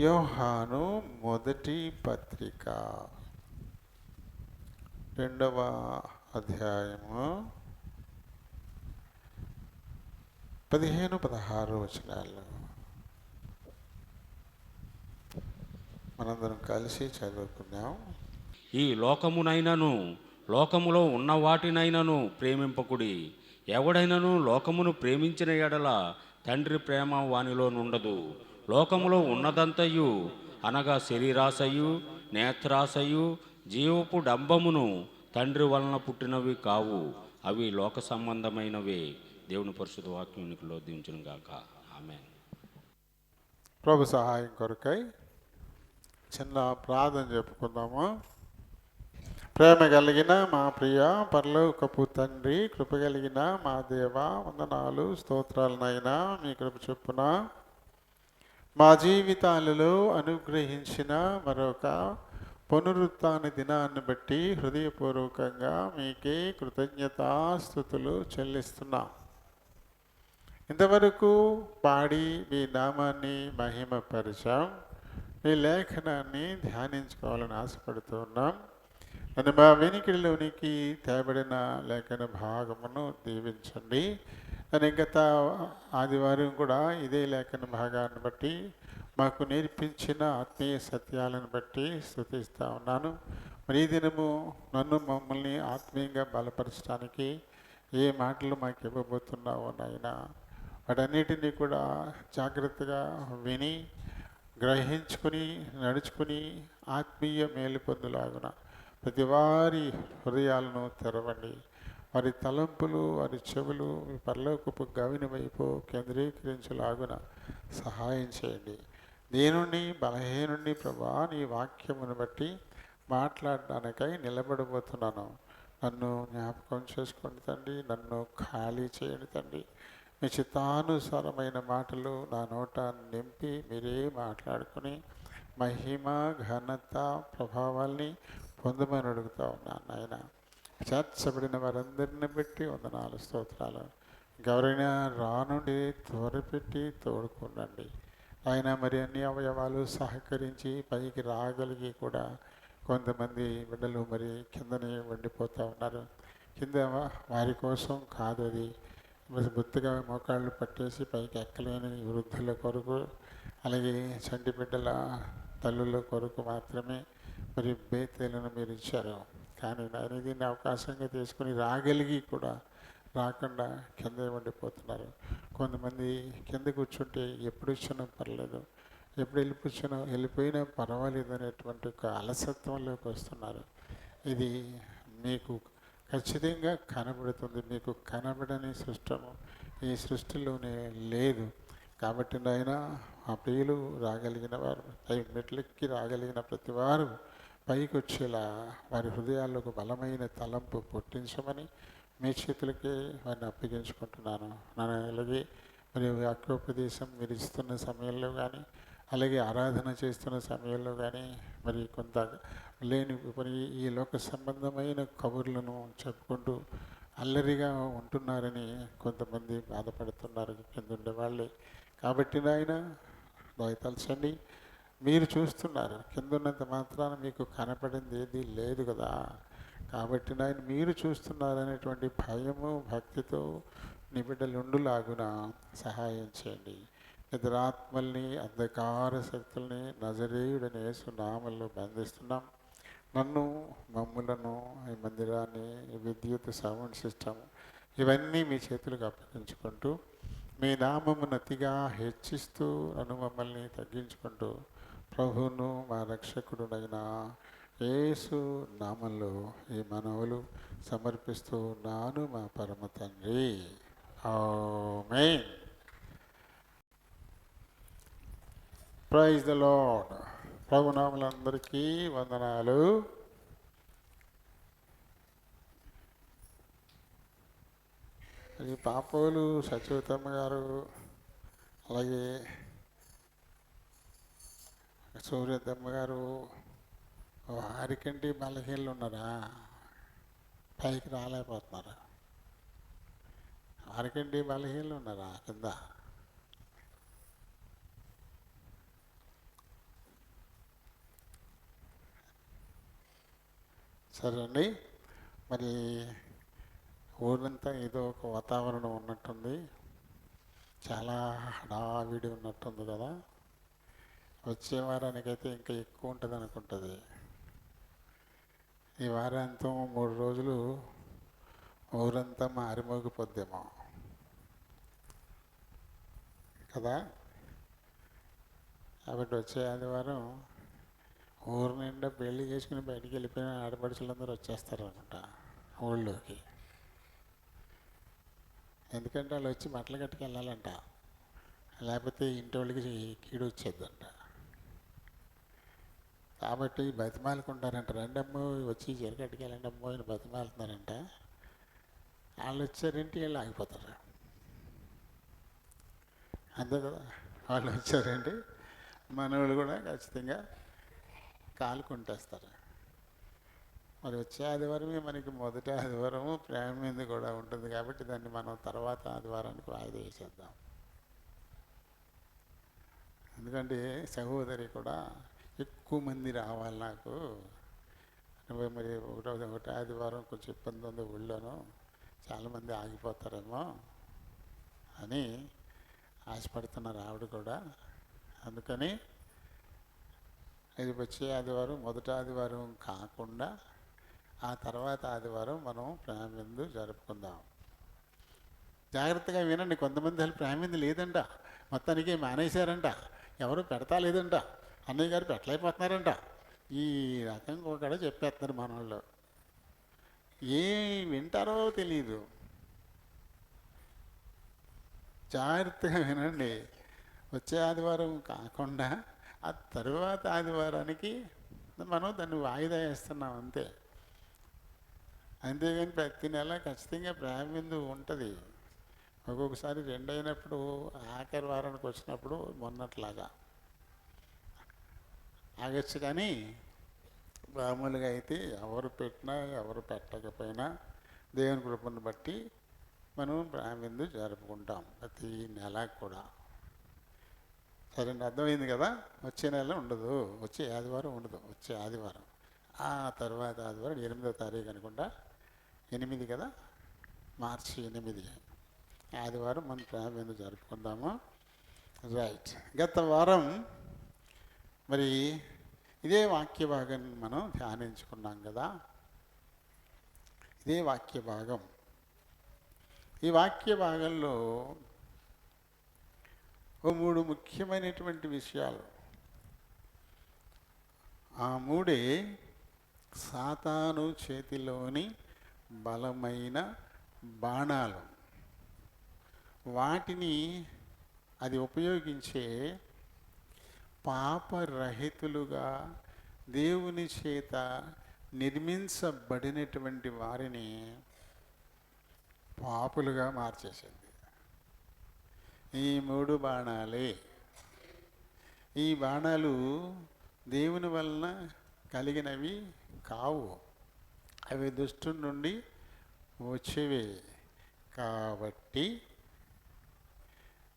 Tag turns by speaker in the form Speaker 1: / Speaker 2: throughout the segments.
Speaker 1: యోహాను మొదటి పత్రిక 2వ అధ్యాయము 15-16 వచనాలు మనందరం కలిసి చదువుకుందాం.
Speaker 2: ఈ లోకమునైనను లోకములో ఉన్న వాటినైనను ప్రేమింపకుడి. ఎవడైనను లోకమును ప్రేమించిన ఎడల తండ్రి ప్రేమ వానిలో నుండదు. లోకములో ఉన్నదంతయు అనగా శరీరాశయు, నేత్రాశయు, జీవపు డంబమును తండ్రి వలన పుట్టినవి కావు. అవి లోక సంబంధమైనవే. దేవుని పరిశుద్ధ వాక్యానికిలో దించును గాక. ఆమేన్.
Speaker 1: ప్రభు సహాయం కొరకై చిన్న ప్రార్థన చెప్పుకుందాము. ప్రేమ కలిగిన మా ప్రియ పరలోకపు తండ్రి, కృప కలిగిన మా దేవ, వందనాలు స్తోత్రాలనైనా మీ కృప చొప్పున మా జీవితాలలో అనుగ్రహించిన మరొక పునరుత్థాన దినాన్ని బట్టి హృదయపూర్వకంగా మీకే కృతజ్ఞతాస్తుతులు చెల్లిస్తున్నాం. ఇంతవరకు పాడి మీ నామాన్ని మహిమపరిచాం. మీ లేఖనాన్ని ధ్యానించుకోవాలని ఆశపడుతున్నాం. నన్ను మా వెనికిడిలోనికి తేబడిన లేఖన భాగమును దీవించండి. నేను గత ఆదివారం కూడా ఇదే లేఖన భాగాన్ని బట్టి మాకు నేర్పించిన ఆత్మీయ సత్యాలను బట్టి స్తుతిస్తూ ఉన్నాను. మరి ఈ దినము నన్ను మమ్మల్ని ఆత్మీయంగా బలపరచడానికి ఏ మాటలు మాకు ఇవ్వబోతున్నావో నాయనా, వాటన్నిటినీ కూడా జాగ్రత్తగా విని గ్రహించుకుని నడుచుకుని ఆత్మీయ మేలు పొందులాగున ప్రతి వారి హృదయాలను తెరవండి. వారి తలంపులు, వారి చెవులు మీ పరలోకపు గవిని వైపు కేంద్రీకరించలాగున సహాయం చేయండి. దీనుని బలహీనుని ప్రభా, నీ వాక్యమును బట్టి మాట్లాడడానికై నిలబడబోతున్నాను. నన్ను జ్ఞాపకం చేసుకోండి తండ్రి. నన్ను ఖాళీ చేయండి తండ్రి. మీ చిత్తానుసారమైన మాటలు నా నోట నింపి మీరే మాట్లాడుకుని మహిమ, ఘనత, ప్రభావాల్ని పొందమని అడుగుతా ఉన్నాను నాయన. చేర్చబడిన వారందరిని బట్టి వందనాలు, స్తోత్రాలు. ఎవరైనా రానుండి త్వరపెట్టి తోడుకునండి ఆయన. మరి అన్ని అవయవాలు సహకరించి పైకి రాగలిగి కూడా కొంతమంది బిడ్డలు మరి కిందనే వండిపోతూ ఉన్నారు. కింద వారి కోసం కాదు, అది బొత్తిగా మోకాళ్ళు పట్టేసి పైకి ఎక్కలేని వృద్ధుల కొరకు, అలాగే చంటి బిడ్డల తల్లుల కొరకు మాత్రమే మరి బేతేలను మీరు ఇచ్చారు. కానీ నేను దీన్ని అవకాశంగా తీసుకుని రాగలిగి కూడా రాకుండా కింద వండిపోతున్నారు. కొంతమంది కింద కూర్చుంటే ఎప్పుడు ఇచ్చినా పర్లేదు, ఎప్పుడు వెళ్ళిపోయినా పర్వాలేదు అనేటువంటి ఒక అలసత్వంలోకి వస్తున్నారు. ఇది మీకు ఖచ్చితంగా కనబడుతుంది. మీకు కనబడని సృష్టము ఈ సృష్టిలోనే లేదు. కాబట్టి నాయన, ఆ ప్రియులు రాగలిగిన వారు, మెట్లెక్కి రాగలిగిన ప్రతి వారు పైకి వచ్చేలా వారి హృదయాలకు బలమైన తలంపు పుట్టించమని మీ చేతులకే వారిని అప్పగించుకుంటున్నాను. నన్ను అలాగే మరి వాక్యోపదేశం మీరు ఇస్తున్న సమయంలో కానీ, అలాగే ఆరాధన చేస్తున్న సమయంలో కానీ మరి కొంత లేని మరి ఈ లోక సంబంధమైన కబుర్లను చెప్పుకుంటూ అల్లరిగా ఉంటున్నారని కొంతమంది బాధపడుతున్నారు కింద ఉండేవాళ్ళే. కాబట్టి నాయన దయతలచండి. మీరు చూస్తున్నారు, కింద ఉన్నంత మాత్రాన మీకు కనపడింది ఏది లేదు కదా. కాబట్టి నాయన మీరు చూస్తున్నారనేటువంటి భయము, భక్తితో నీ బిడ్డలుండులాగున సహాయం చేయండి. నిద్రాత్మల్ని, అంధకార శక్తుల్ని నజరేయుడని యేసు నామములో బంధిస్తున్నాం. నన్ను, మమ్ములను, ఈ మందిరాన్ని, ఈ విద్యుత్ సౌండ్ సిస్టమ్ ఇవన్నీ మీ చేతులకు అప్పగించుకుంటూ మీ నామమును అతిగా హెచ్చిస్తూ నన్ను మమ్మల్ని తగ్గించుకుంటూ ప్రభువును మా రక్షకుడునైన యేసు నామంలో ఈ మనవులు సమర్పిస్తూ ఉన్నాను మా పరమ తండ్రి. ఆమేన్. Praise the Lord. ప్రభునాములందరికీ వందనాలు. ఈ పాపోలు సత్యవతమ్మ గారు, అలాగే సూర్యతమ్మ గారు వారికంటే బలహీనలు ఉన్నారా? పైకి రాలేకపోతున్నారా? వారికంటే బలహీనలు ఉన్నారా కింద? సరే అండి. మరి ఊరంతా ఏదో ఒక వాతావరణం ఉన్నట్టుంది, చాలా హడావిడి ఉన్నట్టుంది కదా. వచ్చే వారానికైతే ఇంకా ఎక్కువ ఉంటుంది అనుకుంటుంది. ఈ వారాంతం 3 రోజులు ఊరంతా మారిమోగిపోద్దేమో కదా. కాబట్టి వచ్చే ఆదివారం ఊరు నిండా పెళ్లి చేసుకుని బయటికి వెళ్ళిపోయిన ఆడపడుచులందరూ వచ్చేస్తారు అనుకుంటా ఊళ్ళోకి. ఎందుకంటే వాళ్ళు వచ్చి బట్టలు కట్టుకు వెళ్ళాలంట, లేకపోతే ఇంటి వాళ్ళకి కీడు వచ్చేద్దంట. కాబట్టి బతిమాలుకుంటారంట, రెండమ్మో వచ్చి చెరకట్టుకు వెళ్ళండి అమ్మో అని బతిమాలుతున్నారంట. వాళ్ళు వచ్చారంటే వీళ్ళు ఆగిపోతారు, అంతే కదా. వాళ్ళు వచ్చారంటే మనవాళ్ళు కూడా ఖచ్చితంగా కాలు కొంటేస్తారు. మరి వచ్చే ఆదివారమే మనకి మొదటి ఆదివారము ప్రేమ మీద కూడా ఉంటుంది కాబట్టి దాన్ని మనం తర్వాత ఆదివారానికి వాయిదా వేసేద్దాం. ఎందుకంటే సహోదరి కూడా ఎక్కువ మంది రావాలి నాకు, మరి ఒకటో ఆదివారం కొంచెం ఇబ్బంది ఉంది ఊళ్ళోనూ, చాలామంది ఆగిపోతారేమో అని ఆశపడుతున్నారు ఆవిడ కూడా. అందుకని ఇది వచ్చే ఆదివారం మొదటి ఆదివారం కాకుండా ఆ తర్వాత ఆదివారం మనం ప్రేమ విందు జరుపుకుందాం. జాగ్రత్తగా వినండి, కొంతమంది అసలు ప్రేమ విందు లేదంట, మొత్తానికి మానేశారంట, ఎవరు పెడతా లేదంట, అన్నయ్య గారు పెట్టలేకపోతున్నారంట, ఈ రకంగా కూడా చెప్పేస్తున్నారు మన వాళ్ళు. ఏం వింటారో తెలీదు. జాగ్రత్తగా వినండి, వచ్చే ఆదివారం కాకుండా ఆ తరువాత ఆదివారానికి మనం దాన్ని వాయిదా వేస్తున్నాం అంతే. అంతేగాని ప్రతి నెల ఖచ్చితంగా ప్రేమ విందు ఉంటుంది. ఒక్కొక్కసారి 2 అయినప్పుడు ఆఖరి వారానికి వచ్చినప్పుడు మొన్నట్లాగా ఆగచ్చు. కానీ మామూలుగా అయితే ఎవరు పెట్టినా ఎవరు పెట్టకపోయినా దేవుని కృపను బట్టి మనం ప్రేమ విందు జరుపుకుంటాం ప్రతి నెల కూడా. సరే, అర్థమైంది కదా. వచ్చే నెల ఉండదు, వచ్చే ఆదివారం ఉండదు, వచ్చే ఆదివారం ఆ తర్వాత ఆదివారం 8వ తారీఖు అనుకుంటా, 8 కదా, మార్చి 8 ఆదివారం మనం ప్రేమ విందు జరుపుకుందాము. రైట్. గత వారం మరి ఇదే వాక్య భాగం మనం ధ్యానించుకున్నాం కదా. ఇదే వాక్య భాగం. ఈ వాక్య భాగంలో ఓ 3 ముఖ్యమైనటువంటి విషయాలు. ఆ 3 సాతాను చేతిలోని బలమైన బాణాలు. వాటిని అది ఉపయోగించే పాపరహితులుగా దేవుని చేత నిర్మించబడినటువంటి వారిని పాపులుగా మార్చేసింది. ఈ 3 బాణాలే. ఈ బాణాలు దేవుని వలన కలిగినవి కావు, అవి దుష్టుని నుండి వచ్చేవే. కాబట్టి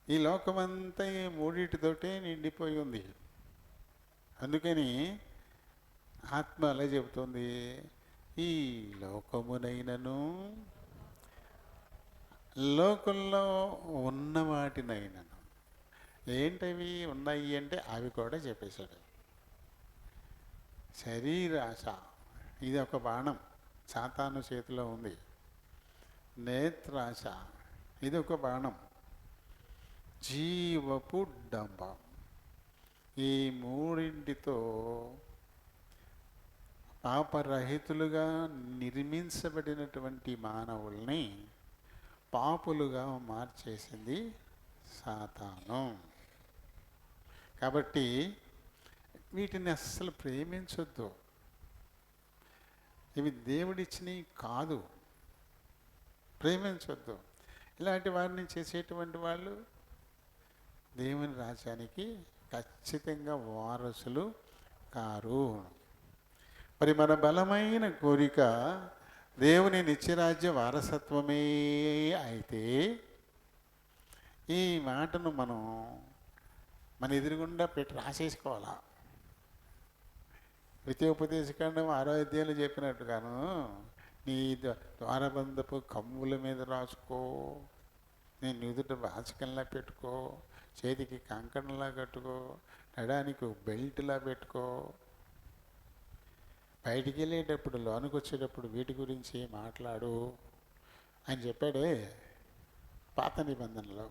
Speaker 1: ఈ లోకమంతా ఈ 3తోటే నిండిపోయి ఉంది. అందుకని ఆత్మ అలా చెబుతుంది, ఈ లోకమునైనను లోకంలో ఉన్న వాటినైనను. ఏంటవి ఉన్నాయి అంటే అవి కూడా చెప్పేశాడు. శరీరాశ, ఇది ఒక బాణం, సాతాను చేతిలో ఉంది. నేత్రాశ, ఇది ఒక బాణం. జీవపు డంబం. ఈ 3తో పాపరహితులుగా నిర్మించబడినటువంటి మానవుల్ని పాపులుగా మార్చేసింది సాతాను. కాబట్టి వీటిని అస్సలు ప్రేమించొద్దు. ఇవి దేవుడిచ్చినవి కాదు, ప్రేమించొద్దు. ఇలాంటి వారిని చేసేటువంటి వాళ్ళు దేవుని రాజ్యానికి ఖచ్చితంగా వారసులు కారు. మరి మన బలమైన కోరిక దేవుని నిత్యరాజ్య వారసత్వమే అయితే ఈ మాటను మనం మన ఎదురుగుండా పెట్టి రాసేసుకోవాలా. ద్వితీయోపదేశకాండం 6వ అధ్యాయంలో చెప్పినట్టుగాను నీ ద్వారబంధపు కమ్ముల మీద రాసుకో, నీ నుదుట వాచకంలా పెట్టుకో, చేతికి కంకణంలా కట్టుకో, నడానికి బెల్ట్లా పెట్టుకో, బయటికి వెళ్ళేటప్పుడు లోనికి వచ్చేటప్పుడు వీటి గురించి మాట్లాడు అని చెప్పాడే పాత నిబంధనలో.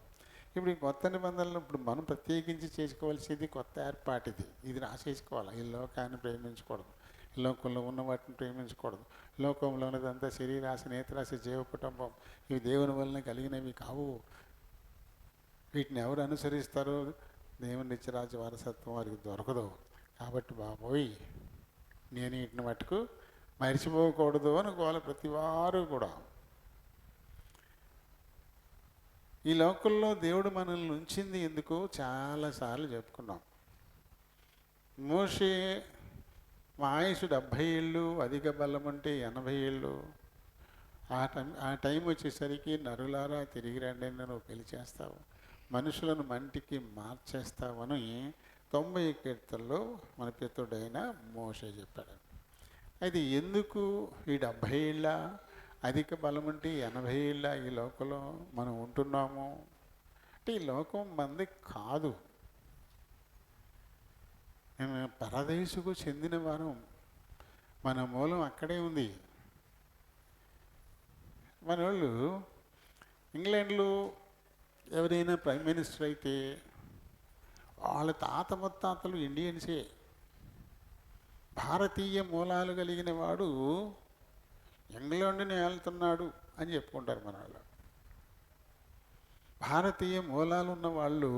Speaker 1: ఇప్పుడు ఈ కొత్త నిబంధనలు ఇప్పుడు మనం ప్రత్యేకించి చేసుకోవాల్సింది కొత్త ఏర్పాటు. ఇది రాసేసుకోవాలి. ఈ లోకాన్ని ప్రేమించకూడదు, ఈ లోకంలో ఉన్న వాటిని ప్రేమించకూడదు. లోకంలో ఉన్నదంతా శరీరాశ, నేత్రాశ, జీవ కుటుంబం, ఇవి దేవుని వలన కలిగినవి కావు. వీటిని ఎవరు అనుసరిస్తారో దేవుని నిత్యరాజ్య వారసత్వం వారికి దొరకదు. కాబట్టి బాబోయ్, నేను వీటిని మట్టుకు మరిచిపోకూడదు అనుకోవాలి ప్రతి వారు కూడా. ఈ లోకంలో దేవుడు మనల్ని ఉంచింది ఎందుకు చాలాసార్లు చెప్పుకున్నాం. మోషే మా ఆయుషు 70 ఏళ్ళు, అధిక బలం అంటే 80 ఏళ్ళు. ఆ టైం వచ్చేసరికి నరులారా తిరిగి రండి, నువ్వు పెళ్లి చేస్తావు, మనుషులను మంటికి మార్చేస్తావని 90 కీర్తనలో మన పితరుడైన మోషే చెప్పాడు. అయితే ఎందుకు ఈ 70 ఏళ్ళ, అధిక బలం అంటే 80 ఏళ్ళ ఈ లోకంలో మనం ఉంటున్నాము అంటే ఈ లోకం మంది కాదు. మేము పరదేశుకు చెందిన వారం, మన మూలం అక్కడే ఉంది. మన వాళ్ళు ఇంగ్లాండ్లో ఎవరైనా ప్రైమ్ మినిస్టర్ అయితే వాళ్ళ తాత ముత్తాతలు ఇండియన్సే. భారతీయ మూలాలు కలిగిన వాడు ఇంగ్లాండ్ని వెళ్తున్నాడు అని చెప్పుకుంటారు మన వాళ్ళు. భారతీయ మూలాలు ఉన్న వాళ్ళు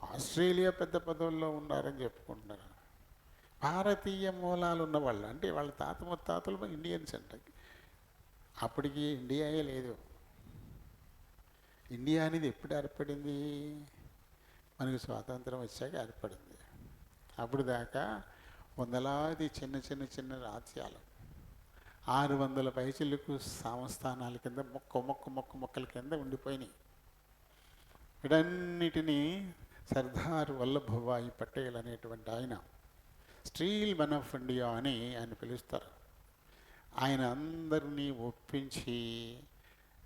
Speaker 1: ఆస్ట్రేలియా పెద్ద పదవుల్లో ఉన్నారని చెప్పుకుంటున్నారు. భారతీయ మూలాలు ఉన్న వాళ్ళు అంటే వాళ్ళ తాత ముత్తాతలు ఇండియన్స్ అంట. అప్పటికి ఇండియాయే లేదు. ఇండియా అనేది ఎప్పుడు ఏర్పడింది? మనకు స్వాతంత్రం వచ్చాక ఏర్పడింది. అప్పుడు దాకా వందలాది చిన్న చిన్న చిన్న రాజ్యాలు 600 పైచిలకు సంస్థానాల కింద మొక్కల కింద ఉండిపోయినాయి. వీటన్నిటినీ సర్దార్ వల్లభభాయ్ పటేల్ అనేటువంటి ఆయన స్టీల్ మెన్ ఆఫ్ ఇండియా అని ఆయన పిలుస్తారు. ఆయన అందరినీ ఒప్పించి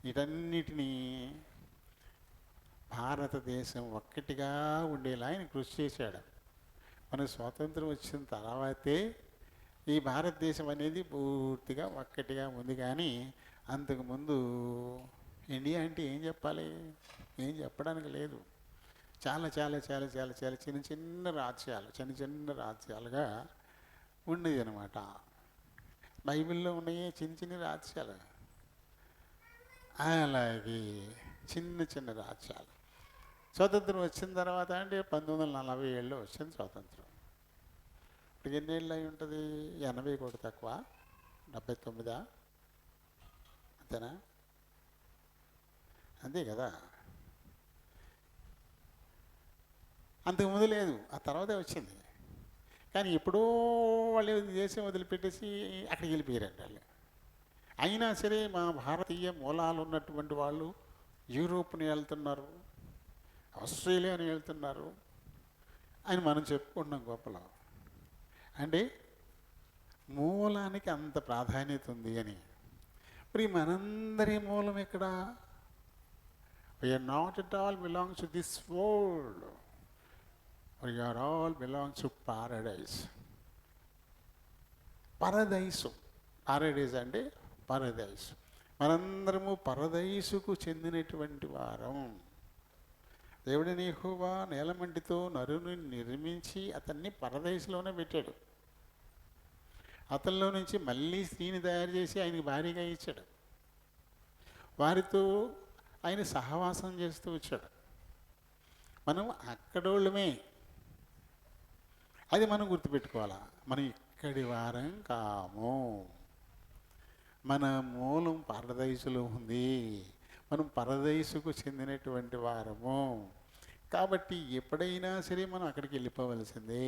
Speaker 1: వీటన్నిటినీ భారతదేశం ఒక్కటిగా ఉండేలా ఆయన కృషి చేశాడు. మనకు స్వాతంత్రం వచ్చిన తర్వాతే ఈ భారతదేశం అనేది పూర్తిగా ఒక్కటిగా ఉంది. కానీ అంతకుముందు ఇండియా అంటే ఏం చెప్పాలి? ఏం చెప్పడానికి లేదు. చాలా చాలా చాలా చాలా చాలా చిన్న చిన్న రాజ్యాలు, చిన్న చిన్న రాజ్యాలుగా ఉండేది అనమాట. బైబిల్లో ఉన్నాయి చిన్న చిన్న రాజ్యాలు, అలాగే చిన్న చిన్న రాజ్యాలు. స్వాతంత్రం వచ్చిన తర్వాత అంటే 1947లో వచ్చింది స్వాతంత్రం. ఇప్పుడు ఎన్నేళ్ళు అయి ఉంటుంది? 80 కూడా తక్కువ, 79 అంతేనా? అంతే కదా. అంతకుముందు లేదు, ఆ తర్వాతే వచ్చింది. కానీ ఎప్పుడో వాళ్ళు దేశం వదిలిపెట్టేసి అక్కడికి వెళ్ళిపోయారండి వాళ్ళు. అయినా సరే మా భారతీయ మూలాలు ఉన్నటువంటి వాళ్ళు యూరోప్ని వెళ్తున్నారు, ఆస్ట్రేలియాని వెళ్తున్నారు అని మనం చెప్పుకుంటున్నాం గొప్పలో. అంటే మూలానికి అంత ప్రాధాన్యత ఉంది అని. మరి మనందరి మూలం ఎక్కడ? We are not at all belongs to this world, we are all belongs to paradise. పరదైసు, పారడైజ్ అంటే పరదైసు. మనందరము పరదైసుకు చెందినటువంటి వారం. దేవుడిని యెహోవా నేలమంటితో నరుని నిర్మించి అతన్ని పరదైసులోనే పెట్టాడు. అతనిలో నుంచి మళ్ళీ స్త్రీని తయారు చేసి ఆయనకి భార్యగా ఇచ్చాడు. వారితో ఆయన సహవాసం చేస్తూ వచ్చాడు. మనం అక్కడోళ్ళమే, అది మనం గుర్తుపెట్టుకోవాలా. మనం ఇక్కడి వారం కాము. మన మూలం పరదైసులో ఉంది. మనం పరదైసుకు చెందినటువంటి వారము. కాబట్టి ఎప్పుడైనా సరే మనం అక్కడికి వెళ్ళిపోవలసిందే.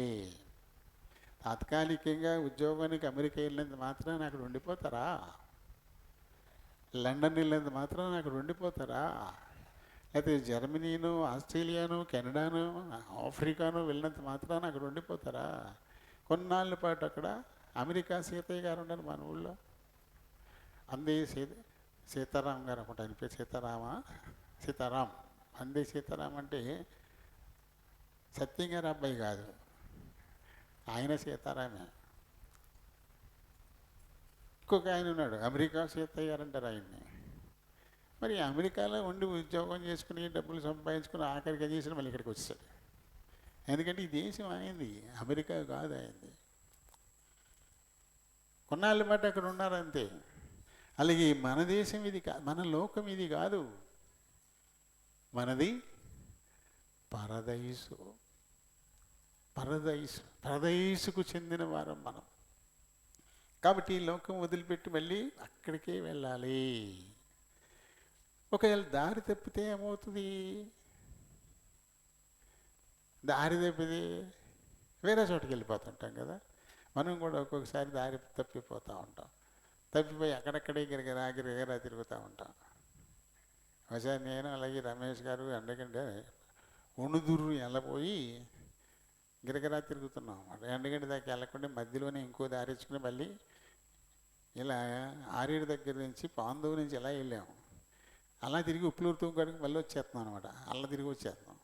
Speaker 1: తాత్కాలికంగా ఉద్యోగానికి అమెరికా వెళ్ళినంత మాత్రాన అక్కడ ఉండిపోతారా? లండన్ వెళ్ళినంత మాత్రాన అక్కడ ఉండిపోతారా? లేకపోతే జర్మనీను, ఆస్ట్రేలియాను, కెనడాను, ఆఫ్రికాను వెళ్ళినంత మాత్రాన అక్కడ ఉండిపోతారా? కొన్నాళ్ళ పాటు అక్కడ అమెరికా సీతయ్య గారు ఉన్నారు మన ఊళ్ళో. అందే సీతారాం గారు అనుకుంటా, ఆయన పేరు సీతారాం. అందే సీతారాం అంటే సత్యం గారి అబ్బాయి కాదు, ఆయన సీతారామే. ఇంకొక ఆయన ఉన్నాడు అమెరికా సీతయ్య గారు అంటారు ఆయన్ని. మరి అమెరికాలో ఉండి ఉద్యోగం చేసుకుని డబ్బులు సంపాదించుకుని ఆఖరికి ఏం చేసిన మళ్ళీ ఇక్కడికి వచ్చాడు. ఎందుకంటే ఈ దేశం అయింది, అమెరికా కాదు అయింది. కొన్నాళ్ళ పాటు అక్కడ ఉన్నారంతే. అలాగే మన దేశం ఇది కాదు, మన లోకం ఇది కాదు, మనది పరదైసు. పరదైసుకు చెందిన వారం మనం. కాబట్టి ఈ లోకం వదిలిపెట్టి మళ్ళీ అక్కడికే వెళ్ళాలి. ఒకవేళ దారి తప్పితే ఏమవుతుంది? దారి తప్పితే వేరే చోటుకి వెళ్ళిపోతుంటాం కదా. మనం కూడా ఒక్కొక్కసారి దారి తప్పిపోతూ ఉంటాం. తప్పిపోయి అక్కడక్కడే గిరగిరా తిరుగుతూ ఉంటాం. ఒకసారి నేను అలాగే రమేష్ గారు ఎందుకంటే ఉణుదురు వెళ్ళపోయి గిరగిరా తిరుగుతున్నాం. ఎండగంటి దాకా వెళ్ళకుండా మధ్యలోనే ఇంకో దారి ఇచ్చుకుని మళ్ళీ ఇలా ఆరేడు దగ్గర నుంచి పాందవు నుంచి ఇలా వెళ్ళాము. అలా తిరిగి ఉప్పులూరు తూకాడికి మళ్ళీ వచ్చేస్తున్నాం అనమాట. అలా తిరిగి వచ్చేస్తున్నాం.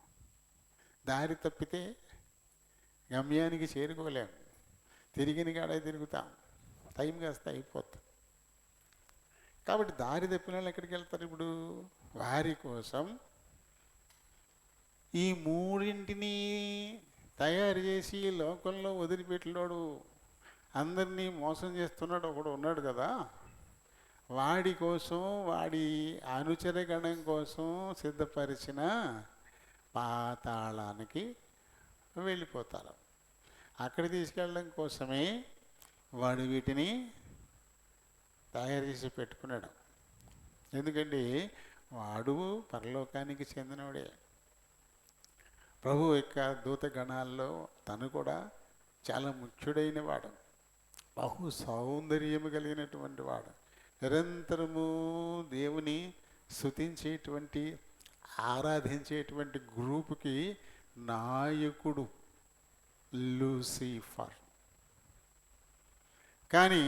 Speaker 1: దారి తప్పితే గమ్యానికి చేరుకోలేము. తిరిగిన కాడే తిరుగుతాం, టైం కాస్త అయిపోతుంది. కాబట్టి దారి తప్పిన వాళ్ళు ఎక్కడికి వెళ్తారు ఇప్పుడు? వారి కోసం ఈ మూడింటిని తయారు చేసి లోకంలో వదిలిపెట్టినోడు, అందరినీ మోసం చేస్తున్నాడు ఒకడు ఉన్నాడు కదా, వాడి కోసం, వాడి అనుచరగణం కోసం సిద్ధపరిచిన పాతాళానికి వెళ్ళిపోతారు. అక్కడ తీసుకెళ్ళడం కోసమే వాడు వీటిని తయారు చేసి పెట్టుకున్నాడు. ఎందుకంటే వాడు పరలోకానికి చెందినవాడే. ప్రభు యొక్క దూతగణాల్లో తను కూడా చాలా ముఖ్యుడైన వాడు, బహు సౌందర్యము కలిగినటువంటి వాడు, నిరంతరము దేవుని స్తుతించేటువంటి ఆరాధించేటువంటి గ్రూపుకి నాయకుడు లూసిఫర్. కానీ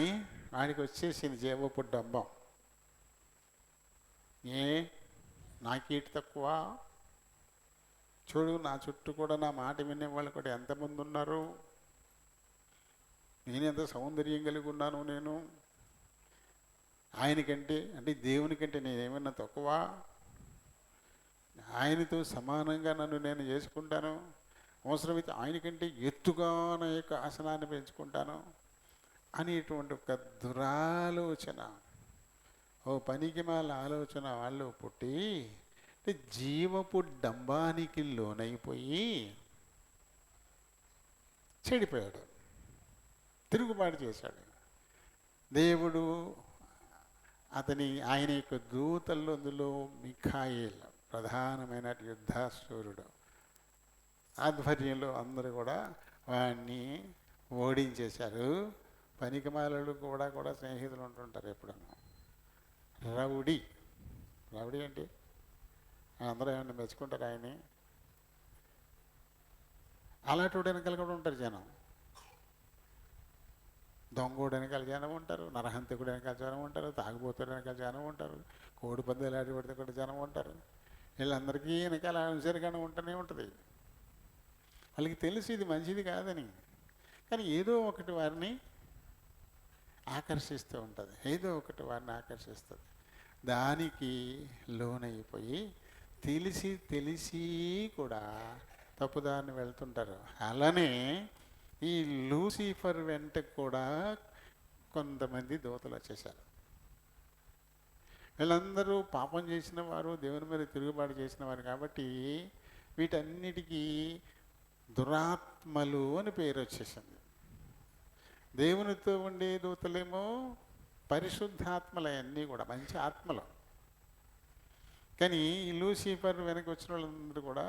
Speaker 1: వాడికి వచ్చేసింది జీవపు డంబం. నాకేటి తక్కువ? చూడు, నా చుట్టూ కూడా నా మాట వినే వాళ్ళు కూడా ఎంతమంది ఉన్నారు, నేను ఎంత సౌందర్యం కలిగి ఉన్నాను, నేను ఆయనకంటే అంటే దేవునికంటే నేనేమన్నా తక్కువ? ఆయనతో సమానంగా నన్ను నేను చేసుకుంటాను, అవసరమైతే ఆయనకంటే ఎత్తుగా నా యొక్క ఆసనాన్ని పెంచుకుంటాను అనేటువంటి ఒక దురాలోచన, ఓ పనికిమాల ఆలోచన వాళ్ళు పుట్టి జీవపు డంబానికి లోనైపోయి చెడిపోయాడు, తిరుగుబాటు చేశాడు. దేవుడు ఆయన యొక్క దూతల్లో అందులో మిఖాయేల్ ప్రధానమైన యుద్ధాశూరుడు ఆధ్వర్యంలో అందరూ కూడా వాడిని ఓడించేశారు. పనికిమాలలు కూడా స్నేహితులు ఉంటుంటారు ఎప్పుడన్నా. రౌడీ అంటే అందరూ ఏమన్నా మెచ్చుకుంటారు ఆయన్ని? అలాంటి వెనకాల కూడా ఉంటారు జనం. దొంగోడు వెనకాల జనం ఉంటారు, నరహంతకుడు వెనకాల జనం ఉంటారు, తాగుబోతుడు వెనకాల జనం ఉంటారు, కోడి పందాలు ఆడిపడితే కూడా జనం ఉంటారు. వీళ్ళందరికీ వెనకాల అనుసరిగానే ఉంటూనే ఉంటుంది. వాళ్ళకి తెలిసి ఇది మంచిది కాదని, కానీ ఏదో ఒకటి వారిని ఆకర్షిస్తూ ఉంటుంది, ఏదో ఒకటి వారిని ఆకర్షిస్తుంది. దానికి లోనైపోయి తెలిసి కూడా తప్పుదారిని వెళ్తుంటారు. అలానే ఈ లూసిఫర్ వెంట కూడా కొంతమంది దూతలు వచ్చేసారు. వీళ్ళందరూ పాపం చేసిన వారు, దేవుని మీద తిరుగుబాటు చేసిన వారు కాబట్టి వీటన్నిటికీ దురాత్మలు అని పేరు వచ్చేసింది. దేవునితో ఉండే దూతలేమో పరిశుద్ధాత్మలు, అవన్నీ కూడా మంచి ఆత్మలు. కానీ ఈ లూసిఫర్ వెనక్కి వచ్చిన వాళ్ళందరూ కూడా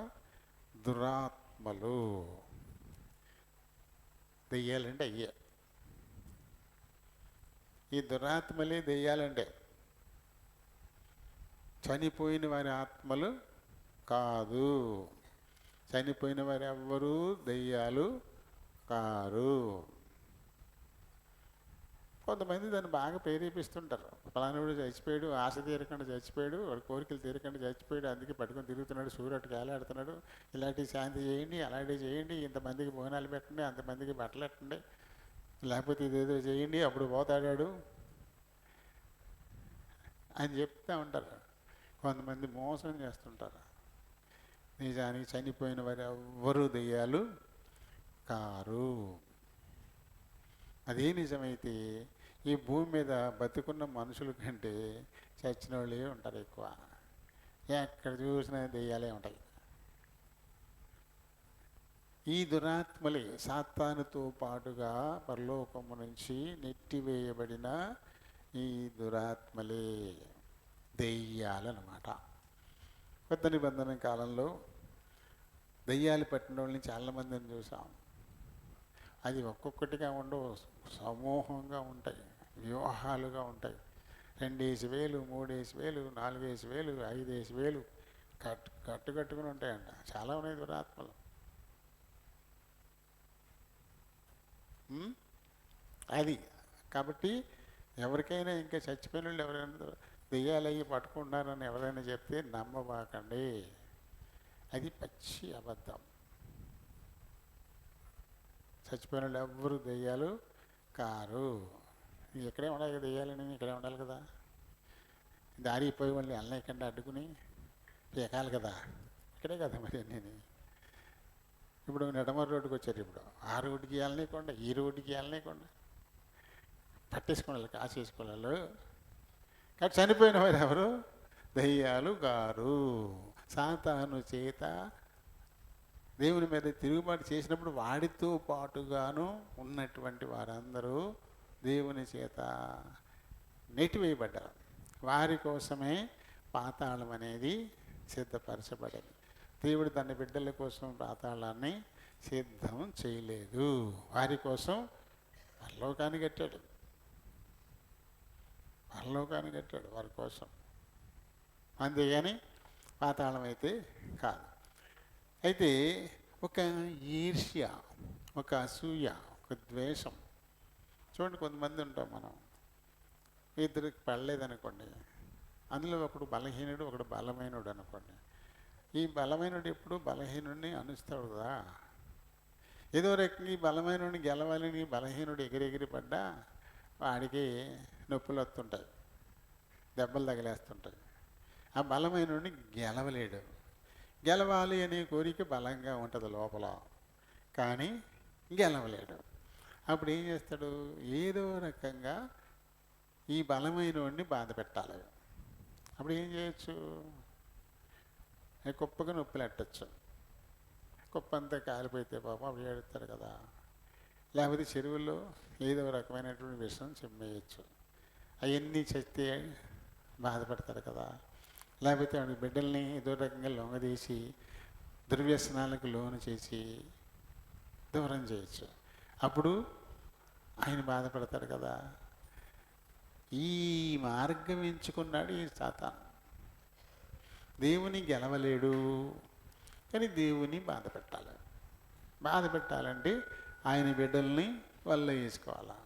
Speaker 1: దురాత్మలు. దెయ్యాలంటే అయ్యే, ఈ దురాత్మలే దెయ్యాలంటే. చనిపోయిన వారి ఆత్మలు కాదు, చనిపోయిన వారు ఎవ్వరూ దెయ్యాలు కారు. కొంతమంది దాన్ని బాగా ప్రేరేపిస్తుంటారు. ఫలానాడు చచ్చిపోయాడు, ఆశ తీరకుండా చచ్చిపోయాడు, వాడి కోరికలు తీరకుండా చచ్చిపోయాడు, అందుకే పట్టుకొని తిరుగుతున్నాడు, సూర్యుడికి వేలాడుతున్నాడు, ఇలాంటివి శాంతి చేయండి, అలాంటివి చేయండి, ఇంతమందికి భోజనాలు పెట్టండి, అంతమందికి బట్టలు పెట్టండి, లేకపోతే ఇదేదో చేయండి, అప్పుడు పోతాడాడు అని చెప్తూ ఉంటారు. కొంతమంది మోసం చేస్తుంటారు. నిజానికి చనిపోయిన వారు ఎవ్వరూ దెయ్యాలు కారు. అదే నిజమైతే ఈ భూమి మీద బతుకున్న మనుషుల కంటే చచ్చిన వాళ్ళే ఉంటారు ఎక్కువ. ఎక్కడ చూసినా దెయ్యాలే ఉంటాయి. ఈ దురాత్మలే సాతానుతో పాటుగా పరలోకము నుంచి నెట్టివేయబడిన ఈ దురాత్మలే దెయ్యాలన్నమాట. కొత్త నిబంధన కాలంలో దెయ్యాలు పట్టిన వాళ్ళని చాలామందిని చూసాం. అది ఒక్కొక్కటిగా ఉండవు, సమూహంగా ఉంటాయి, వ్యూహాలుగా ఉంటాయి. 2,000, 3,000, 4,000, 5,000 కట్టుకుని ఉంటాయంట. చాలా ఉన్నాయి దురాత్మలు. అది కాబట్టి ఎవరికైనా ఇంకా చచ్చిపోయిన వాళ్ళు ఎవరైనా దెయ్యాలయ్యి పట్టుకుంటున్నారని ఎవరైనా చెప్తే నమ్మబాకండి. అది పచ్చి అబద్ధం. చచ్చిపోయిన వాళ్ళు ఎవ్వరూ దెయ్యాలు కారు. ఇక్కడే ఉండాలి కదా దెయ్యాలని, ఇక్కడే ఉండాలి కదా. దారి పోయి వాళ్ళని వెళ్ళలేకుండా అడ్డుకుని పీకాలి కదా, ఇక్కడే కదా. మరి నేను ఇప్పుడు నెడమరు రోడ్డుకి వచ్చారు, ఇప్పుడు ఆ రోడ్డుకి వెళ్ళలేకుండా ఈ రోడ్డుకి వెళ్ళలేకుండా పట్టేసుకోవాలి, కాసేసుకోవాలి. కాబట్టి చనిపోయిన వారు ఎవరు? దయ్యాలు గారు. సాతాను చేత దేవుని మీద తిరుగుబాటు చేసినప్పుడు వాడితో పాటుగాను ఉన్నటువంటి వారందరూ దేవుని చేత నెట్టివేయబడ్డారు. వారి కోసమే పాతాళం అనేది సిద్ధపరచబడింది. దేవుడు తన బిడ్డల కోసం పాతాళాన్ని సిద్ధం చేయలేదు. వారి కోసం పరలోకాన్ని కట్టాడు, పరలోకాన్ని కట్టాడు వారి కోసం, అంతేగాని పాతాళం అయితే కాదు. అయితే ఒక ఈర్ష్య, ఒక అసూయ, ఒక ద్వేషం. చూడండి, కొంతమంది ఉంటాం మనం, ఇద్దరికి పడలేదనుకోండి, అందులో ఒకడు బలహీనుడు, ఒకడు బలమైనడు అనుకోండి. ఈ బలమైనడు ఎప్పుడు బలహీనుడిని అనుస్తాడు కదా. ఏదో రకంగా ఈ బలమైనడిని గెలవాలని బలహీనుడు ఎగిరెగిరి పడ్డా వాడికి నొప్పులు వస్తుంటాయి, దెబ్బలు తగిలేస్తుంటాయి. ఆ బలమైనడిని గెలవలేడు. గెలవాలి అనే కోరిక బలంగా ఉంటుంది లోపల, కానీ గెలవలేడు. అప్పుడు ఏం చేస్తాడు? ఏదో రకంగా ఈ బలమైనవాడిని బాధ పెట్టాలి. అప్పుడు ఏం చేయొచ్చు? కుప్పగా నొప్పులు ఎట్టచ్చు. కుప్ప అంతా కాలిపోతే పాపం అప్పుడు ఏడుస్తారు కదా. లేకపోతే చెరువుల్లో ఏదో రకమైనటువంటి విషయం చిమ్మేయచ్చు. అవన్నీ చేస్తే బాధపడతారు కదా. లేకపోతే వాడి బిడ్డల్ని ఏదో రకంగా లొంగదీసి దుర్వ్యసనాలకు లోను చేసి దూరం చేయొచ్చు. అప్పుడు ఆయన బాధపడతాడు కదా. ఈ మార్గం ఎంచుకున్నాడు ఈ సాతాను. దేవుని గెలవలేడు, కానీ దేవుని బాధ పెట్టాలి. బాధ పెట్టాలంటే ఆయన బిడ్డల్ని వల్ల వేసుకోవాలా,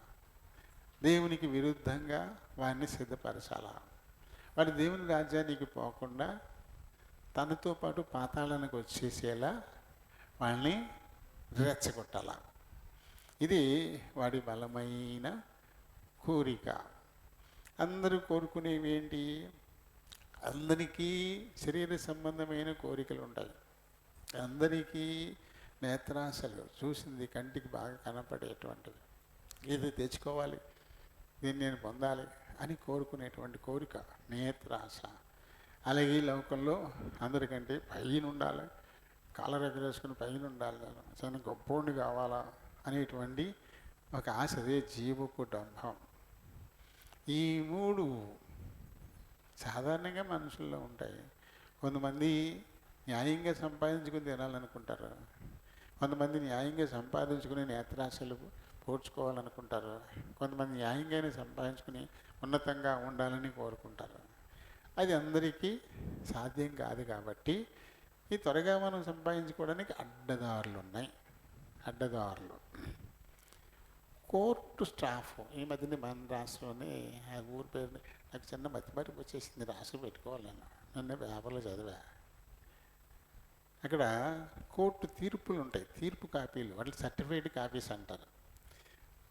Speaker 1: దేవునికి విరుద్ధంగా వాడిని సిద్ధపరచాలా. వాడి దేవుని రాజ్యానికి పోకుండా తనతో పాటు పాతాళానికి వచ్చేసేలా వాళ్ళని రెచ్చగొట్టాల. ఇది వాడి బలమైన కోరిక. అందరూ కోరుకునేవి ఏంటి? అందరికీ శరీర సంబంధమైన కోరికలు ఉంటాయి. అందరికీ నేత్రాశలు, చూసింది కంటికి బాగా కనపడేటువంటివి, ఇది తెచ్చుకోవాలి, దీన్ని నేను పొందాలి అని కోరుకునేటువంటి కోరిక నేత్రాశ. అలాగే ఈ లోకంలో అందరికంటే పైన ఉండాలి, కాలర్ ఎగరేసుకుని పైన ఉండాలి, చాలా గొప్పోడిని కావాలా అనేటువంటి ఒక ఆశ, అదే జీవపు డంభం. ఈ మూడు సాధారణంగా మనుషుల్లో ఉంటాయి. కొంతమంది న్యాయంగా సంపాదించుకుని తినాలనుకుంటారు, కొంతమంది న్యాయంగా సంపాదించుకుని నేత్రాశలు పోడ్చుకోవాలనుకుంటారు, కొంతమంది న్యాయంగానే సంపాదించుకుని ఉన్నతంగా ఉండాలని కోరుకుంటారు. అది అందరికీ సాధ్యం కాదు. కాబట్టి ఈ త్వరగా మనం సంపాదించుకోవడానికి అడ్డదారులు ఉన్నాయి. అడ్డదారులు, కోర్టు స్టాఫ్ ఈ మధ్యన మన రాష్ట్రంలోనే ఆ ఊరి పేరుని నాకు చిన్న మతిమరుపు వచ్చేసింది, రాసి పెట్టుకోవాలి నేను, నిన్న పేపర్లో చదివా. అక్కడ కోర్టు తీర్పులు ఉంటాయి, తీర్పు కాపీలు, వాటి సర్టిఫైడ్ కాపీస్ అంటారు.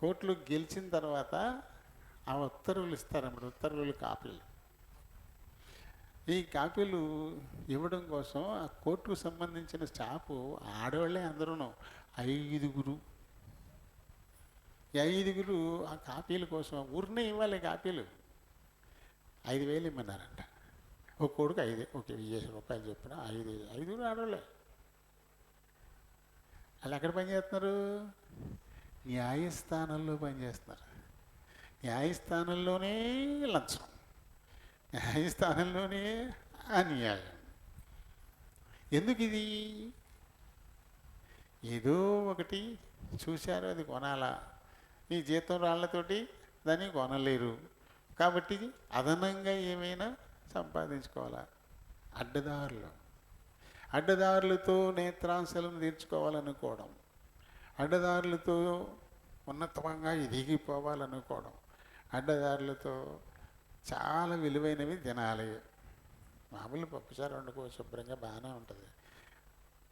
Speaker 1: కోర్టులో గెలిచిన తర్వాత ఆ ఉత్తర్వులు ఇస్తారన్నమాట, ఉత్తర్వులు కాపీలు. ఈ కాపీలు ఇవ్వడం కోసం ఆ కోర్టుకు సంబంధించిన స్టాఫ్ ఆడవాళ్ళే అందరూ, 5 5 ఆ కాపీల కోసం ఊరినే ఇవ్వాలి కాపీలు. 5,000 ఇమ్మన్నారంట. ఒక కొడుకు 5, ఒక 1000 రూపాయలు చెప్పిన 5 ఆడవాళ్ళే. వాళ్ళు ఎక్కడ పనిచేస్తున్నారు? న్యాయస్థానంలో పనిచేస్తున్నారు. న్యాయస్థానంలోనే లంచం, న్యాయస్థానంలోనే అన్యాయం. ఎందుకు ఇది? ఏదో ఒకటి చూశారు, అది కొనాలా, ఈ జీతం రాళ్లతోటి దాన్ని కొనలేరు కాబట్టి అదనంగా ఏమైనా సంపాదించుకోవాలా. అడ్డదారులతో నేత్రాంశాలను తీర్చుకోవాలనుకోవడం, అడ్డదారులతో ఉన్నతంగా ఎదిగిపోవాలనుకోవడం, అడ్డదారులతో చాలా విలువైనవి తినాలి. మామూలు పప్పుచారు వండుకోవచ్చు, శుభ్రంగా బాగానే ఉంటుంది.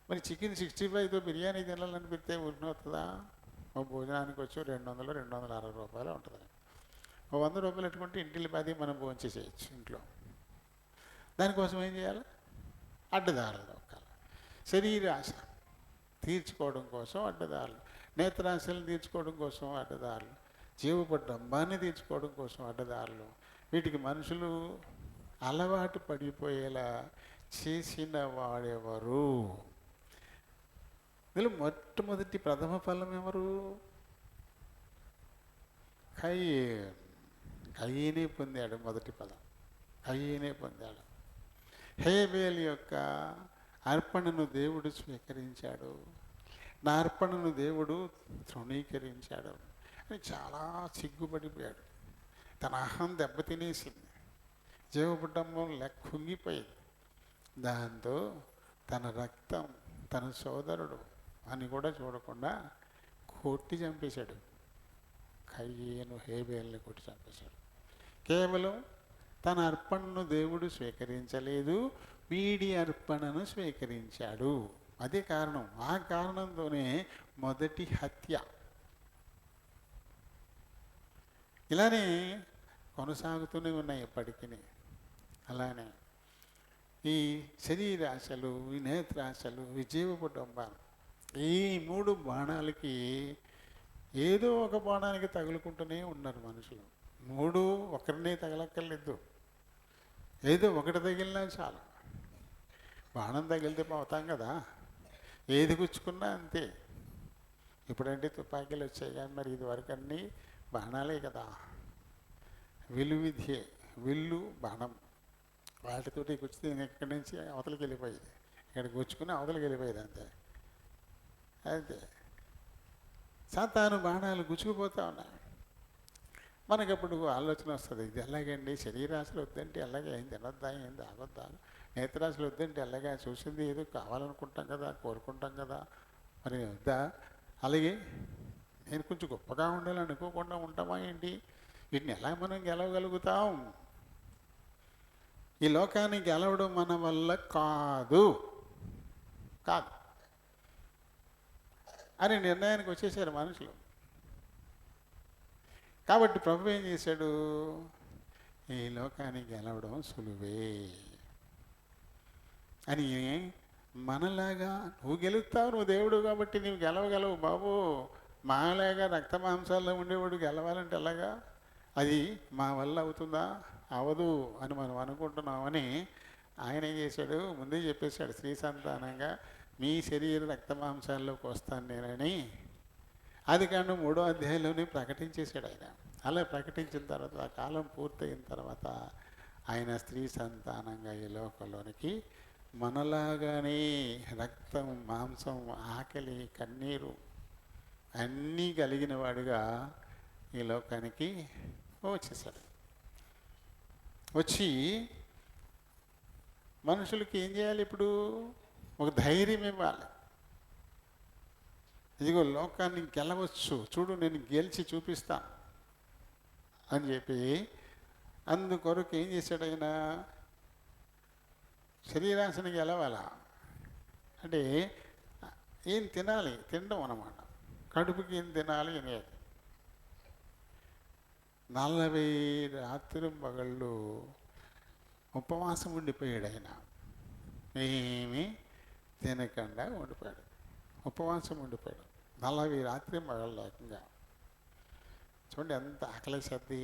Speaker 1: మరి చికెన్ 65తో బిర్యానీ తినాలనిపిస్తే ఊరిని వస్తుందా? ఓ భోజనానికి వచ్చి 200, 260 రూపాయలు ఉంటుంది. ఓ 100 రూపాయలు పెట్టుకుంటే ఇంటిల్లి 10 మనం భోంచేసేయచ్చు ఇంట్లో. దానికోసం ఏం చేయాలి? అడ్డదారులు దొక్కాలి. శరీరాశ తీర్చుకోవడం కోసం అడ్డదారులు, నేత్రాశలను తీర్చుకోవడం కోసం అడ్డదారులు, జీవపడ్డంబాన్ని తీర్చుకోవడం కోసం అడ్డదారులు. వీటికి మనుషులు అలవాటు పడిపోయేలా చేసిన వాడెవరు? వీళ్ళు మొట్టమొదటి ప్రథమ ఫలం ఎవరు? కయీనే పొందాడు మొదటి ఫలం, కయీనే పొందాడు. హేబేలు యొక్క అర్పణను దేవుడు స్వీకరించాడు, నా అర్పణను దేవుడు తృణీకరించాడు అని చాలా సిగ్గుపడిపోయాడు. తన అహం దెబ్బతినేసింది, జీవకుటుంబం కుంగిపోయింది. దాంతో తన రక్తం, తన సోదరుడు అని కూడా చూడకుండా కొట్టి చంపేశాడు. కయ్యేను హేబేల్ని కొట్టి చంపేశాడు. కేవలం తన అర్పణను దేవుడు స్వీకరించలేదు, వీడి అర్పణను స్వీకరించాడు. అదే కారణం. ఆ కారణంతోనే మొదటి హత్య. ఇలానే కొనసాగుతూనే ఉన్నాయి ఎప్పటికీ. అలానే ఈ శరీరాశలు, ఈ నేత్రాశలు, ఈ జీవకుటుంబాలు, ఈ 3 బాణాలకి ఏదో ఒక బాణానికి తగులుకుంటూనే ఉన్నారు మనుషులు. 3 ఒకరినే తగలక్కర్లేదు, ఏదో ఒకటి తగిలినా చాలు. బాణం తగిలితే పోతాం కదా, ఏది గుచ్చుకున్నా అంతే. ఇప్పుడంటే తుపాకీలు వచ్చాయి కానీ మరి ఇదివరకు అన్నీ బాణాలే కదా. విలువిద్యే, విల్లు బాణం, వాటితోటి గుచ్చితే ఇక్కడి నుంచి అవతలకి వెళ్ళిపోయేది, ఇక్కడ గుచ్చుకుని అవతలకి వెళ్ళిపోయేది అంతే. అంతే సాతాను బాణాలు గుచ్చుకుపోతూ ఉన్నాయి. మనకప్పుడు ఆలోచన వస్తుంది, ఇది ఎలాగండి? శరీరాశలు వద్దంటే ఎలాగే, ఏం తినొద్దా, ఏం తాగొద్దా, నేత్రాశలు వద్దంటే ఎలాగా, చూసింది ఏదో కావాలనుకుంటాం కదా, కోరుకుంటాం కదా, మరి వద్దా? అలాగే నేను కొంచెం గొప్పగా ఉండాలి అనుకోకుండా ఉంటామా ఏంటి? వీటిని ఎలా మనం గెలవగలుగుతాం? ఈ లోకాన్ని గెలవడం మన వల్ల కాదు అని నిర్ణయానికి వచ్చేసారు మనుషులు. కాబట్టి ప్రభు ఏం చేశాడు? ఈ లోకాన్ని గెలవడం సులువే అని, మనలాగా నువ్వు గెలుస్తావు, నువ్వు దేవుడు కాబట్టి నువ్వు గెలవగలవు బాబు, మాలాగా రక్త మాంసాల్లో ఉండేవాడు గెలవాలంటే ఎలాగా? అది మా వల్ల అవుతుందా? అవదు అని మనం అనుకుంటున్నామని ఆయన ఏం చేశాడు? ముందే చెప్పేశాడు, స్త్రీ సంతానంగా మీ శరీర రక్త మాంసాల్లోకి వస్తాను నేనని ఆదికాండం 3వ అధ్యాయంలోనే ప్రకటించేశాడు ఆయన. అలా ప్రకటించిన తర్వాత, ఆ కాలం పూర్తయిన తర్వాత ఆయన స్త్రీ సంతానంగా ఈ లోకంలోనికి మనలాగానే రక్తం, మాంసం, ఆకలి, కన్నీరు అన్నీ కలిగిన వాడిగా ఈ లోకానికి వచ్చేసాడు. వచ్చి మనుషులకి ఏం చేయాలి? ఇప్పుడు ఒక ధైర్యం ఇవ్వాలి. ఇదిగో లోకాన్ని గెలవచ్చు, చూడు నేను గెలిచి చూపిస్తా అని చెప్పి అందుకొరకు ఏం చేశాడు ఆయన? శరీరాశని గెలవాలా అంటే ఏం తినాలి, తినడం అన్నమాట. కడుపుకి ఏం తినాలి అనేది. 40 రాత్రి పగళ్ళు ఉపవాసం ఉండిపోయాడు ఆయన. ఏమీ తినకుండా ఉండిపోయాడు, ఉపవాసం ఉండిపోయాడు 40 రాత్రి పగళ్ళు లేకుండా. చూడండి ఎంత ఆకలేసేది.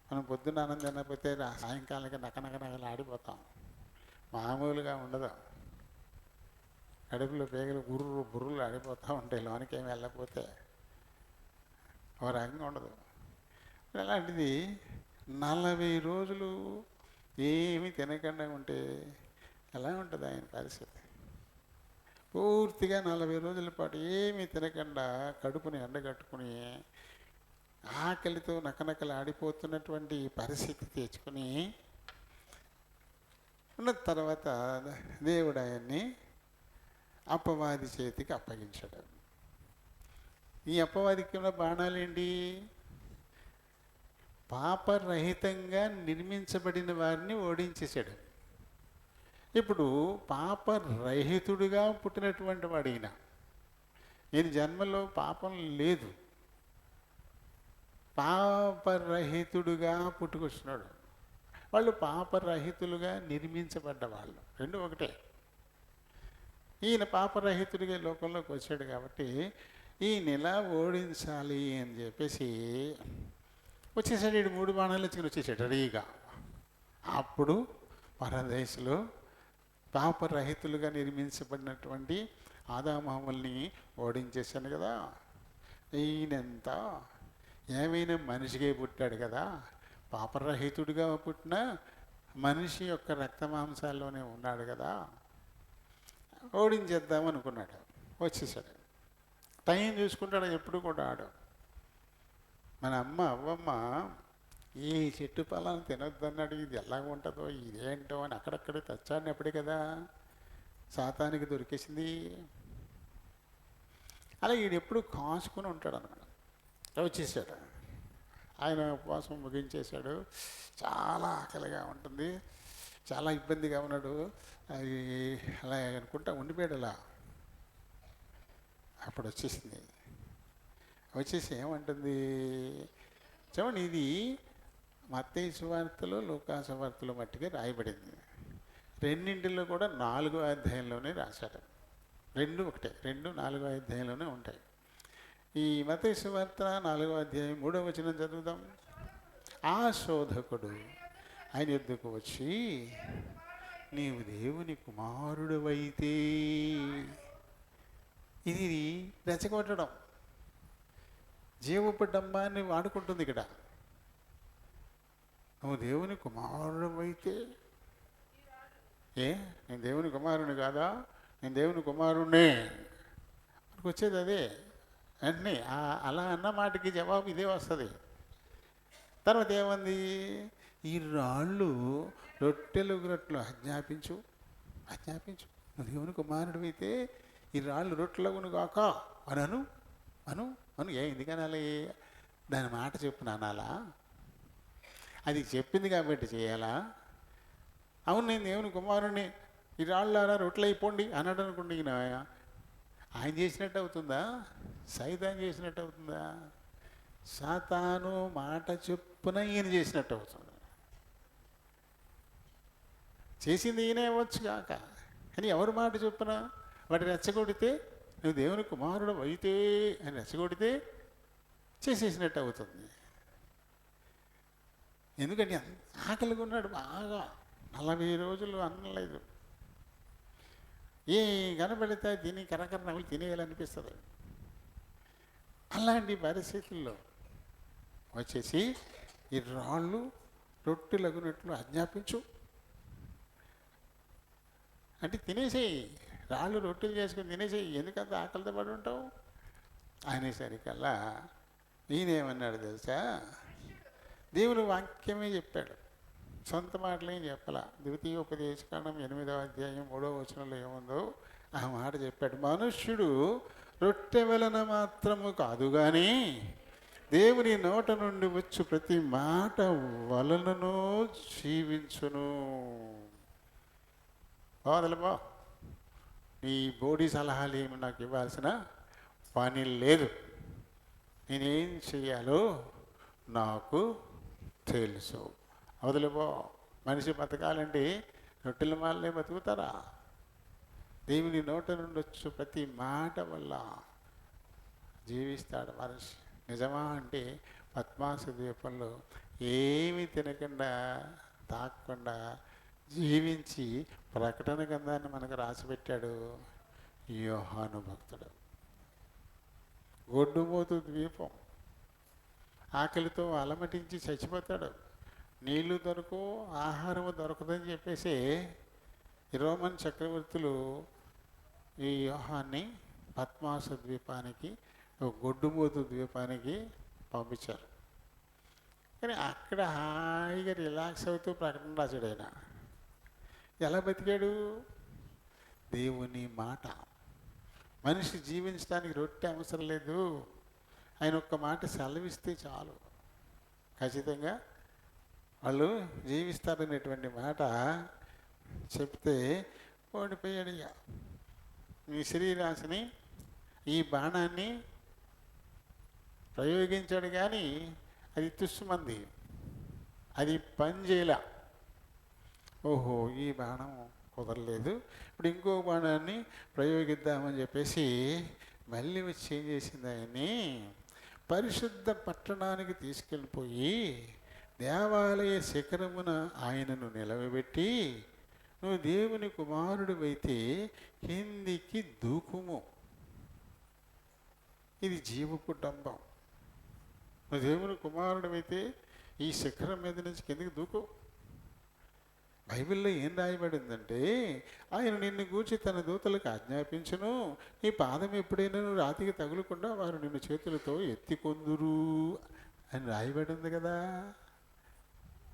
Speaker 1: మనం పొద్దున్న అన్నం తినకపోతే సాయంకాలానికి నకనకలు ఆడిపోతాం. మామూలుగా ఉండదు. కడుపులో పేగలు బుర్రులు ఆడిపోతూ ఉంటాయి, లోనికి ఏమి వెళ్ళకపోతే ఓ రకంగా ఉండదు. అలాంటిది 40 రోజులు ఏమీ తినకుండా ఉంటే ఎలా ఉంటుంది ఆయన పరిస్థితి? పూర్తిగా 40 రోజుల పాటు ఏమీ తినకుండా కడుపుని ఎండగట్టుకుని ఆకలితో నకనకలు ఆడిపోతున్నటువంటి పరిస్థితి తెచ్చుకొని ఉన్న తర్వాత దేవుడు ఆయన్ని అపవాది చేతికి అప్పగించాడు. ఈ అపవాదికి ఉన్న బాణాలేంటి? పాపరహితంగా నిర్మించబడిన వారిని ఓడించేశాడు. ఇప్పుడు పాపరహితుడిగా పుట్టినటువంటి వాడు ఈయన. ఈయన జన్మలో పాపం లేదు, పాపరహితుడుగా పుట్టుకొచ్చినాడు. వాళ్ళు పాపరహితులుగా నిర్మించబడ్డ వాళ్ళు, రెండు ఒకటే. ఈయన పాపరహితుడిగా లోకంలోకి వచ్చాడు కాబట్టి ఈయన ఇలా ఓడించాలి అని చెప్పేసి వచ్చేసాడు. ఈడు 3 బాణాలు వచ్చి వచ్చేసాడు రెడీగా. అప్పుడు పరదేశంలో పాపరహితులుగా నిర్మించబడినటువంటి ఆదామహమ్మల్ని ఓడించేశాను కదా. ఈయనంత ఏమైనా మనిషిగా పుట్టాడు కదా, పాపరహితుడిగా పుట్టిన మనిషి యొక్క రక్తమాంసాల్లోనే ఉన్నాడు కదా, ఓడించేద్దాం అనుకున్నాడు. వచ్చేసాడు. టైం చూసుకుంటాడు ఎప్పుడు కూడా ఆడు. మన అవ్వమ్మ ఈ చెట్టు ఫలాన్ని తినొద్దన్నాడు, ఇది ఎలా ఉంటుందో ఇదేంటో అని అక్కడక్కడే తెచ్చాడినప్పుడే కదా సాతానికి దొరికేసింది. అలా ఈడు ఎప్పుడు కాసుకుని ఉంటాడు అన్నమాట. వచ్చేసాడు, ఆయన ఉపవాసం ముగించేశాడు. చాలా ఆకలిగా ఉంటుంది, చాలా ఇబ్బందిగా ఉన్నాడు. అది అలా అనుకుంటా ఉండిపోయాడు. అలా అప్పుడు వచ్చేసింది. వచ్చేసి ఏమంటుంది చూడండి, ఇది మత్తయి సువార్తలో లూకా సువార్తలో మట్టిగా రాయబడింది. రెండింటిలో కూడా 4వ అధ్యాయంలోనే రాశారు. రెండు ఒకటే, 4వ అధ్యాయంలోనే ఉంటాయి. ఈ మత్తయి సువార్త 4వ అధ్యాయం 3వ వచనం చదువుదాం. ఆ శోధకుడు ఆయన యొద్దకు వచ్చి, నీవు దేవుని కుమారుడవైతే. ఇది రెచ్చగొట్టడం, జీవపు డంబాన్ని వాడుకుంటుంది ఇక్కడ. నువ్వు దేవుని కుమారుడవైతే, నేను దేవుని కుమారుని కాదా, నేను దేవుని కుమారుణ్ణే మనకు వచ్చేది అదే. వెంటనే అలా అన్న మాటకి జవాబు ఇదే వస్తుంది. తర్వాత ఏమంది? ఈ రాళ్ళు రొట్టెలు ఆజ్ఞాపించు, నువ్వు దేవుని కుమారుడు అయితే ఈ రాళ్ళు రొట్టెలగును గాక అను అను అను. ఎందుకనాలి? దాని మాట చెప్పు అనాలా? అది చెప్పింది కాబట్టి చేయాలా? అవును నేను దేవుని కుమారుణ్ణి, ఈ రాళ్ళారా రొట్టెలు అయిపోండి అన్నాడు అనుకోండి. ఆయన చేసినట్టు అవుతుందా? సైతాన్ చేసినట్టు అవుతుందా? సాతాను మాట చెప్పున ఈయన చేసినట్టు అవుతుంది. చేసింది ఈయన అవ్వచ్చు కాక, కానీ ఎవరి మాట చెప్పున వాటి రెచ్చగొడితే, నువ్వు దేవుని కుమారుడు అయితే అని రెచ్చగొడితే చేసేసినట్టు అవుతుంది. ఎందుకంటే ఆకలిగా ఉన్నాడు బాగా, 40 రోజులు అన్నం లేదు. ఏ కనబడితే తిని కరకర నవ్వులు తినేయాలనిపిస్తుంది. అలాంటి పరిస్థితుల్లో వచ్చేసి ఈ రాళ్ళు రొట్టెలగునట్లు ఆజ్ఞాపించు అంటే తినేసేయి, రాళ్ళు రొట్టెలు చేసుకుని తినేసేయి, ఎందుకంత ఆకలితో పడి ఉంటావు అనేసరికల్లా ఈయనేమన్నాడు తెలుసా? దేవుని వాక్యమే చెప్పాడు, సొంత మాటలేం చెప్పాల. ద్వితీయోపదేశకాండం 8వ అధ్యాయం 3వ వచనంలో ఏముందో ఆ మాట చెప్పాడు. మనుష్యుడు రొట్టె వలన మాత్రము కాదు కానీ దేవుని నోట నుండి వచ్చు ప్రతి మాట వలనను జీవించును. వదలబో, నీ బోడి సలహాలు ఏమి నాకు ఇవ్వాల్సిన పని లేదు. నేనేం చెయ్యాలో నాకు తెలుసు. వదిలిపో. మనిషి బతకాలంటే రొట్టెల మాలనే బతుకుతారా? దేవుని నోట నుండి వచ్చు ప్రతి మాట వల్ల జీవిస్తాడు మనిషి. నిజమా అంటే పద్మాస ద్వీపంలో ఏమీ తినకుండా తాగకుండా జీవించి ప్రకటన గ్రంథాన్ని మనకు రాసిపెట్టాడు యోహాను భక్తుడు. గొడ్డుమోతు ద్వీపం, ఆకలితో అలమటించి చచ్చిపోతాడు. నీళ్లు దొరకు, ఆహారము దొరకదని చెప్పేసి రోమన్ చక్రవర్తులు ఈ యోహాన్ని పద్మాస ద్వీపానికి, గొడ్డుమోతు ద్వీపానికి పంపించారు. కానీ అక్కడ హాయిగా రిలాక్స్ అవుతూ ప్రకటన రాశాడు ఆయన. ఎలా బతికాడు? దేవుని మాట. మనిషి జీవించడానికి రొట్టె అవసరం లేదు, ఆయన ఒక్క మాట సెలవిస్తే చాలు, ఖచ్చితంగా వాళ్ళు జీవిస్తారనేటువంటి మాట చెప్తే ఓడిపోయాడు. ఇక ఈ శరీరాశిని, ఈ బాణాన్ని ప్రయోగించాడు కానీ అది తుస్సుమంది, అది పనిచేయలా. ఓహో, ఈ బాణం కుదరలేదు, ఇప్పుడు ఇంకో బాణాన్ని ప్రయోగిద్దామని చెప్పేసి మళ్ళీ వచ్చి ఏం చేసింది, ఆయన్ని పరిశుద్ధ పట్టణానికి తీసుకెళ్ళిపోయి దేవాలయ శిఖరమున ఆయనను నిలవబెట్టి, నువ్వు దేవుని కుమారుడు అయితే కిందికి దూకుము. ఇది జీవపు డంబం. నువ్వు దేవుని కుమారుడు అయితే ఈ శిఖరం మీద నుంచి కిందికి దూకు. బైబిల్లో ఏం రాయబడిందంటే, ఆయన నిన్ను గూర్చి తన దూతలకు ఆజ్ఞాపించును, నీ పాదం ఎప్పుడైనా నువ్వు రాతికి తగులకుండా వారు నిన్ను చేతులతో ఎత్తికొందురు అని రాయబడింది కదా.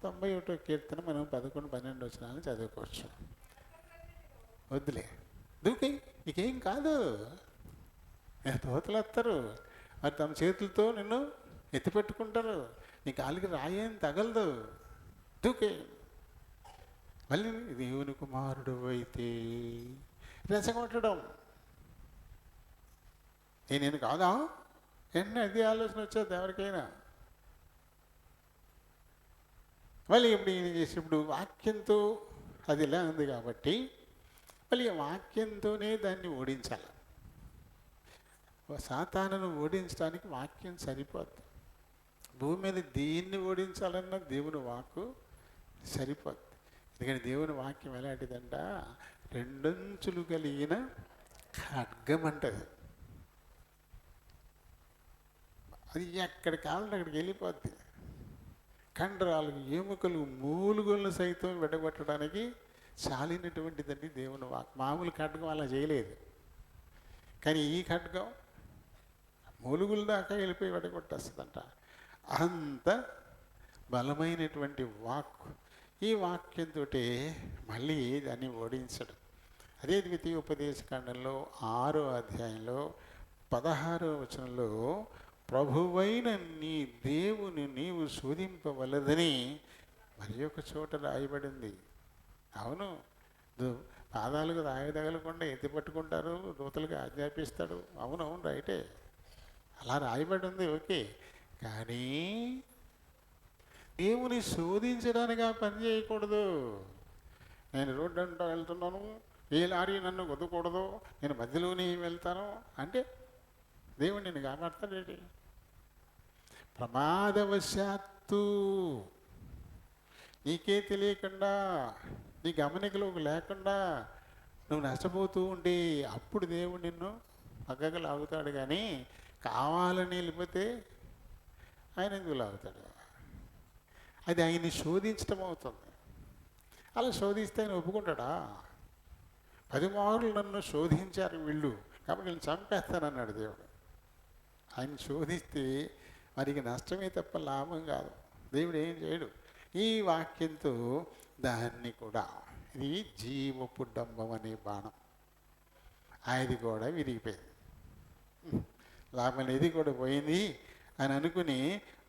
Speaker 1: 91వ కీర్తన మనం 11-12 వచనాలను చదువుకోవచ్చు. వద్దులే, దూకి, నీకేం కాదు. దూతలు వస్తారు, మరి తమ చేతులతో నిన్ను ఎత్తిపెట్టుకుంటారు, నీ కాలికి రాయేం తగలదు, దూకే. మళ్ళీ దేవుని కుమారుడు అయితే రెచ్చగొట్టడం. నేను కాదా? ఎన్ని అది ఆలోచన వచ్చేది ఎవరికైనా. మళ్ళీ ఇప్పుడు ఈయన చేసినప్పుడు వాక్యంతో అది ఇలా ఉంది కాబట్టి మళ్ళీ వాక్యంతోనే దాన్ని ఓడించాలి. సాతానును ఓడించడానికి వాక్యం సరిపోద్ది. భూమి మీద దీన్ని ఓడించాలన్నా దేవుని వాక్కు సరిపోద్ది. ఎందుకంటే దేవుని వాక్యం ఎలాంటిదంట, రెండంచులు కలిగిన ఖడ్గం అంటది. అది ఎక్కడికి కావాలంటే అక్కడికి వెళ్ళిపోద్ది. కండరాలు, ఎముకలు, మూలుగులను సైతం విడగొట్టడానికి చాలినటువంటిదండి దేవుని వాక్. మామూలు ఖడ్గం అలా చేయలేదు, కానీ ఈ ఖడ్గం మూలుగుల దాకా వెళ్ళిపోయి విడగొట్టేస్తుందంట. అంత బలమైనటువంటి వాక్. ఈ వాక్యంతో మళ్ళీ దాన్ని ఓడించడు. అదే ద్వితీయోపదేశకాండంలో 6వ అధ్యాయంలో 16వ వచనంలో, ప్రభువైన నీ దేవుని నీవు శోధింపవలదని మరి ఒక చోట రాయబడింది. అవును, పాదాలకు రాయి తగలకుండా ఎత్తి పట్టుకుంటారు, దూతలకు ఆజ్ఞాపిస్తాడు. అవునవును, రైటే, అలా రాయబడి ఉంది, ఓకే. కానీ దేవుని శోధించడానికి ఆ పని చేయకూడదు. నేను రోడ్డు అంటూ వెళ్తున్నాను, ఏ లారీ నన్ను వదకూడదు, నేను మధ్యలోనే వెళ్తాను అంటే దేవుడు నిన్ను కాపాడతాడేంటి? ప్రమాదవశాత్తు నీకే తెలియకుండా, నీ గమనికలోకి లేకుండా నువ్వు నష్టపోతూ ఉండి అప్పుడు దేవుడు నిన్ను పక్కకు లాగుతాడు. కానీ కావాలని వెళ్ళిపోతే ఆయన ఎందుకు లాగుతాడు? అది ఆయన్ని శోధించడం అవుతుంది. అలా శోధిస్తే ఆయన ఒప్పుకుంటాడా? 10 మార్లు నన్ను శోధించారు వీళ్ళు, కాబట్టి నేను చంపేస్తానన్నాడు దేవుడు. ఆయన శోధిస్తే మరికి నష్టమే తప్ప లాభం కాదు. దేవుడు ఏం చేయడు. ఈ వాక్యంతో దాన్ని కూడా, ఇది జీవపు డంబం అనే బాణం, అది కూడా విరిగిపోయింది. లాభం లేదు, ఇది కూడా పోయింది అని అనుకుని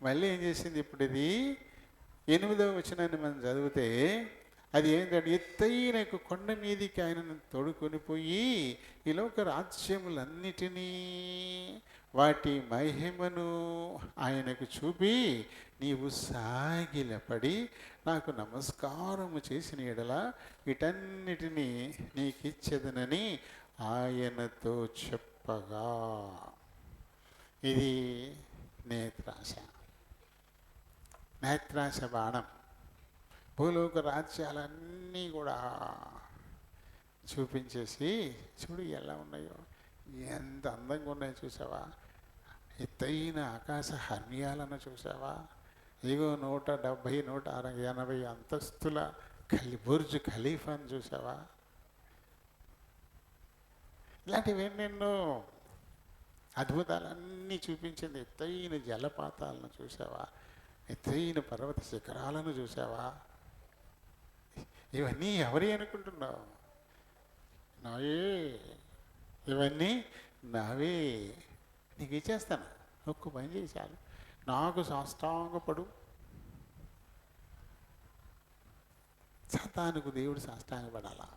Speaker 1: మళ్ళీ ఏం చేసింది? ఇప్పుడు ఇది 8వ వచనాన్ని మనం చదివితే అది ఏంటంటే, ఎత్తైన కొండ మీదికి ఆయనను తోడుకొని పోయి ఈ లోక రాజ్యములన్నిటినీ వాటి మహిమను ఆయనకు చూపి, నీవు సాగిలపడి నాకు నమస్కారము చేసిన ఎడల వీటన్నిటినీ నీకిచ్చేదనని ఆయనతో చెప్పగా. ఇది నేత్రాశ. నేత్రాశ బాణం భూలోక రాజ్యాలన్నీ కూడా చూపించేసి, చూడు ఎలా ఉన్నాయో, ఎంత అందంగా ఉన్నాయో చూసావా, ఎత్తైన ఆకాశ హర్మ్యాలను చూసావా, ఇగో 170 180 అంతస్తుల బుర్జ్ ఖలీఫాను చూసావా, ఇలాంటివి ఎన్నెన్నో అద్భుతాలన్నీ చూపించింది. ఎత్తైన జలపాతాలను చూసావా, ఎత్తైన పర్వత శిఖరాలను చూసావా, ఇవన్నీ ఎవరి అనుకుంటున్నావు? నావే, ఇవన్నీ నావే, నీకు ఇచ్చేస్తాను, ఒక్క పని చేశాను, నాకు సాష్టాంగపడు. సాతానుకు దేవుడు సాష్టాంగపడాలా?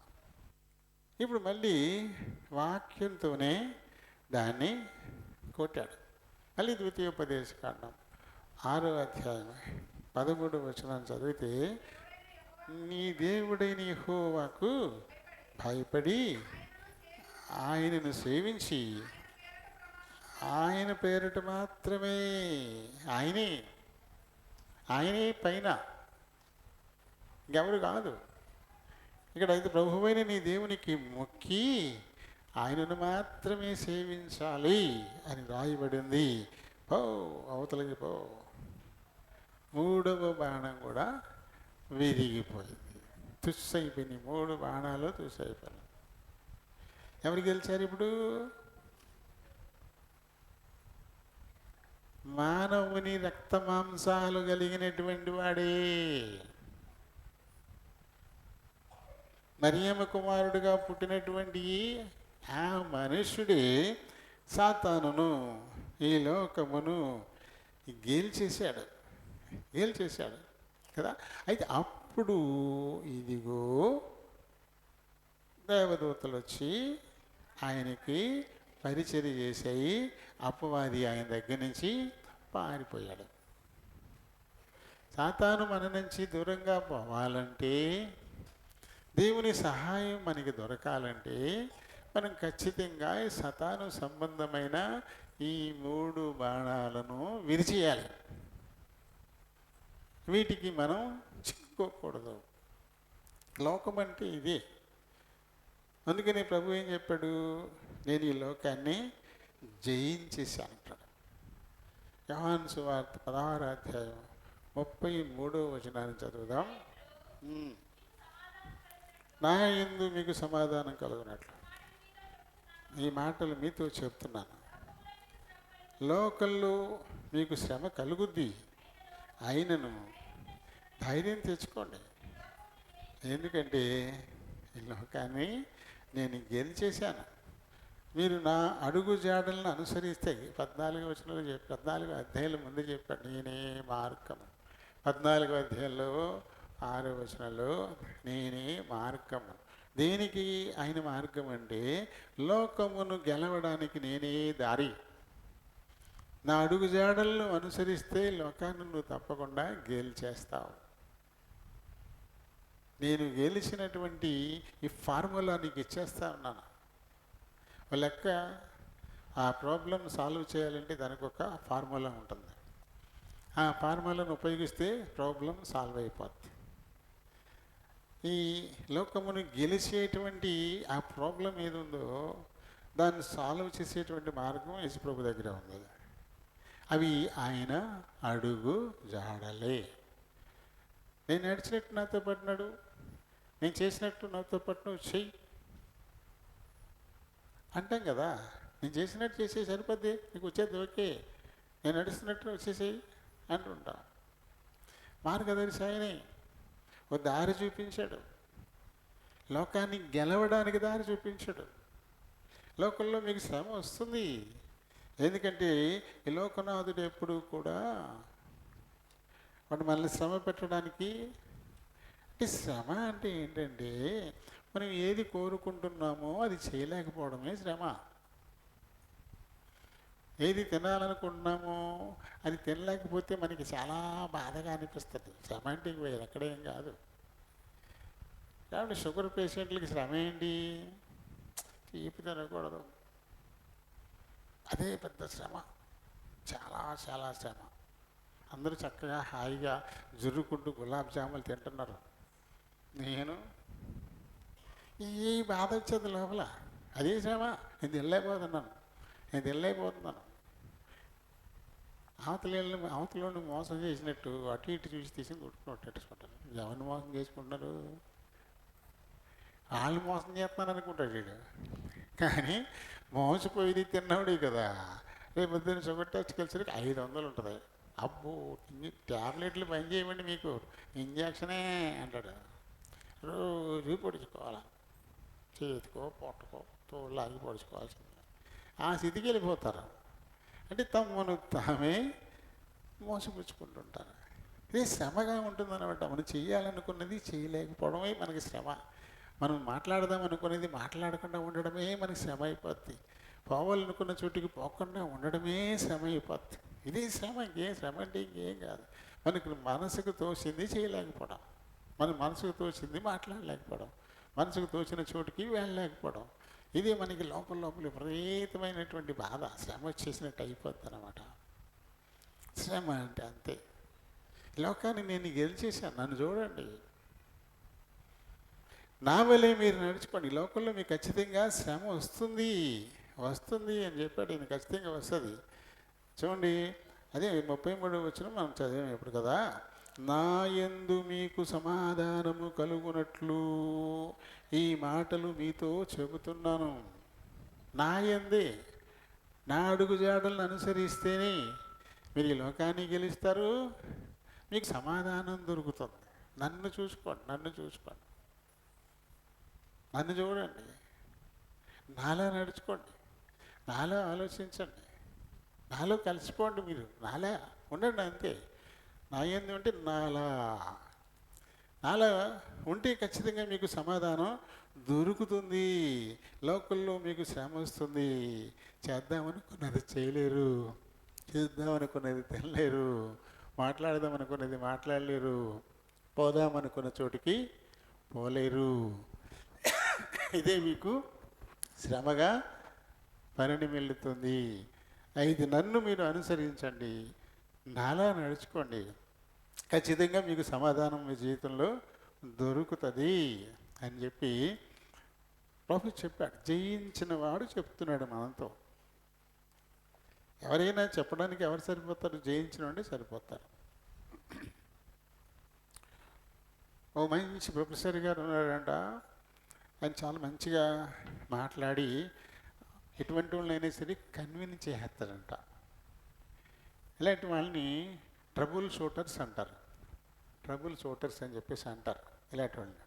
Speaker 1: ఇప్పుడు మళ్ళీ వాక్యంతోనే దాన్ని కొట్టాడు. మళ్ళీ ద్వితీయోపదేశకాండం 6వ అధ్యాయం 13వ వచనం చదివితే, నీ దేవుడైన యెహోవాకు భయపడి ఆయనను సేవించి ఆయన పేరిట మాత్రమే, ఆయనే పైన, ఇంకెవరు కాదు. ఇక్కడైతే ప్రభువైన నీ దేవునికి మొక్కి ఆయనను మాత్రమే సేవించాలి అని రాయబడింది. పో అవతలకి పో. 3వ బాణం కూడా విరిగిపోయింది, తుస్సైపోయింది. 3 బాణాలు తుస్సైపోయినాయి. ఎవరు గెలిచారు ఇప్పుడు? మానవుని రక్త మాంసాలు కలిగినటువంటి వాడే, మరియమ్మ కుమారుడిగా పుట్టినటువంటి ఆ మనుష్యుడే సాతానును, ఈ లోకమును గేల్చేశాడు కదా. అయితే అప్పుడు ఇదిగో దేవదూతలు వచ్చి ఆయనకి పరిచర్య చేశాయి. అపవాది ఆయన దగ్గర నుంచి పారిపోయాడు. సాతాను మన నుంచి దూరంగా పోవాలంటే, దేవుని సహాయం మనకి దొరకాలంటే, మనం ఖచ్చితంగా ఈ సాతాను సంబంధమైన ఈ 3 బాణాలను విరిచేయాలి. వీటికి మనం చిక్కుకోకూడదు. లోకం అంటే ఇదే. అందుకని ప్రభు ఏం చెప్పాడు? నేను ఈ లోకాన్ని జయించేశాను అంటాడు. యోహాను సువార్త 16వ అధ్యాయం 33వ వచనాన్ని చదువుదాం. నా యందు మీకు సమాధానం కలుగునట్లు ఈ మాటలు మీతో చెప్తున్నాను. లోకంలో మీకు శ్రమ కలుగుద్ది, అయినను ధైర్యం తెచ్చుకోండి, ఎందుకంటే ఈ లోకాన్ని నేను గెలిచేశాను. మీరు నా అడుగు జాడలను అనుసరిస్తే, 14వ వచనంలో 14వ అధ్యాయంలో ముందు చెప్పాడు, నేనే మార్గము. 14వ అధ్యాయంలో 6వ వచనంలో నేనే మార్గము. దేనికి ఆయన మార్గం అంటే, లోకమును గెలవడానికి నేనే దారి. నా అడుగు జాడలను అనుసరిస్తే లోకాన్ని నువ్వు తప్పకుండా గెలిచేస్తావు. నేను గెలిచినటువంటి ఈ ఫార్ములా నీకు ఇచ్చేస్తా ఉన్నాను. ఒక లెక్క, ఆ ప్రాబ్లం సాల్వ్ చేయాలంటే దానికి ఒక ఫార్ములా ఉంటుంది. ఆ ఫార్ములాను ఉపయోగిస్తే ప్రాబ్లం సాల్వ్ అయిపోద్ది. ఈ లోకమును గెలిచేటువంటి ఆ ప్రాబ్లం ఏదుందో దాన్ని సాల్వ్ చేసేటువంటి మార్గం యేసుప్రభు దగ్గర ఉంది. అవి ఆయన అడుగు జాడలే. నేను నడిచినట్టు నాతో పాటు నడు, నేను చేసినట్టు నాతో పాటు నువ్వు చెయ్యి అంటాం కదా. నేను చేసినట్టు చేసే సరిపోద్ది, నీకు వచ్చేది ఓకే, నేను నడుస్తున్నట్టు వచ్చేసేయి అంటుంటా. మార్గదర్శి ఆయనే ఓ దారి చూపించాడు. లోకాన్ని గెలవడానికి దారి చూపించాడు. లోకంలో మీకు శ్రమ వస్తుంది, ఎందుకంటే ఈ లోకనాథుడు ఎప్పుడు కూడా వాడు మనల్ని శ్రమ పెట్టడానికి, అంటే శ్రమ అంటే ఏంటంటే మనం ఏది కోరుకుంటున్నామో అది చేయలేకపోవడమే శ్రమ. ఏది తినాలనుకుంటున్నామో అది తినలేకపోతే మనకి చాలా బాధగా అనిపిస్తుంది. శ్రమ అంటే ఇంక ఎక్కడేం కాదు. కాబట్టి షుగర్ పేషెంట్లకి శ్రమ ఏంటి? తీపి తినకూడదు, అదే పెద్ద శ్రమ, చాలా చాలా శ్రమ. అందరూ చక్కగా హాయిగా జుర్రుకుంటూ గులాబ్ జాములు తింటున్నారు. నేను ఈ బాధ వచ్చేది లోపల, అదే శ్రమ. నేను తినలేకపోతున్నాను. అవతలని మోసం చేసినట్టు అటు ఇటు చూసి తీసి కొట్టుకుంటాను. ఎవరిని మోసం చేసుకుంటున్నారు? వాళ్ళు మోసం చేస్తున్నాను అనుకుంటాడు వీడు. కానీ మోసపోయేది తిన్నాడు కదా. రేపు పొద్దున్న షుగర్ టెస్ట్ కలిసరికి 500 ఉంటుంది. అబ్బో, ట్యాబ్లెట్లు పని చేయమండి, మీకు ఇంజక్షనే అంటాడు. రోజు పొడుచుకోవాలి, చేతికో పొట్టకో తోళ్ళాగి పొడుచుకోవాల్సిందే. ఆ స్థితికి వెళ్ళిపోతారు. అంటే తమను తామే మోసపుచ్చుకుంటుంటారు. ఇది శ్రమగా ఉంటుందన్నమాట. మనం చేయాలనుకున్నది చేయలేకపోవడమే మనకి శ్రమ. మనం మాట్లాడదాం అనుకునేది మాట్లాడకుండా ఉండడమే మనకి శ్రమ అయిపోద్ది. పోవాలనుకున్న చోటుకి పోకుండా ఉండడమే శ్రమ అయిపోద్ది. ఇది శ్రమ. ఇంకేం శ్రమ అంటే ఇంకేం కాదు. మనకి మనసుకు తోచింది చేయలేకపోవడం, మన మనసుకు తోచింది మాట్లాడలేకపోవడం, మనసుకు తోచిన చోటుకి వెళ్ళలేకపోవడం, ఇది మనకి లోపల విపరీతమైనటువంటి బాధ. శ్రమ వచ్చేసినట్టు అయిపోద్ది అన్నమాట. శ్రమ అంటే అంతే. లోకాన్ని నేను గెలిచేశాను, నన్ను చూడండి, నా వల్లే మీరు నడుచుకోండి. ఈ లోకంలో మీకు ఖచ్చితంగా శ్రమ వస్తుంది అని చెప్పాడు ఈయన. ఖచ్చితంగా వస్తుంది. చూడండి, అదే 33వ వచనం మనం చదివాం ఇప్పుడు కదా. నా యందు మీకు సమాధానము కలుగునట్లు ఈ మాటలు మీతో చెబుతున్నాను. నా యందే, నా అడుగు జాడలను అనుసరిస్తేనే మీరు ఈ లోకాన్ని గెలుస్తారు, మీకు సమాధానం దొరుకుతుంది. నన్ను చూసుకోండి, నన్ను చూడండి, నాలో నడుచుకోండి, నాలో ఆలోచించండి, నాలో కలిసిపోండి. మీరు నాలా ఉండండి, అంతే. నా యందు ఉంటే నాలా ఉంటే ఖచ్చితంగా మీకు సమాధానం దొరుకుతుంది. లోకల్లో మీకు శ్రమ వస్తుంది. చేద్దామనుకున్నది చేయలేరు, చేద్దామనుకున్నది తినలేరు, మాట్లాడదామనుకున్నది మాట్లాడలేరు, పోదామనుకున్న చోటికి పోలేరు. ఇదే మీకు శ్రమగా పరిణమిల్లుతుంది. ఇది నన్ను మీరు అనుసరించండి, నాలా నడుచుకోండి, ఖచ్చితంగా మీకు సమాధానం మీ జీవితంలో దొరుకుతుంది అని చెప్పి ప్రభు చెప్పాడు. జయించిన వాడు చెప్తున్నాడు మనతో. ఎవరైనా చెప్పడానికి ఎవరు సరిపోతారు? జయించిన వాడే సరిపోతారు. ఓ మంచి ప్రొఫెసర్ గారు ఉన్నాడంట. ఆయన చాలా మంచిగా మాట్లాడి ఎటువంటి వాళ్ళైనా సరే కన్విన్స్ చేసేస్తాడంట. ఇలాంటి వాళ్ళని ట్రబుల్ షూటర్స్ అంటారు. ట్రబుల్ షూటర్స్ అని చెప్పేసి అంటారు ఇలాంటి వాళ్ళని.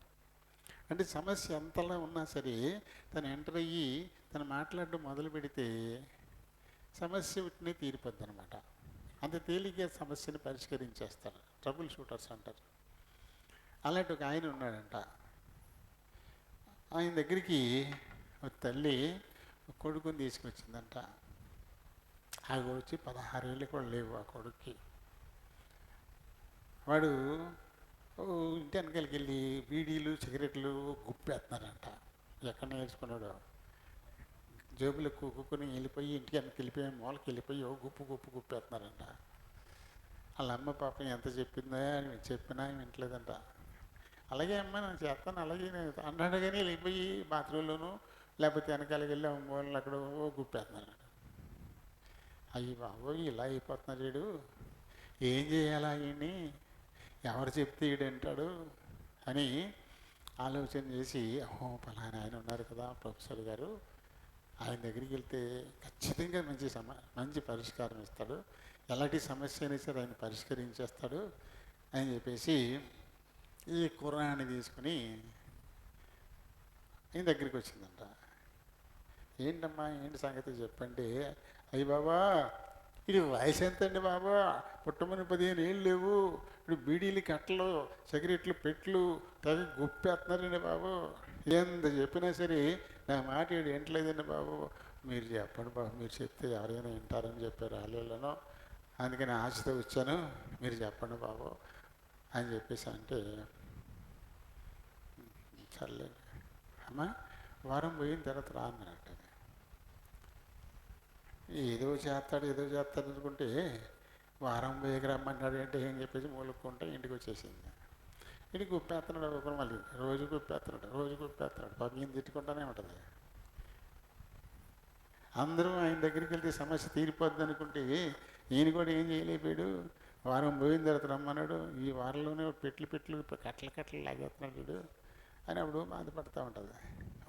Speaker 1: అంటే సమస్య ఎంతలా ఉన్నా సరే తను ఎంటర్ అయ్యి తను మాట్లాడడం మొదలు పెడితే సమస్య వీటిని తీరిపోద్ది అనమాట. అంత తేలిగ్గా సమస్యని పరిష్కరించేస్తారు. ట్రబుల్ షూటర్స్ అంటారు. అలాంటి ఒక ఆయన ఉన్నాడంట. ఆయన దగ్గరికి ఒక తల్లి ఒక కొడుకుని తీసుకొచ్చిందంట. ఆ వచ్చి 16 ఏళ్ళు కూడా లేవు ఆ కొడుక్కి. వాడు ఇంటి వెనకాలకి వెళ్ళి బీడీలు సిగరెట్లు గుప్పేస్తున్నారంట. ఎక్కడ నేర్చుకున్నాడు? జేబులు కుక్కుని వెళ్ళిపోయి ఇంటికి వెనక్కి వెళ్ళిపోయి మూలకి వెళ్ళిపోయి గుప్పేస్తున్నారంట. వాళ్ళ అమ్మ పాపం ఎంత చెప్పిందో అని చెప్పినా వింటలేదంట. అలాగే అమ్మ నేను చేస్తాను అలాగే అన్నాడు, కానీ వెళ్ళిపోయి బాత్రూంలోనూ లేకపోతే వెనకాలకి వెళ్ళి మూలలు అక్కడ గుప్పేస్తున్నారంట. అయ్యి బాబోయ్, ఇలా అయిపోతున్నాడు వీడు, ఏం చేయాలా ఈయన్ని, ఎవరు చెప్తే ఈడంటాడు అని ఆలోచన చేసి, పలానా ఆయన ఉన్నారు కదా ప్రొఫెసర్ గారు, ఆయన దగ్గరికి వెళ్తే ఖచ్చితంగా మంచి పరిష్కారం ఇస్తాడు, ఎలాంటి సమస్య అయినా సరే ఆయన పరిష్కరించేస్తాడు అని చెప్పేసి ఈ కుర్రాన్ని తీసుకుని ఈయన దగ్గరికి వచ్చిందంట. ఏంటమ్మా ఏంటి సంగతి చెప్పండి. అయ్యి బాబా ఇది వయసు ఎంతండి బాబా, పుట్టమని 15 ఏళ్ళు లేవు, ఇప్పుడు బీడీలు కట్టలు సిగరెట్లు పెట్లు తెగ గుప్పేస్తున్నారండి బాబు. ఎంత చెప్పినా సరే నా మాట వీడు వింటలేదండి బాబు. మీరు చెప్పండి బాబు, మీరు చెప్తే ఎవరైనా వింటారని చెప్పారు ఆలోళ్ళను, అందుకని ఆశతో వచ్చాను, మీరు చెప్పండి బాబు అని చెప్పేసి అంటే, సర్లే అమ్మా వారం పోయిన తర్వాత రా అన్నట్టు. ఏదో చేస్తాడు అనుకుంటే వారం పోయికి రమ్మన్నాడు అంటే ఏం చెప్పేసి మూలుక్కుంటే ఇంటికి వచ్చేసింది. ఇంటికి గుప్పేస్తున్నాడు ఒకరు, మళ్ళీ రోజు గుప్పేస్తున్నాడు పాపం ఈయన తిట్టుకుంటానే ఉంటుంది. అందరూ ఆయన దగ్గరికి వెళ్తే సమస్య తీరిపోద్ది అనుకుంటే ఈయన కూడా ఏం చేయలేకపోయాడు. వారం పోయిన తర్వాత రమ్మన్నాడు, ఈ వారంలోనే పెట్లు కట్టలు లాగేస్తున్నాడు వీడు అని అప్పుడు బాధపడుతూ ఉంటుంది.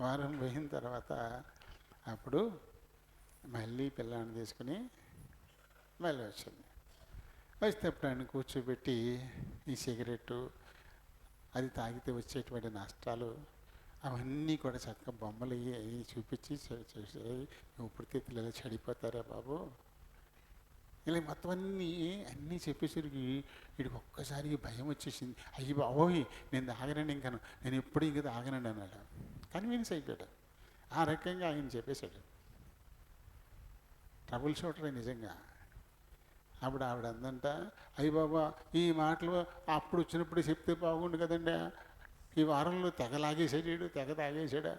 Speaker 1: వారం పోయిన తర్వాత అప్పుడు మళ్ళీ పిల్లాన్ని తీసుకుని మళ్ళీ వచ్చింది. వచ్చేటప్పుడు ఆయన కూర్చోబెట్టి ఈ సిగరెట్టు అది తాగితే వచ్చేటువంటి నష్టాలు అవన్నీ కూడా చక్కగా బొమ్మలు అవి చూపించి ఇప్పటికే పిల్లలు చెడిపోతారా బాబు, ఇలా మొత్తం అన్నీ చెప్పేసరికి వీడికి ఒక్కసారి భయం వచ్చేసింది. అయ్యి బాబోయ్ నేను తాగనండి, నేను ఎప్పుడు ఇంకా తాగనండి అన్నాడు. కన్విన్స్ అయిపోయాడు. ఆ రకంగా ఆయన చెప్పేశాడు. ట్రబుల్ షూటర్ నిజంగా. అప్పుడు ఆవిడ అందంట, అయ్యి బాబా ఈ మాటలు అప్పుడు వచ్చినప్పుడు చెప్తే బాగుండు కదండి, ఈ వారంలో తెగ లాగేసాడు, తెగ తాగేసాడా,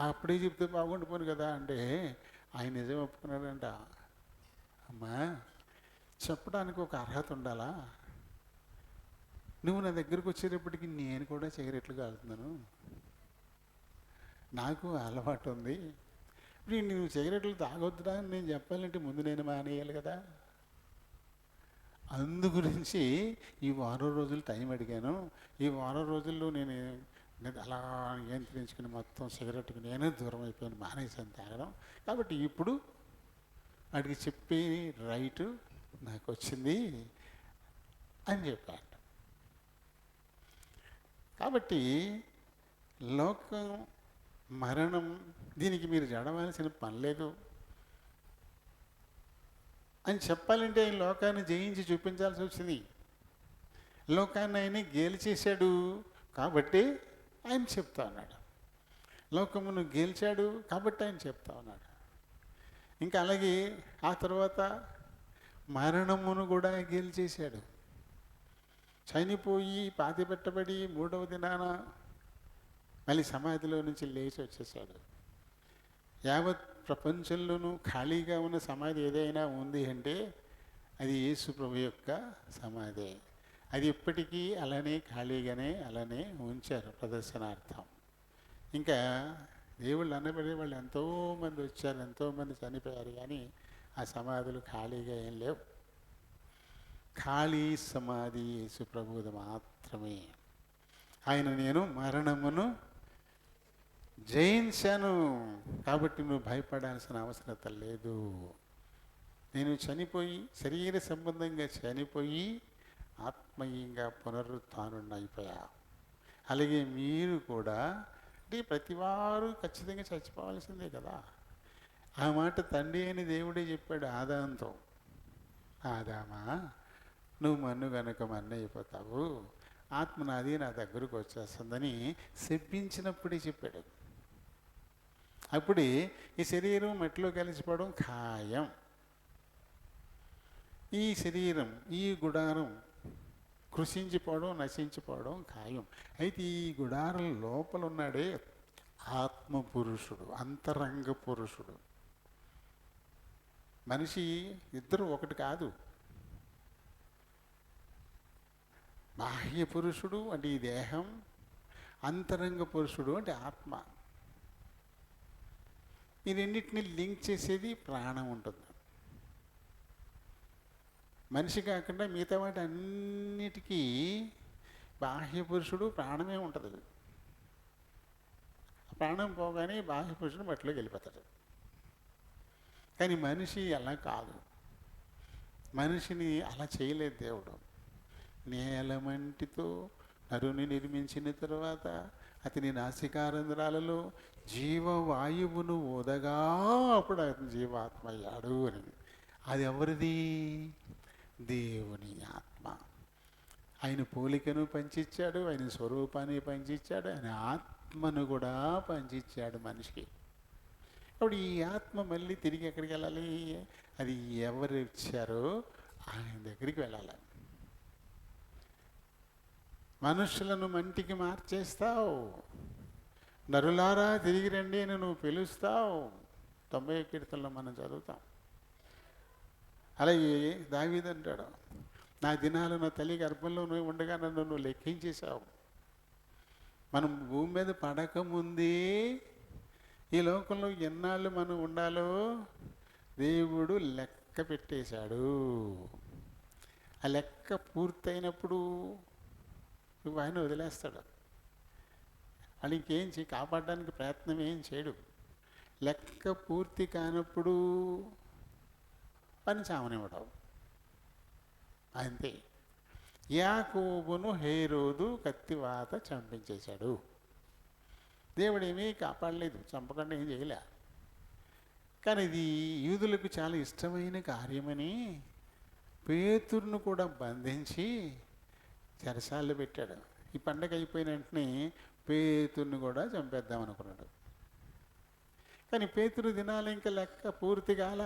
Speaker 1: అప్పుడే చెప్తే బాగుండిపోను కదా అంటే ఆయన నిజం ఒప్పుకున్నాడంట. అమ్మా చెప్పడానికి ఒక అర్హత ఉండాలా, నువ్వు నా దగ్గరకు వచ్చేటప్పటికి నేను కూడా సిగరెట్లు కాలుతున్నాను, నాకు అలవాటు ఉంది, ఇప్పుడు నువ్వు సిగరెట్లు తాగొద్దురా అని నేను చెప్పాలంటే ముందు నేను మానేయాలి కదా. అందు గురించి ఈ వారం రోజులు టైం అడిగాను. ఈ వారం రోజుల్లో నేను అలా నియంత్రించుకుని మొత్తం సిగరెట్కి నేనే దూరం అయిపోయాను, మానేసాను తాగడం. కాబట్టి ఇప్పుడు వాడికి చెప్పే రైటు నాకు వచ్చింది అని చెప్పాడు. కాబట్టి లోకం మరణం దీనికి మీరు జడవలసిన పని లేదు అని చెప్పాలంటే ఆయన లోకాన్ని జయించి చూపించాల్సి వచ్చింది. లోకాన్ని ఆయన గెలిచేశాడు కాబట్టి ఆయన చెప్తా ఉన్నాడు, లోకమును గెలిచాడు కాబట్టి ఆయన చెప్తా ఉన్నాడు. ఇంకా అలాగే ఆ తర్వాత మరణమును కూడా గెలిచేశాడు. చనిపోయి పాతి పెట్టబడి 3వ దినాన మళ్ళీ సమాధిలో నుంచి లేచి వచ్చేసాడు. యావత్ ప్రపంచంలోనూ ఖాళీగా ఉన్న సమాధి ఏదైనా ఉంది అంటే అది యేసు ప్రభు యొక్క సమాధి. అది ఇప్పటికీ అలానే ఖాళీగానే అలానే ఉంచారు ప్రదర్శనార్థం. ఇంకా దేవుళ్ళు అనబడే వాళ్ళు ఎంతోమంది వచ్చారు, ఎంతోమంది చనిపోయారు, కానీ ఆ సమాధులు ఖాళీగా ఏం లేవు. ఖాళీ సమాధి యేసు ప్రభువుది మాత్రమే. ఆయన నేను మరణమును జయించాను కాబట్టి నువ్వు భయపడాల్సిన అవసరత లేదు. నేను చనిపోయి శరీర సంబంధంగా చనిపోయి ఆత్మీయంగా పునరుత్థానుడిని అయిపోయా. అలాగే మీరు కూడా అంటే ప్రతివారు ఖచ్చితంగా చచ్చిపోవాల్సిందే కదా. ఆ మాట తండ్రి అని దేవుడే చెప్పాడు ఆదాంతో, ఆదామా నువ్వు మన్ను కనుక మన్ను అయిపోతావు, ఆత్మ నాది నా దగ్గరకు వచ్చేస్తుందని శపించినప్పుడే చెప్పాడు. అప్పుడే ఈ శరీరం మట్టిలో కలిసిపోవడం ఖాయం. ఈ శరీరం ఈ గుడారం కృషించిపోవడం నశించిపోవడం ఖాయం. అయితే ఈ గుడారం లోపల ఉన్నాడే ఆత్మ పురుషుడు, అంతరంగ పురుషుడు. మనిషి ఇద్దరు ఒకటి కాదు. బాహ్య పురుషుడు అంటే ఈ దేహం, అంతరంగ పురుషుడు అంటే ఆత్మ. ఈ రెండింటిని లింక్ చేసేది ప్రాణం ఉంటుంది. మనిషి కాకుండా మిగతా వాటి అన్నిటికీ బాహ్య పురుషుడు ప్రాణమే ఉంటుంది. ప్రాణం పోగానే బాహ్య పురుషుడు మట్టిలోకి వెళ్ళిపోతాడు. కానీ మనిషి అలా కాదు. మనిషిని అలా చేయలేదు దేవుడు. నేలమంటితో నరుని నిర్మించిన తర్వాత అతని నాసికారంధ్రాలలో జీవవాయువును ఊదగా అప్పుడు ఆయన జీవాత్మ అయ్యాడు అని. అది ఎవరిది? దేవుని ఆత్మ. ఆయన పోలికను పంచిచ్చాడు, ఆయన స్వరూపాన్ని పంచిచ్చాడు, ఆయన ఆత్మను కూడా పంచిచ్చాడు మనిషికి. అప్పుడు ఈ ఆత్మ మళ్ళీ తిరిగి ఎక్కడికి వెళ్ళాలి? అది ఎవరు ఇచ్చారో ఆయన దగ్గరికి వెళ్ళాలి. మనుషులను మంటికి మార్చేస్తావు, నరులారా తిరిగి రండి అని నువ్వు పిలుస్తావు. 90 కీర్తనలో మనం చదువుతాం. అలాగే దావీదు అంటాడు, నా దినాలు నా తల్లి గర్భంలో నువ్వు ఉండగా నన్ను నువ్వు లెక్కించేశావు. మనం భూమి మీద పడకముందే ఈ లోకంలో ఎన్నాళ్ళు మనం ఉండాలో దేవుడు లెక్క పెట్టేశాడు. ఆ లెక్క పూర్తయినప్పుడు నువ్వు ఆయన వదిలేస్తాడు. అని ఇంకేం కాపాడడానికి ప్రయత్నం ఏం చేయడు. లెక్క పూర్తి కానప్పుడు పని చావనివ్వడం అంతే. యాకోబును హేరోదు కత్తివాత చంపించేశాడు. దేవుడేమీ కాపాడలేదు, చంపకుండా ఏం చేయలే. కానీ ఇది యూదులకు చాలా ఇష్టమైన కార్యమని పేతురును కూడా బంధించి చెరసాల్లో పెట్టాడు. ఈ పండగ అయిపోయిన వెంటనే పేతురుని కూడా చంపేద్దాం అనుకున్నాడు. కానీ పేతురు దినాలు ఇంకా లెక్క పూర్తి కాల.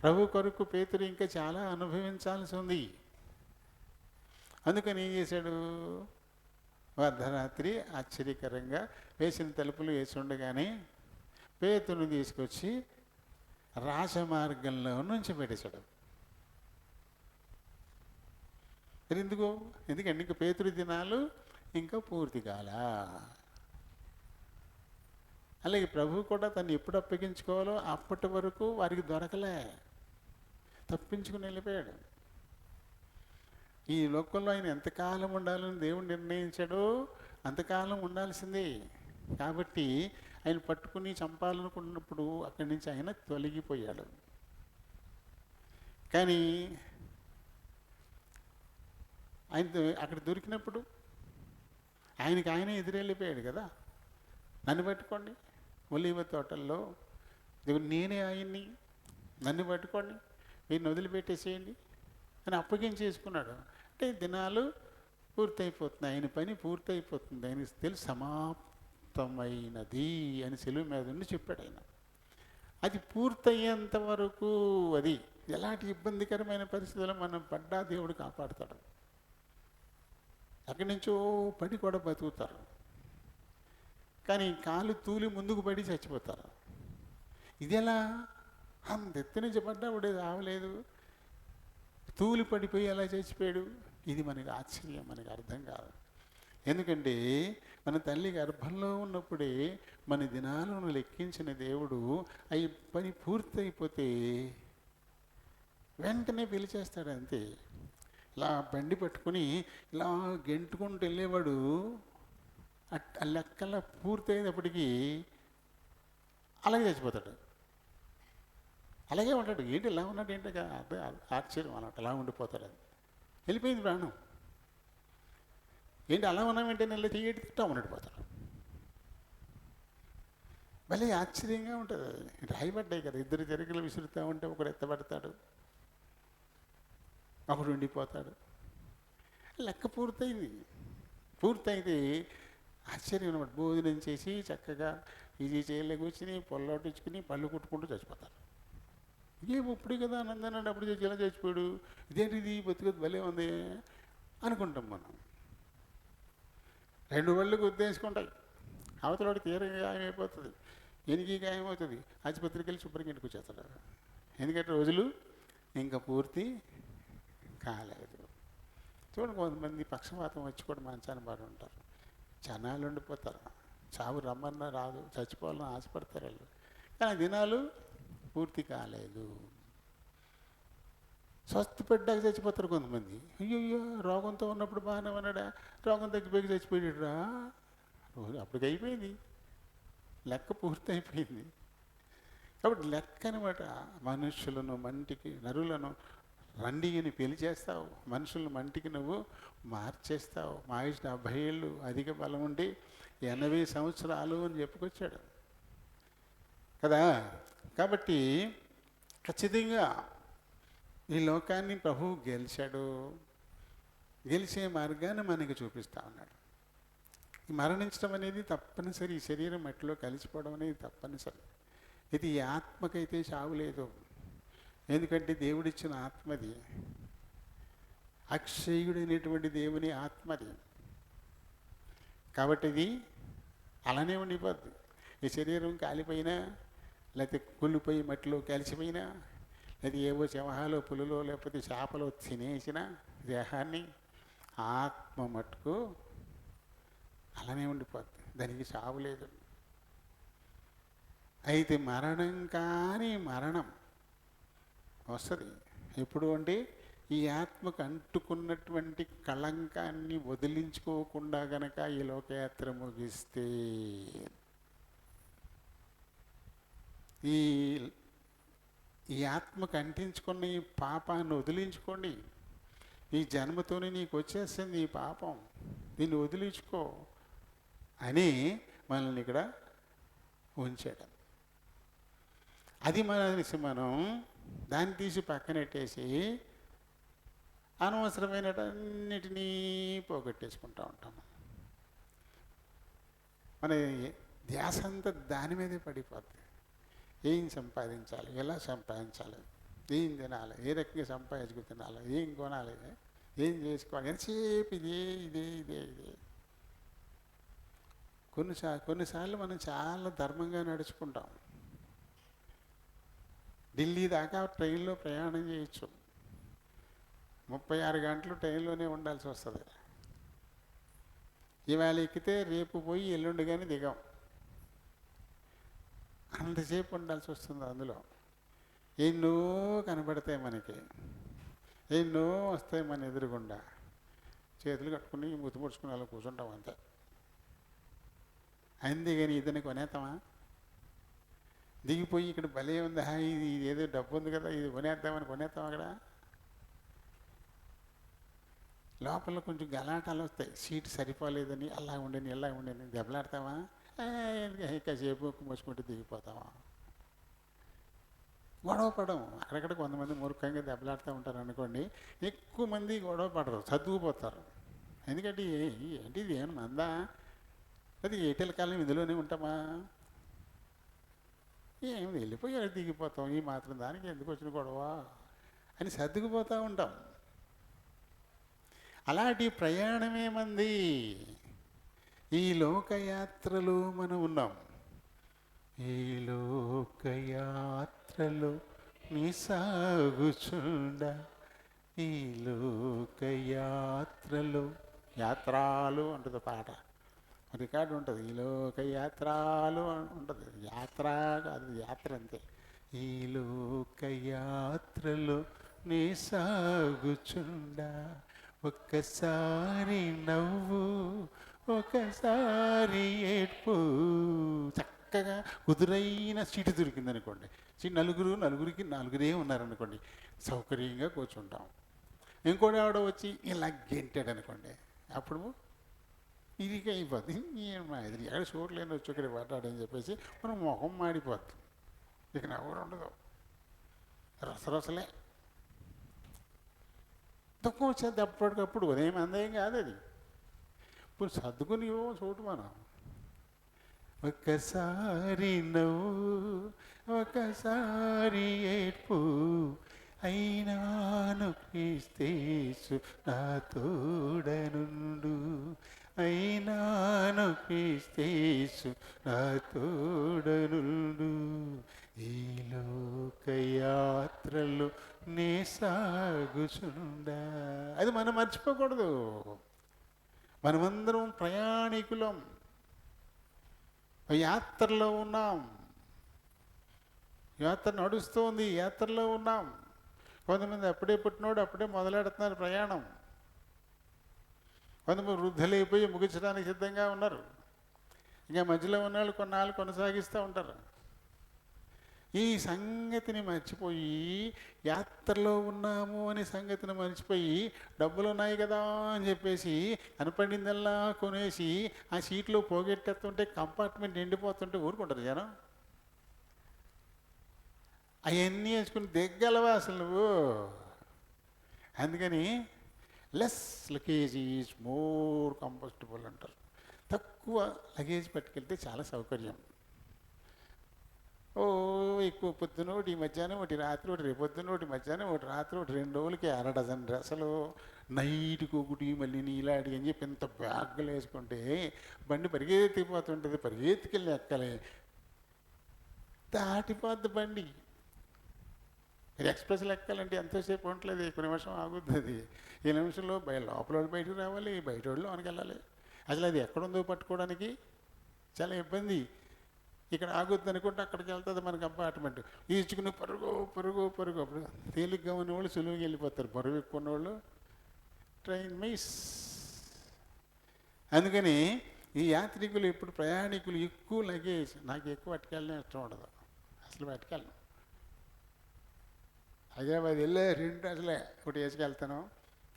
Speaker 1: ప్రభు కొరకు పేతురు ఇంకా చాలా అనుభవించాల్సి ఉంది. అందుకని ఏం చేశాడు? అర్ధరాత్రి ఆశ్చర్యకరంగా వేసిన తలుపులు వేసి ఉండగానే పేతురుని తీసుకొచ్చి రాజమార్గంలో నుంచి పెట్టేశాడు. ఎందుకంటే ఇంకా పేతురు దినాలు ఇంకా పూర్తి కాల. అలాగే ప్రభు కూడా తను ఎప్పుడు అప్పగించుకోవాలో అప్పటి వరకు వారికి దొరకలే, తప్పించుకుని వెళ్ళిపోయాడు. ఈ లోకంలో ఆయన ఎంతకాలం ఉండాలని దేవుడు నిర్ణయించాడో అంతకాలం ఉండాల్సిందే. కాబట్టి ఆయన పట్టుకుని చంపాలనుకున్నప్పుడు అక్కడి నుంచి ఆయన తొలగిపోయాడు. కానీ ఆయన అక్కడ దొరికినప్పుడు ఆయనకి ఆయనే ఎదురెళ్ళిపోయాడు కదా. నన్ను పట్టుకోండి, ఒలీవ తోటల్లో దేవుడు నేనే ఆయన్ని, నన్ను పట్టుకోండి, వీరిని వదిలిపెట్టేసేయండి అని అప్పగించేసుకున్నాడు. అంటే దినాలు పూర్తయిపోతుంది, ఆయన పని పూర్తయిపోతుంది, ఆయనకి తెలుసు సమాప్తమైనది అని సెలువు మీద ఉండి చెప్పాడు ఆయన. అది పూర్తయ్యేంత వరకు అది ఎలాంటి ఇబ్బందికరమైన పరిస్థితుల్లో మనం పడ్డా దేవుడు కాపాడుతాడు. అక్కడి నుంచో పడి కూడా బతుకుతారు, కానీ కాలు తూలి ముందుకు పడి చచ్చిపోతారు. ఇదెలా? అంత ఎత్తు నుంచి పడ్డాడు రావలేదు, తూలి పడిపోయి ఎలా చచ్చిపోయాడు? ఇది మనకి ఆశ్చర్యం, మనకి అర్థం కాదు. ఎందుకంటే మన తల్లి గర్భంలో ఉన్నప్పుడే మన దినాలను లెక్కించిన దేవుడు అవి పని పూర్తయిపోతే వెంటనే పిలిచేస్తాడు అంతే. ఇలా బండి పట్టుకుని ఇలా గెంటుకుంటూ వెళ్ళేవాడు ఆ లెక్కల పూర్తయినప్పటికీ అలాగే చచ్చిపోతాడు, అలాగే ఉంటాడు. ఏంటి ఇలా ఉన్నాడు ఏంటి? అదే ఆశ్చర్యం అన్నట్టు అలా ఉండిపోతాడు. అది వెళ్ళిపోయింది ప్రాణం. ఏంటి అలా ఉన్నామంటే నెల తీయటి తిట్టా ఉండిపోతాడు. భలే ఆశ్చర్యంగా ఉంటుంది. రాయబడ్డాయి కదా, 2 జరుగులు విసురుతూ ఉంటే ఒకడు ఎత్తబడతాడు, ఒకడు ఉండిపోతాడు. లెక్క పూర్తయింది. పూర్తయితే ఆశ్చర్యం అనమాట. భోజనం చేసి చక్కగా ఇది చేయలే కూర్చుని పొల్లోటించుకుని పళ్ళు కుట్టుకుంటూ చచ్చిపోతారు. ఇదే ఇప్పుడు కదా ఆనందాన్ని అప్పుడు చేసి ఎలా చచ్చిపోయాడు, ఇదేంటిది బతుకది భలే ఉంది అనుకుంటాం మనం. 2 ఒళ్ళు గుద్దేసుకుంటాయి, అవతలవాడికి తీవ్రంగా గాయమైపోతుంది, ఎనికి గాయమవుతుంది, ఆసుపత్రికి వెళ్ళి శుభ్రంగా ఇంటికి వచ్చేస్తాడు. ఎందుకంటే రోజులు ఇంకా పూర్తి కాలేదు. చూడండి, కొంతమంది పక్షవాతం వచ్చి కూడా మంచాన్ని పడి ఉంటారు, జనాలు ఉండిపోతారు, చావు రమ్మన్నా రాదు, చచ్చిపోవాలని ఆశపడతారు వాళ్ళు. కానీ దినాలు పూర్తి కాలేదు. స్వస్థపడ్డాక చచ్చిపోతారు కొంతమంది. అయ్యో రోగంతో ఉన్నప్పుడు బాగానే ఉన్నాడా, రోగం తగ్గిపోయి చచ్చిపోయాడురా, అప్పటికి అయిపోయింది, లెక్క పూర్తి అయిపోయింది. కాబట్టి లెక్క అనమాట. మనుషులను మంటికి, నరులను రండి అని మనుషులను మంటికి నువ్వు మార్చేస్తావు. మా ఆయుష్ 70 ఏళ్ళు అధిక బలం ఉండి 80 సంవత్సరాలు అని చెప్పుకొచ్చాడు కదా. కాబట్టి ఖచ్చితంగా ఈ లోకాన్ని ప్రభువు గెలిచాడు, గెలిచే మార్గాన్ని మనకి చూపిస్తా ఉన్నాడు. ఈ మరణించడం అనేది తప్పనిసరి, ఈ శరీరం మట్టిలో కలిసిపోవడం అనేది తప్పనిసరి. ఇది ఈ ఆత్మకైతే చావు లేదు, ఎందుకంటే దేవుడిచ్చిన ఆత్మది, అక్షయుడైనటువంటి దేవుని ఆత్మది. కాబట్టి ఇది అలానే ఉండిపోద్ది. ఈ శరీరం కాలిపోయినా, లేకపోతే కుళ్ళిపోయి మట్టిలో కలిసిపోయినా, లేదా ఏవో సింహాలు పులులో లేకపోతే చేపలు తినేసిన దేహాన్ని, ఆత్మ మట్టుకు అలానే ఉండిపోద్ది, దానికి చావు లేదు. అయితే మరణం కాని మరణం వస్తుంది ఎప్పుడు అంటే ఈ ఆత్మకు అంటుకున్నటువంటి కళంకాన్ని వదిలించుకోకుండా గనక ఈ లోకయాత్ర ముగిస్తే, ఈ ఆత్మకు అంటించుకున్న ఈ పాపాన్ని వదిలించుకోండి. ఈ జన్మతోనే నీకు వచ్చేస్తుంది ఈ పాపం, దీన్ని వదిలించుకో అని మనల్ని ఇక్కడ ఉంచాడు. అది మనం దాన్ని తీసి పక్కనెట్టేసి అనవసరమైనటన్నిటినీ పోగొట్టేసుకుంటూ ఉంటాము. మన ధ్యాస అంతా దాని మీదే పడిపోద్ది. ఏం సంపాదించాలి, ఎలా సంపాదించాలి, ఏం తినాలి, ఏ రకంగా సంపాదించుకు తినాలి, ఏం కొనాలి, ఏం చేసుకోవాలి, ఎంతసేపు ఇదే ఇదే ఇదే ఇదే. కొన్నిసార్లు మనం చాలా ధర్మంగా నడుచుకుంటాం. ఢిల్లీ దాకా ట్రైన్లో ప్రయాణం చేయొచ్చు, 36 గంటలు ట్రైన్లోనే ఉండాల్సి వస్తుంది. ఇవాళ ఎక్కితే రేపు పోయి ఎల్లుండి కానీ దిగాం, అంతసేపు ఉండాల్సి వస్తుంది. అందులో ఎన్నో కనబడతాయి మనకి, ఎన్నో వస్తాయి మన ఎదురుగుండా, చేతులు కట్టుకుని ముద్దు ముడుచుకుని అలా కూర్చుంటాం అంతే. అందుకని ఇదని కొనేస్తామా? దిగిపోయి ఇక్కడ భలే ఉంది, ఇది ఏదో డబ్బు ఉంది కదా, ఇది కొనేద్దామని కొనేస్తాం. అక్కడ లోపల కొంచెం గలాటాలు వస్తాయి, సీటు సరిపోలేదని, అలా ఉండని ఇలా ఉండని దెబ్బలాడతావా? కాసేపు మోసుకుంటూ దిగిపోతావా? గొడవ పడము. అక్కడక్కడ కొంతమంది మూర్ఖంగా దెబ్బలాడుతూ ఉంటారు అనుకోండి, ఎక్కువ మంది గొడవ పడరు, చదువుకుపోతారు. ఎందుకంటే ఏంటి ఇది ఏమన్నా మందా, అది ఏటెల కాలం ఇందులోనే ఉంటామా? ఏమి వెళ్ళిపోయి దిగిపోతాం, ఈ మాత్రం దానికి ఎందుకు వచ్చిన గొడవ అని సర్దుకుపోతూ ఉంటాం. అలాంటి ప్రయాణమేమంది, ఈ లోకయాత్రలో మనం ఉన్నాం. ఈ లోకయాత్రలో నీ సాగుచుండ, ఈ లోకయాత్రలో, యాత్రాలు ఉంటుంది పాట, రికార్డు ఉంటుంది, ఈ లోకయాత్రాలు ఉంటుంది. యాత్ర కాదు, యాత్ర అంతే. ఈ లోకయాత్రలో నీ సాగుచుండ, ఒక్కసారి నవ్వు ఒకసారి ఏడ్పు. చక్కగా కుదురైన సీటు దొరికిందనుకోండి, నలుగురికి నలుగురే ఉన్నారనుకోండి, సౌకర్యంగా కూర్చుంటాం. ఇంకోటి ఆవిడ వచ్చి ఇలా గెంటాడు అనుకోండి, అప్పుడు ఇదిగా అయిపోద్ది. ఇది ఎక్కడ చూడలేని వచ్చి ఇక్కడ పడ్డాడని చెప్పేసి మనం మొహం మాడిపోద్ది, ఇక నవ్వు ఉండదు, రసరసలే. దుఃఖం వచ్చేది అప్పటికప్పుడు, ఉదయం అందేం కాదు అది. ఇప్పుడు సర్దుకుని చోటు మనం ఒక్కసారి నవ్వు ఒకసారి ఏడ్పు, అయినాను క్రీస్తేసు నా తోడనుండు, అయినాను క్రీస్తేసు నా తోడనుండు, ఈ లోకయాత్రలో నే సాగుచుండా. అది మనం మర్చిపోకూడదు. మనమందరం ప్రయాణికులం, యాత్రలో ఉన్నాం. యాత్ర నడుస్తోంది, యాత్రలో ఉన్నాం. కొంతమంది అప్పుడే పుట్టినోడు అప్పుడే మొదలెడుతున్నారు ప్రయాణం, కొంతమంది వృద్ధులైపోయి ముగించడానికి సిద్ధంగా ఉన్నారు, ఇంకా మధ్యలో ఉన్నవాళ్ళు కొన్నాళ్ళు కొనసాగిస్తూ ఉంటారు. ఈ సంగతిని మర్చిపోయి యాత్రలో ఉన్నాము అనే సంగతిని మర్చిపోయి డబ్బులు ఉన్నాయి కదా అని చెప్పేసి కనపడిందల్లా కొనేసి ఆ సీట్లో పోగొట్టేస్తుంటే కంపార్ట్మెంట్ నిండిపోతుంటే ఊరుకుంటారు జనం. అవన్నీ వేసుకుని దిగ్గలవా అసలు నువ్వు. అందుకని less luggage is more comfortable అంటారు. తక్కువ లగేజ్ పట్టుకెళ్తే చాలా సౌకర్యం. ఎక్కువ పొద్దున ఒకటి మధ్యాహ్నం ఒకటి రాత్రి ఒకటి రేపు పొద్దున ఒకటి మధ్యాహ్నం ఒకటి రాత్రి ఒకటి 2 రోజులకి 1/2 డ్రెస్సులు నైట్కి ఒకటి మళ్ళీ నీలాడి అని చెప్పి ఇంత బ్యాగ్లు వేసుకుంటే బండి పరిగెత్తిపోతుంటుంది. పరిగెత్తుకెళ్ళి ఎక్కాలి, దాటిపోద్ది బండి. మీరు ఎక్స్ప్రెస్లు ఎక్కాలంటే ఎంతసేపు ఉండలేదు, 1 నిమిషం ఆగుతుంది. ఈ నిమిషంలో లోపల బయటకు రావాలి, బయట వాళ్ళు లోనికి వెళ్ళాలి. అసలు అది ఎక్కడుందో పట్టుకోవడానికి చాలా ఇబ్బంది. ఇక్కడ ఆగుద్ది అనుకుంటే అక్కడికి వెళ్తుంది మన కంపార్ట్మెంట్. ఈడ్చుకుని పరుగు పరుగు పరుగు. అప్పుడు తేలిగ్గా ఉన్నవాళ్ళు సులువుగా వెళ్ళిపోతారు, బరువు ఎక్కువ ఉన్నవాళ్ళు ట్రైన్ మిస్. అందుకని ఈ యాత్రికులు ఇప్పుడు ప్రయాణికులు ఎక్కువ లగేజ్, నాకు ఎక్కువ పట్టుకెళ్ళడం ఇష్టం ఉండదు, అసలు పట్టుకెళ్ళను. హైదరాబాద్ వెళ్ళే 2 రోజులే ఒకటి వేసుకెళ్తాను,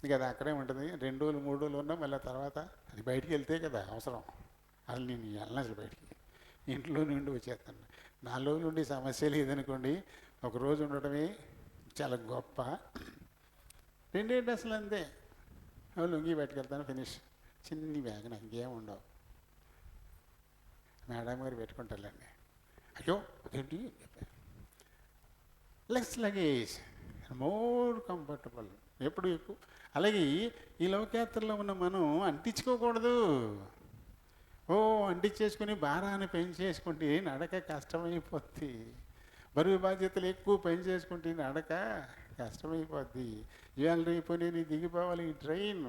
Speaker 1: ఇక అది అక్కడే ఉంటుంది. 2 రోజులు 3 రోజులు ఉన్నా మళ్ళీ తర్వాత అది బయటికి వెళ్తే కదా అవసరం. అసలు నేను వెళ్ళను అసలు బయటికి, ఇంట్లో నుండి వచ్చేస్తాను. 4 రోజులు ఉండి సమస్య లేదనుకోండి, 1 రోజు ఉండటమే చాలా గొప్ప. 2 డ్రెస్సులు అంతే, లుంగి పెట్టుకెళ్తాను, ఫినిష్. చిన్ని బ్యాగ్, నాకు ఇంకేం ఉండవు. మేడం గారు పెట్టుకుంటారులేండి. అయ్యో అదేంటి చెప్పారు. లెస్ లగేజ్ మోర్ కంఫర్టబుల్ ఎప్పుడు ఎక్కువ. అలాగే ఈ లోకయాత్రలో ఉన్న మనం అంటించుకోకూడదు. అంటించేసుకుని భారాన్ని పెంచేసుకుంటే నడక కష్టమైపోద్ది. బరువు బాధ్యతలు ఎక్కువ పెంచేసుకుంటే నడక కష్టమైపోద్ది. ఇవాళ రేపు నేను దిగిపోవాలి ఈ ట్రైన్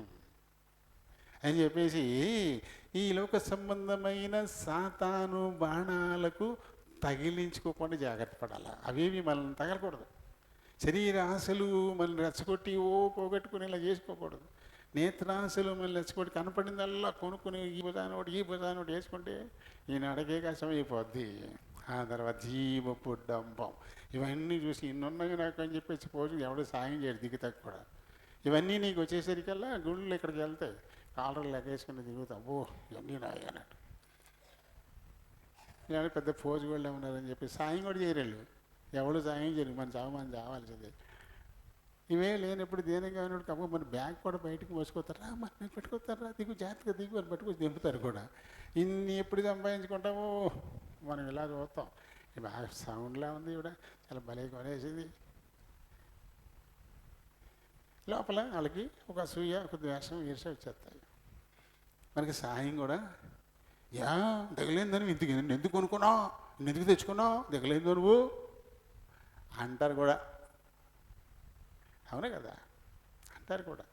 Speaker 1: అని చెప్పేసి ఈ లోక సంబంధమైన సాతాను బాణాలకు తగిలించుకోకుండా జాగ్రత్త పడాలి. అవేవి మనల్ని తగలకూడదు. శరీర ఆశలు మనల్ని రెచ్చగొట్టి పోగొట్టుకుని ఇలా చేసుకోకూడదు. నేత్రాశలు మనల్ని రెచ్చగొట్టి కనపడిందల్లా కొనుక్కుని ఈ భుజానోటి ఈ భుజానోటి వేసుకుంటే ఈ నడకే కష్టమైపోద్ది. ఆ తర్వాత జీవపు డంబం, ఇవన్నీ చూసి ఇన్నున్నవి నాకు అని చెప్పేసి పోజు ఎవడో సాయం చేయడు, దిగుతాకు కూడా. ఇవన్నీ నీకు వచ్చేసరికల్లా గుళ్ళు ఇక్కడికి వెళ్తాయి, కాలర్లు లెక్కేసుకుని దిగుతాం. ఇవన్నీ నాయి అన్నట్టు. ఇవాళ పెద్ద పోజు వాళ్ళు ఉన్నారని చెప్పి సాయం కూడా చేయరు. ఎవడు సాయం చేయరు, మన చావాల్సిందే. ఇవే లేనప్పుడు దేనిగా ఉన్నప్పుడు కమ్మ మన బ్యాగ్ కూడా బయటకు మోసుకోతారా, మన పెట్టుకోతారా, దిగు జాగ్రత్తగా దిగు అని పట్టుకొని దింపుతారు కూడా. ఇన్ని ఎప్పుడు సంపాదించుకుంటామో మనం ఇలా చూస్తాం. బాగా సౌండ్లా ఉంది కూడా, చాలా భలే కొనేసింది. లోపల వాళ్ళకి ఒక అసూయ, ఒక ద్వేషం, ఈర్ష వచ్చేస్తాయి. మనకి సాయం కూడా దిగలేందని ఎందుకు కొనుక్కున్నావు, ఎందుకు తెచ్చుకున్నావు, దిగలేదు నువ్వు అంటారు కూడా. అవునే కదా, అంటారు కూడా.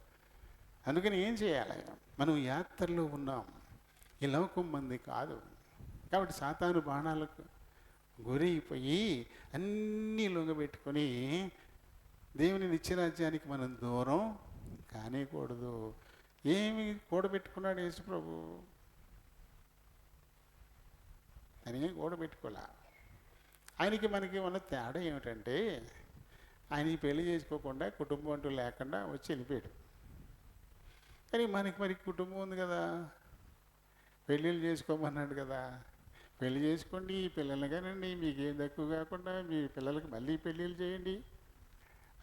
Speaker 1: అందుకని ఏం చేయాలి, మనం యాత్రలో ఉన్నాం, ఈ లోకం మంది కాదు. కాబట్టి సాతాను బాణాలకు గురైపోయి అన్నీ లొంగబెట్టుకొని దేవుని నిత్యరాజ్యానికి మనం దూరం కానేకూడదు. ఏమి కూడబెట్టుకున్నాడు యేసు ప్రభు, అని కూడబెట్టుకోలే. ఆయనకి మనకి ఉన్న తేడా ఏమిటంటే, ఆయనకి పెళ్లి చేసుకోకుండా కుటుంబం అంటూ లేకుండా వచ్చి వెళ్ళిపోయాడు. కానీ మరి కుటుంబం ఉంది కదా, పెళ్ళిళ్ళు చేసుకోమన్నాడు కదా. పెళ్లి చేసుకోండి, పిల్లల్ని కానండి, మీకేం తక్కువ కాకుండా మీ పిల్లలకి మళ్ళీ పెళ్ళిళ్ళు చేయండి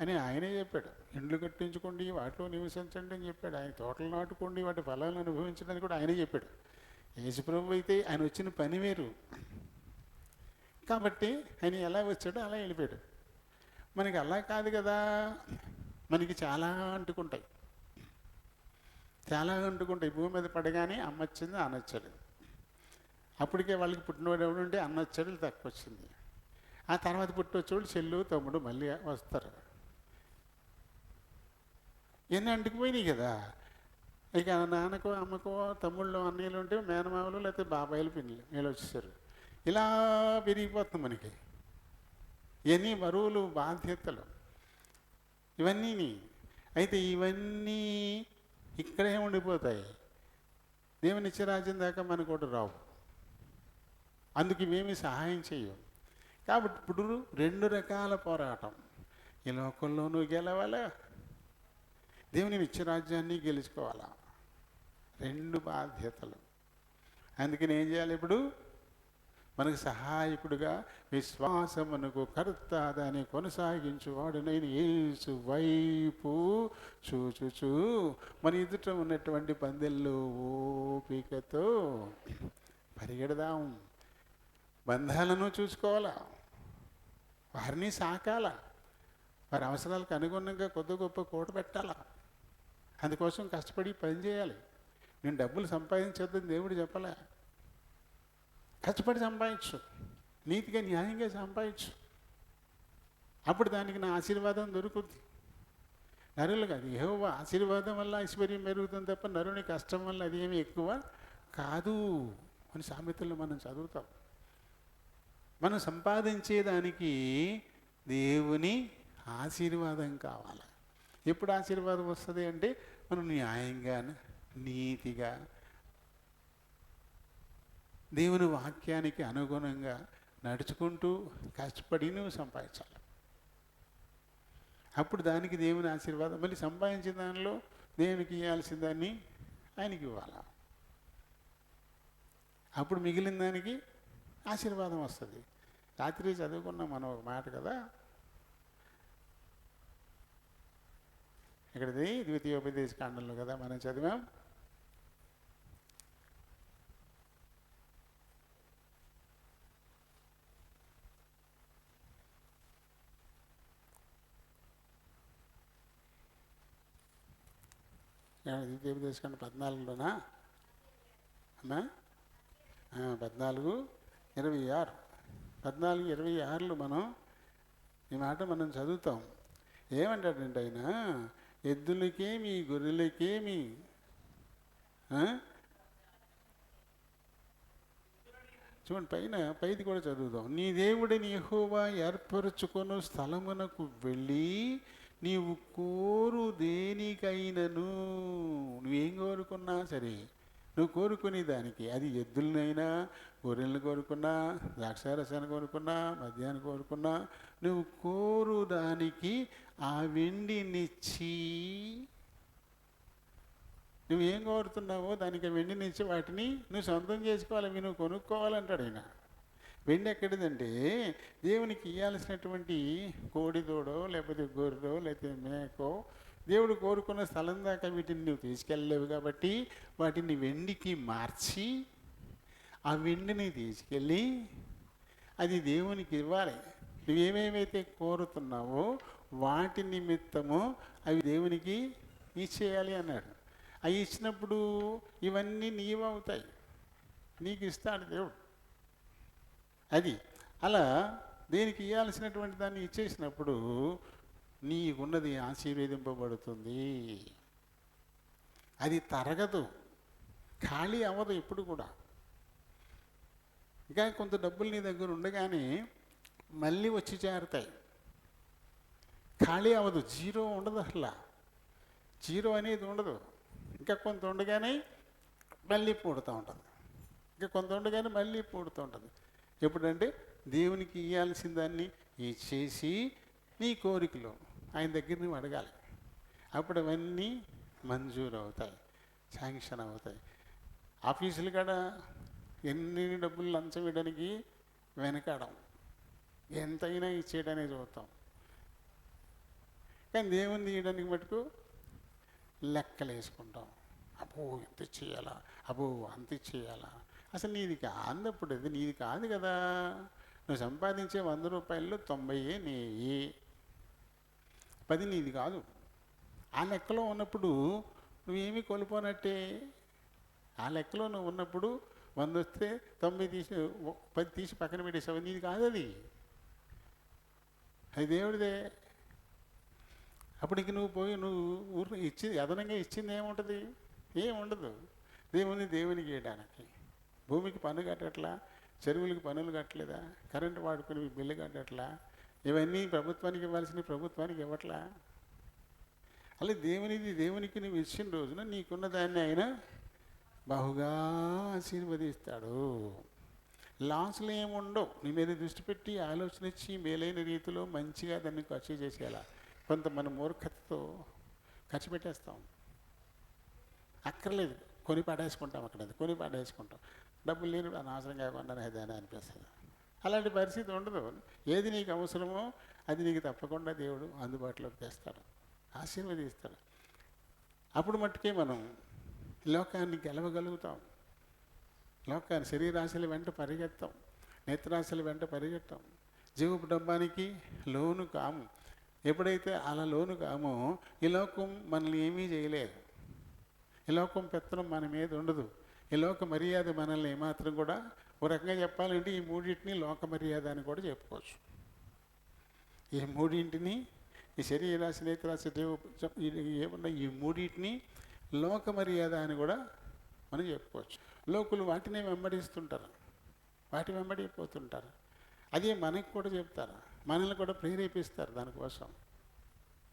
Speaker 1: అని ఆయనే చెప్పాడు. ఇండ్లు కట్టించుకోండి, వాటిలో నివసించండి అని చెప్పాడు. ఆయన తోటలు నాటుకోండి, వాటి ఫలాలను అనుభవించడానికి కూడా ఆయనే చెప్పాడు. యేసుప్రభు అయితే ఆయన వచ్చిన పని వేరు కాబట్టి ఆయన ఎలా వచ్చాడో అలా వెళ్ళిపోయాడు. మనకి అలా కాదు కదా, మనకి చాలా అంటుకుంటాయి. భూమి మీద పడగానే అమ్మ వచ్చింది, అన్న వచ్చాడు. అప్పటికే వాళ్ళకి పుట్టినవాడు ఎవడుంటే అన్న వచ్చాడు, తక్కువ వచ్చింది. ఆ తర్వాత పుట్టొచ్చేవాడు చెల్లు తమ్ముడు మళ్ళీ వస్తారు. ఎన్ని అంటుకుపోయినాయి కదా. ఇక నాన్నకో అమ్మకో తమ్ముళ్ళు అన్నయ్యలు ఉంటే మేనమామలు లేకపోతే బాబాయిలు పిల్లలు వీళ్ళు వచ్చేసారు. ఇలా పెరిగిపోతుంది మనకి. ఇవన్నీ బరువులు, బాధ్యతలు ఇవన్నీ. అయితే ఇవన్నీ ఇక్కడే ఉండిపోతాయి, దేవుని నిత్యరాజ్యం దాకా మనకు కూడా రావు. అందుకు ఇవేమీ సహాయం చేయవు. కాబట్టి ఇప్పుడు రెండు రకాల పోరాటం. ఈ లోకంలోనూ గెలవాలా, దేవుని నిత్యరాజ్యాన్ని గెలుచుకోవాలా. రెండు బాధ్యతలు. అందుకని ఏం చేయాలి? ఇప్పుడు మనకు సహాయకుడుగా విశ్వాసమునకు కర్త దాన్ని కొనసాగించువాడు నేను యేసు వైపు చూచుచూ మన ఎదుట ఉన్నటువంటి పందెల్లో ఓపికతో పరిగెడదాం. బంధాలను చూసుకోవాలా, వారిని సాకాల, వారి అవసరాలకు అనుగుణంగా కొద్ది గొప్ప కూట పెట్టాలా. అందుకోసం కష్టపడి పని చేయాలి. నేను డబ్బులు సంపాదించొద్దని దేవుడు చెప్పలే. కష్టపడి సంపాదించు, నీతిగా న్యాయంగా సంపాదించు, అప్పుడు దానికి నా ఆశీర్వాదం దొరుకుద్ది. నరులు కాదు, యెహోవా ఆశీర్వాదం వల్ల ఐశ్వర్యం పెరుగుతుంది తప్ప నరుని కష్టం వల్ల అది ఏమి ఎక్కువ కాదు అని సామెతల్లో మనం చదువుతాం. మనం సంపాదించేదానికి దేవుని ఆశీర్వాదం కావాలి. ఎప్పుడు ఆశీర్వాదం వస్తుంది అంటే మనం న్యాయంగా నీతిగా దేవుని వాక్యానికి అనుగుణంగా నడుచుకుంటూ కష్టపడి నువ్వు సంపాదించాలి. అప్పుడు దానికి దేవుని ఆశీర్వాదం. మళ్ళీ సంపాదించిన దానిలో దేవునికి ఇవ్వాల్సిన దాన్ని ఆయనకి ఇవ్వాలి. అప్పుడు మిగిలిన దానికి ఆశీర్వాదం వస్తుంది. రాత్రి చదువుకున్నాం మనం ఒక మాట కదా, ఇక్కడది ద్వితీయోపదేశ కాండంలో కదా మనం చదివాం. ద్వితీయోపదేశ కాండం 14లోనా అమ్మా? 14:26. 14:26లో మనం ఈ మాట మనం చదువుతాం. ఏమంటాడంటే ఆయన, ఎద్దులకేమి గొర్రెలకేమి చూడండి, పైది కూడా చదువుదాం. నీ దేవుడిని యెహోవా ఏర్పరచుకొను స్థలమునకు వెళ్ళి నీవు కోరు దేనికైనను, నువ్వేం కోరుకున్నా సరే, నువ్వు కోరుకునే దానికి, అది ఎద్దులనైనా గొర్రెలను కోరుకున్నా, ద్రాక్షారసాన్ని కోరుకున్నా, మద్యాన్ని కోరుకున్నా, నువ్వు కోరు దానికి ఆ వెండినిచ్చి, నువ్వేం కోరుతున్నావో దానికి వెండినిచ్చి వాటిని నువ్వు సొంతం చేసుకోవాలి, అవి నువ్వు కొనుక్కోవాలంటాడు ఆయన. వెండి ఎక్కడిదంటే దేవునికి ఇవ్వాల్సినటువంటి కోడిదోడో లేకపోతే గొర్రెో లేకపోతే మేకో దేవుడు కోరుకున్న స్థలం దాకా వీటిని నువ్వు తీసుకెళ్ళలేవు కాబట్టి వాటిని వెండికి మార్చి ఆ వెండిని తీసుకెళ్ళి అది దేవునికి ఇవ్వాలి. నువ్వేమేమైతే కోరుతున్నావో వాటి నిమిత్తము అవి దేవునికి ఇచ్చేయాలి అన్నాడు. అవి ఇచ్చినప్పుడు ఇవన్నీ నీవవుతాయి, నీకు ఇస్తాడు దేవుడు. అది అలా దేనికి ఇవ్వాల్సినటువంటి దాన్ని ఇచ్చేసినప్పుడు నీకున్నది ఆశీర్వదింపబడుతుంది. అది తరగదు, ఖాళీ అవ్వదు ఎప్పుడు కూడా. ఇంకా కొంత డబ్బులు నీ దగ్గర ఉండగానే మళ్ళీ వచ్చి చేరుతాయి, ఖాళీ అవ్వదు, జీరో ఉండదు, అసలు జీరో అనేది ఉండదు. ఇంకా కొంత ఉండగానే మళ్ళీ పూడుతూ ఉంటుంది, ఇంకా కొంత ఉండగానే మళ్ళీ పూడుతూ ఉంటుంది. ఎప్పుడంటే దేవునికి ఇవ్వాల్సిన దాన్ని ఇచ్చేసి నీ కోరికలు ఆయన దగ్గర నువ్వు అడగాలి. అప్పుడు అవన్నీ మంజూరు అవుతాయి, శాంక్షన్ అవుతాయి. ఆఫీసులు కూడా ఎన్ని డబ్బులు లంచం ఇవ్వడానికి వెనకాడం, ఎంతైనా ఇచ్చేయడానికి చూస్తాం. కానీ దేవుని ఇవ్వడానికి మటుకు లెక్కలు వేసుకుంటాం. అబ్బో ఎంత ఇచ్చేయాలా, అబ్బో అంత ఇచ్చేయాలా. అసలు నీది కాదప్పుడు, అది నీది కాదు కదా. నువ్వు సంపాదించే 100 రూపాయల్లో 90 నీవి, 10 నీది కాదు. ఆ లెక్కలో ఉన్నప్పుడు నువ్వేమీ కోల్పోనట్టే. ఆ లెక్కలో నువ్వు ఉన్నప్పుడు 100 వస్తే 90 తీసి 10 తీసి పక్కన పెట్టేసావు, నీది కాదు అది, అది దేవుడిదే. అప్పుడు ఇంక నువ్వు పోయి నువ్వు ఊరు అదనంగా ఇచ్చింది ఏముంటుంది? ఏముండదు. దేవునికి ఇవ్వడానికి. భూమికి పన్ను కట్టట్లా, చెరువులకి పన్నులు కట్టలేదా, కరెంటు వాడుకుని బిల్లు కట్టట్లా, ఇవన్నీ ప్రభుత్వానికి ఇవ్వాల్సిన ప్రభుత్వానికి ఇవ్వట్లా. అలా దేవునికి నువ్వు ఇచ్చిన రోజున నీకున్న దాన్ని ఆయన బహుగా ఆశీర్వదిస్తాడు. లాస్లు ఏమి ఉండవు. నీ మీద దృష్టి పెట్టి ఆలోచన ఇచ్చి మేలైన రీతిలో మంచిగా దాన్ని ఖర్చు చేసేలా. కొంత మన మూర్ఖతతో ఖర్చు పెట్టేస్తాం, అక్కర్లేదు కొని పడేసుకుంటాం, కొని పడేసుకుంటాం. డబ్బులు లేని అనవసరం కాకుండా ఏదైనా అనిపిస్తుంది. అలాంటి పరిస్థితి ఉండదు. ఏది నీకు అవసరమో అది నీకు తప్పకుండా దేవుడు అందుబాటులోకి తెస్తాడు, ఆశీర్వదిస్తాడు. అప్పుడు మట్టుకే మనం లోకాన్ని గెలవగలుగుతాం. లోకాన్ని శరీరాశల వెంట పరిగెత్తాం, నేత్రాశల వెంట పరిగెత్తాం, జీవపు డబ్బానికి లోను కాము. ఎప్పుడైతే అలా లోను కామో ఈ లోకం మనల్ని ఏమీ చేయలేదు. ఈ లోకం పెత్తనం మన మీద ఉండదు. ఈ లోక మర్యాద మనల్ని ఏమాత్రం కూడా, ఓ రకంగా చెప్పాలంటే ఈ మూడింటిని లోక మర్యాద అని కూడా చెప్పుకోవచ్చు. ఈ మూడింటిని, ఈ శరీరాశ నేత్రాశ ఏమన్నా ఈ మూడింటిని లోక మర్యాద అని కూడా మనం చెప్పుకోవచ్చు. లోకులు వాటినే వెంబడిస్తుంటారు, వాటి వెంబడిపోతుంటారు. అదే మనకి కూడా చెప్తారు, మనల్ని కూడా ప్రేరేపిస్తారు, దానికోసం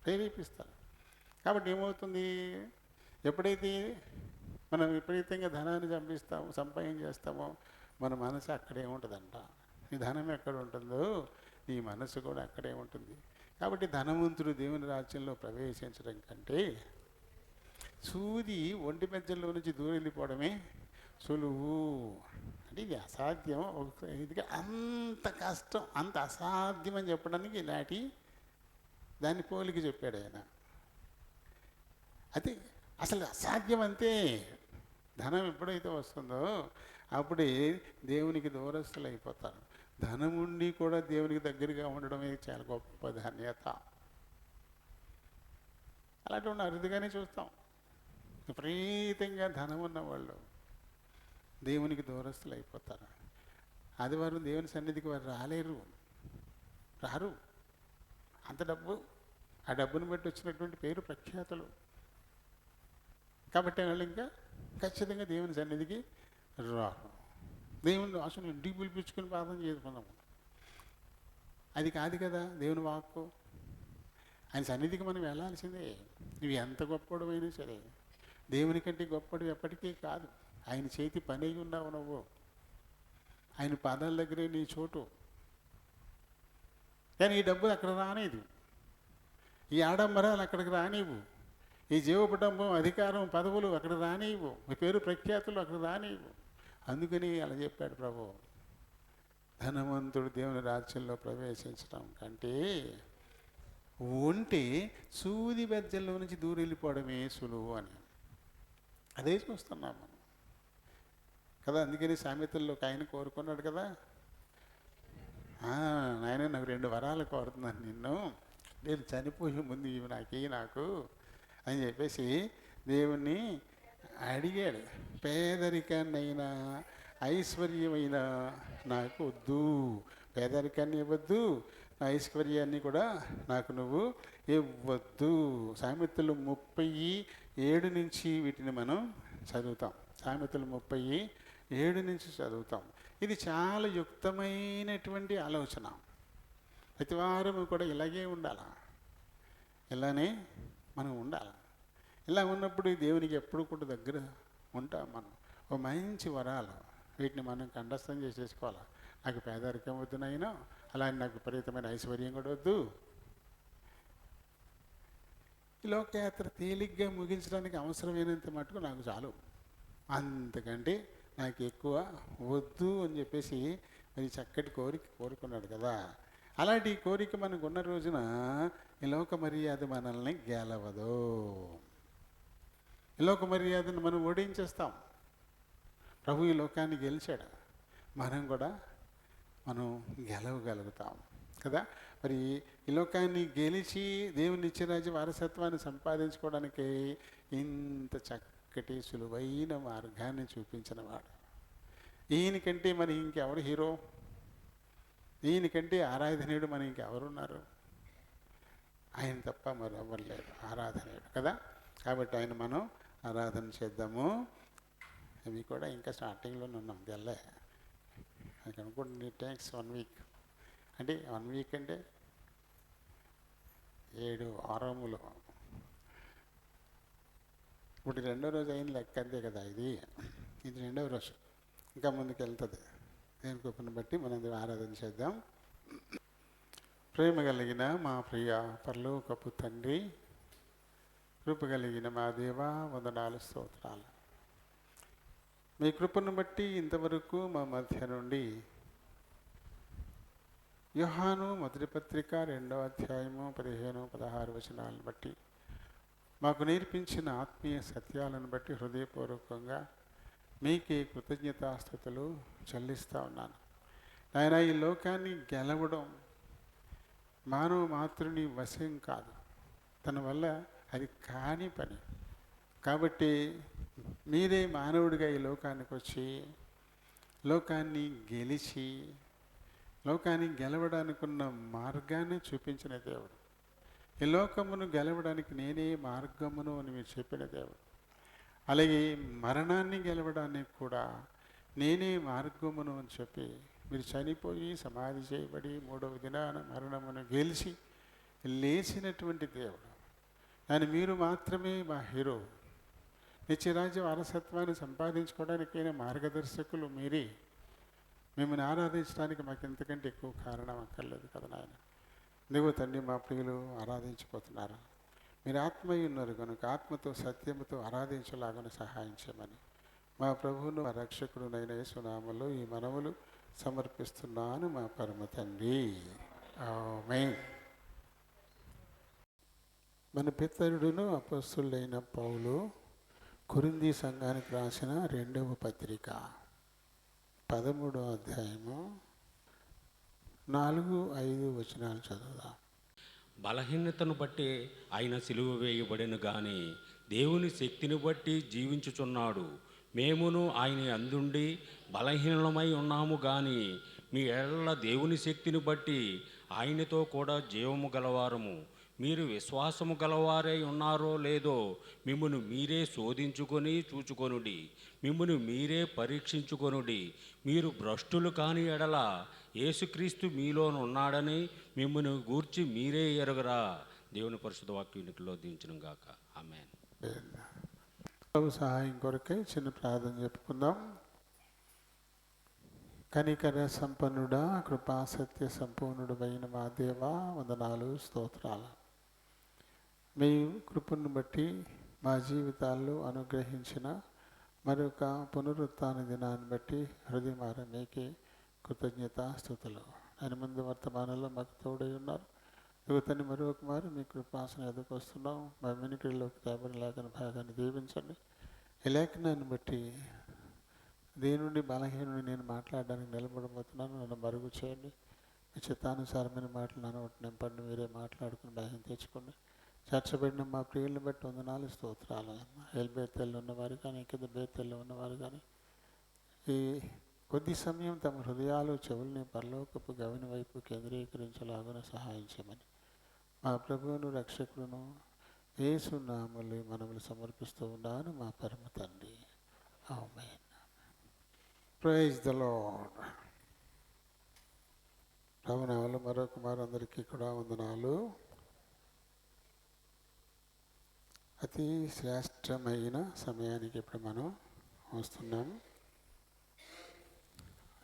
Speaker 1: ప్రేరేపిస్తారు. కాబట్టి ఏమవుతుంది, ఎప్పుడైతే మనం విపరీతంగా ధనాన్ని సంపాదించేస్తామో మన మనసు అక్కడే ఉంటుందంట. నీ ధనం ఎక్కడ ఉంటుందో నీ మనసు కూడా అక్కడే ఉంటుంది. కాబట్టి ధనవంతుడు దేవుని రాజ్యంలో ప్రవేశించడం కంటే సూది ఒంటి పెంచల్లో నుంచి దూరం వెళ్ళిపోవడమే సులువు. అంటే ఇది అసాధ్యం. ఇది అంత కష్టం, అంత అసాధ్యం అని చెప్పడానికి ఇలాంటి దాన్ని పోలిక చెప్పాడు ఆయన. అది అసలు అసాధ్యం అంతే. ధనం ఎప్పుడైతే వస్తుందో అప్పుడే దేవునికి దూరస్తులు అయిపోతారు. ధనం ఉండి కూడా దేవునికి దగ్గరగా ఉండడమే చాలా గొప్ప ధన్యత. అలాంటి అరుదుగానే చూస్తాం. విపరీతంగా ధనం ఉన్న వాళ్ళు దేవునికి దూరస్తులు అయిపోతారు. ఆదివారం దేవుని సన్నిధికి వారు రారు. అంత డబ్బు, ఆ డబ్బును బట్టి వచ్చినటువంటి పేరు ప్రఖ్యాతులు. కాబట్టి వాళ్ళు ఇంకా ఖచ్చితంగా దేవుని సన్నిధికి రారు. దేవుని అసలు ఇంటికి పిలిపించుకుని ప్రార్థన చేసుకున్నాము. అది కాదు కదా దేవుని వాక్కు. ఆయన సన్నిధికి మనం వెళ్ళాల్సిందే. నువ్వు ఎంత గొప్పడమైనా సరే దేవుని కంటే గొప్పడు ఎప్పటికీ కాదు. ఆయన చేతి పని అయి ఉన్నావు నువ్వు. ఆయన పాదాల దగ్గరే నీ చోటు. కానీ ఈ డబ్బులు అక్కడ రానేదు, ఈ ఆడంబరాలు అక్కడికి రానివ్వు, ఈ జీవకుటుంబం, అధికారం, పదవులు అక్కడ రానివ్వు, మీ పేరు ప్రఖ్యాతులు అక్కడ రానివ్వు. అందుకని అలా చెప్పాడు ప్రభు, ధనవంతుడు దేవుని రాజ్యంలో ప్రవేశించడం కంటే ఉంటే సూది బెజ్జల్లో నుంచి దూరం వెళ్ళిపోవడమే సులువు అని. అదే చూస్తున్నాం మనం కదా. అందుకని సామెతల్లో ఒక ఆయన కోరుకున్నాడు కదా, నాయన నాకు 2 వరాలు కోరుతున్నాను నిన్ను, నేను చనిపోయే ముందు ఇవి నాకు అని చెప్పేసి దేవుణ్ణి అడిగాడు. పేదరికాన్నైనా ఐశ్వర్యమైనా నాకు వద్దు, పేదరికాన్ని ఇవ్వద్దు, ఐశ్వర్యాన్ని కూడా నాకు నువ్వు ఇవ్వద్దు. సామెతలు 37 నుంచి వీటిని మనం చదువుతాం. సామెతలు 37 నుంచి చదువుతాం. ఇది చాలా యుక్తమైనటువంటి ఆలోచన. ప్రతి వారము కూడా ఇలాగే ఉండాలి, ఇలానే మనం ఉండాలి. ఇలా ఉన్నప్పుడు దేవునికి ఎప్పుడు కూడా దగ్గర ఉంటాం మనం. ఓ మంచి వరాలు వీటిని మనం కంఠస్థం చేసేసుకోవాలి. నాకు పేదరికం వద్దునైనా, అలానే నాకు విపరీతమైన ఐశ్వర్యం కూడా వద్దు. ఈ లోకయాత్ర తేలిగ్గా ముగించడానికి అవసరమైనంత మటుకు నాకు చాలు, అంతకంటే నాకు ఎక్కువ వద్దు అని చెప్పేసి మరి చక్కటి కోరుకున్నాడు కదా. అలాంటి కోరిక మనకు ఉన్న రోజున ఈ లోక మర్యాద మనల్ని గెలవదు. ఈ లోక మర్యాదను మనం ఓడించేస్తాం. ప్రభు ఈ లోకాన్ని గెలిచాడు, మనం కూడా గెలవగలుగుతాం కదా. మరి ఈ లోకాన్ని గెలిచి దేవుని నిత్యరాజ్య వారసత్వాన్ని సంపాదించుకోవడానికి ఇంత చక్కటి సులువైన మార్గాన్ని చూపించిన వాడు. ఈయనకంటే మరి ఇంకెవరు హీరో? ఈయనకంటే ఆరాధనీయుడు మరి ఇంకెవరున్నారు? ఆయన తప్ప మరి ఎవరు లేరు ఆరాధనీయుడు కదా. కాబట్టి ఆయన మనం ఆరాధన చేద్దాము. అవి కూడా ఇంకా స్టార్టింగ్లోనే ఉన్నాం, తెల్లే నాకు అనుకుంటుంది. టేక్స్ 1 వీక్, అంటే 1 వీక్ అంటే 7 వారములు. ఇప్పుడు 2వ రోజు అయిన లెక్క అంతే కదా. ఇది 2వ రోజు, ఇంకా ముందుకు వెళ్తుంది దేవుని కృపను బట్టి మనందరం ఆరాధన చేద్దాం. ప్రేమ కలిగిన మా ప్రియ పరలోకపు తండ్రి, కృప కలిగిన మా దేవ, వందనాలు, స్తోత్రాలు. మీ కృపను బట్టి ఇంతవరకు మా మధ్య నుండి యోహాను మొదటి పత్రిక 2వ అధ్యాయము 15, 16 వచనాలను బట్టి మాకు నేర్పించిన ఆత్మీయ సత్యాలను బట్టి హృదయపూర్వకంగా మీకే కృతజ్ఞతాస్తుతులు చెల్లిస్తూ ఉన్నాను. నాయన, ఈ లోకాన్ని గెలవడం మానవ మాతృని వశం కాదు, తన వల్ల అది కాని పని. కాబట్టి మీరే మానవుడిగా ఈ లోకానికి వచ్చి లోకాన్ని గెలిచి లోకాన్ని గెలవడానికి ఉన్న మార్గాన్ని చూపించిన దేవుడు. ఈ లోకమును గెలవడానికి నేనే మార్గమును అని మీరు చెప్పిన దేవుడు. అలాగే మరణాన్ని గెలవడానికి కూడా నేనే మార్గమును అని చెప్పి మీరు చనిపోయి సమాధి చేయబడి 3వ దినాన మరణమును గెలిచి లేచినటువంటి దేవుడు. కానీ మీరు మాత్రమే మా హీరో. నిత్యరాజ్య వారసత్వాన్ని సంపాదించుకోవడానికైనా మార్గదర్శకులు మీరే. మిమ్మల్ని ఆరాధించడానికి మాకు ఎంతకంటే ఎక్కువ కారణం అక్కర్లేదు కదా నాయన. నువ్వు తండ్రి, మా ప్రియులు ఆరాధించిపోతున్నారు. మీరు ఆత్మయ్య ఉన్నారు కనుక ఆత్మతో సత్యముతో ఆరాధించలాగా సహాయం చేయమని మా ప్రభువును మా రక్షకుడునైన యేసునామములో ఈ మనవులు సమర్పిస్తున్నాను మా పరమ తండ్రి. ఆమేన్. మన పితరుడును అపొస్తలుడైన పౌలు కొరింథీ సంఘానికి రాసిన 2వ పత్రిక 13వ అధ్యాయము 4, 5 వచనాలు చదువుదాం.
Speaker 2: బలహీనతను బట్టి ఆయన సిలువ వేయబడిన గాని దేవుని శక్తిని బట్టి జీవించుచున్నాడు. మేమును ఆయన అందుండి బలహీనమై ఉన్నాము గాని మీ ఎడల దేవుని శక్తిని బట్టి ఆయనతో కూడా జీవము గలవారము. మీరు విశ్వాసము గలవారై ఉన్నారో లేదో మిమ్మును మీరే శోధించుకొని చూచుకొనుడి, మిమ్మును మీరే పరీక్షించుకొనుడి. మీరు భ్రష్టులు కాని ఎడల యేసుక్రీస్తు మీలోనున్నాడని మిమ్మును గూర్చి మీరే ఎరగరా. దేవుని పరిశుద్ధ వాక్యునికిలో దించును గాక. ఆమేన్.
Speaker 1: ప్రభు సహాయం కొరకై చిన్న ప్రార్థన చెప్పుకుందాం. కనికర సంపన్నుడా, కృపా సత్య సంపూర్ణుడు అయిన మా దేవా, వందనాలు, స్తోత్రాలు. మీ కృపను బట్టి మా జీవితాల్లో అనుగ్రహించిన మరొక పునరుత్థాన దినాన్ని బట్టి హృదయమార మీకే కృతజ్ఞతాస్తుతులు. ఆయన ముందు వర్తమానంలో మాకు తోడై ఉన్నారు. యువతని మరొక మారు మీ కృపాసన ఎదుకు వస్తున్నాం. మా మినికిడిలోకి తేబడి లేఖన భాగాన్ని దీవించండి. ఈ లేఖనాన్ని బట్టి దీని నుండి బలహీనుని నేను మాట్లాడడానికి నిలబడబోతున్నాను. నన్ను మరుగు చేయండి. మీ చిత్తానుసారమైన మాటలు నన్ను నింపండి. మీరే మాట్లాడుకుని భయం తెచ్చుకోండి. చేర్చబడిన మా ప్రియులను బట్టి వందనాలు, స్తోత్రాలు. ఎల్బేతెల్లో ఉన్నవారు కానీ కింద బేతెల్లో ఉన్నవారు కానీ ఈ కొద్ది సమయం తమ హృదయాలు చెవుల్ని పరలోకపు గవిని వైపు కేంద్రీకరించలాగున సహాయం చేయమని మా ప్రభువును రక్షకులను యేసు నామములో మనములు సమర్పిస్తూ ఉన్నాను మా పరమ తండ్రి. ఆమేన్. Praise the Lord. ప్రభునామములో మరొక మారు అందరికీ కూడా వందనాలు. అతి శ్రేష్టమైన సమయానికి ఇప్పుడు మనం వస్తున్నాము.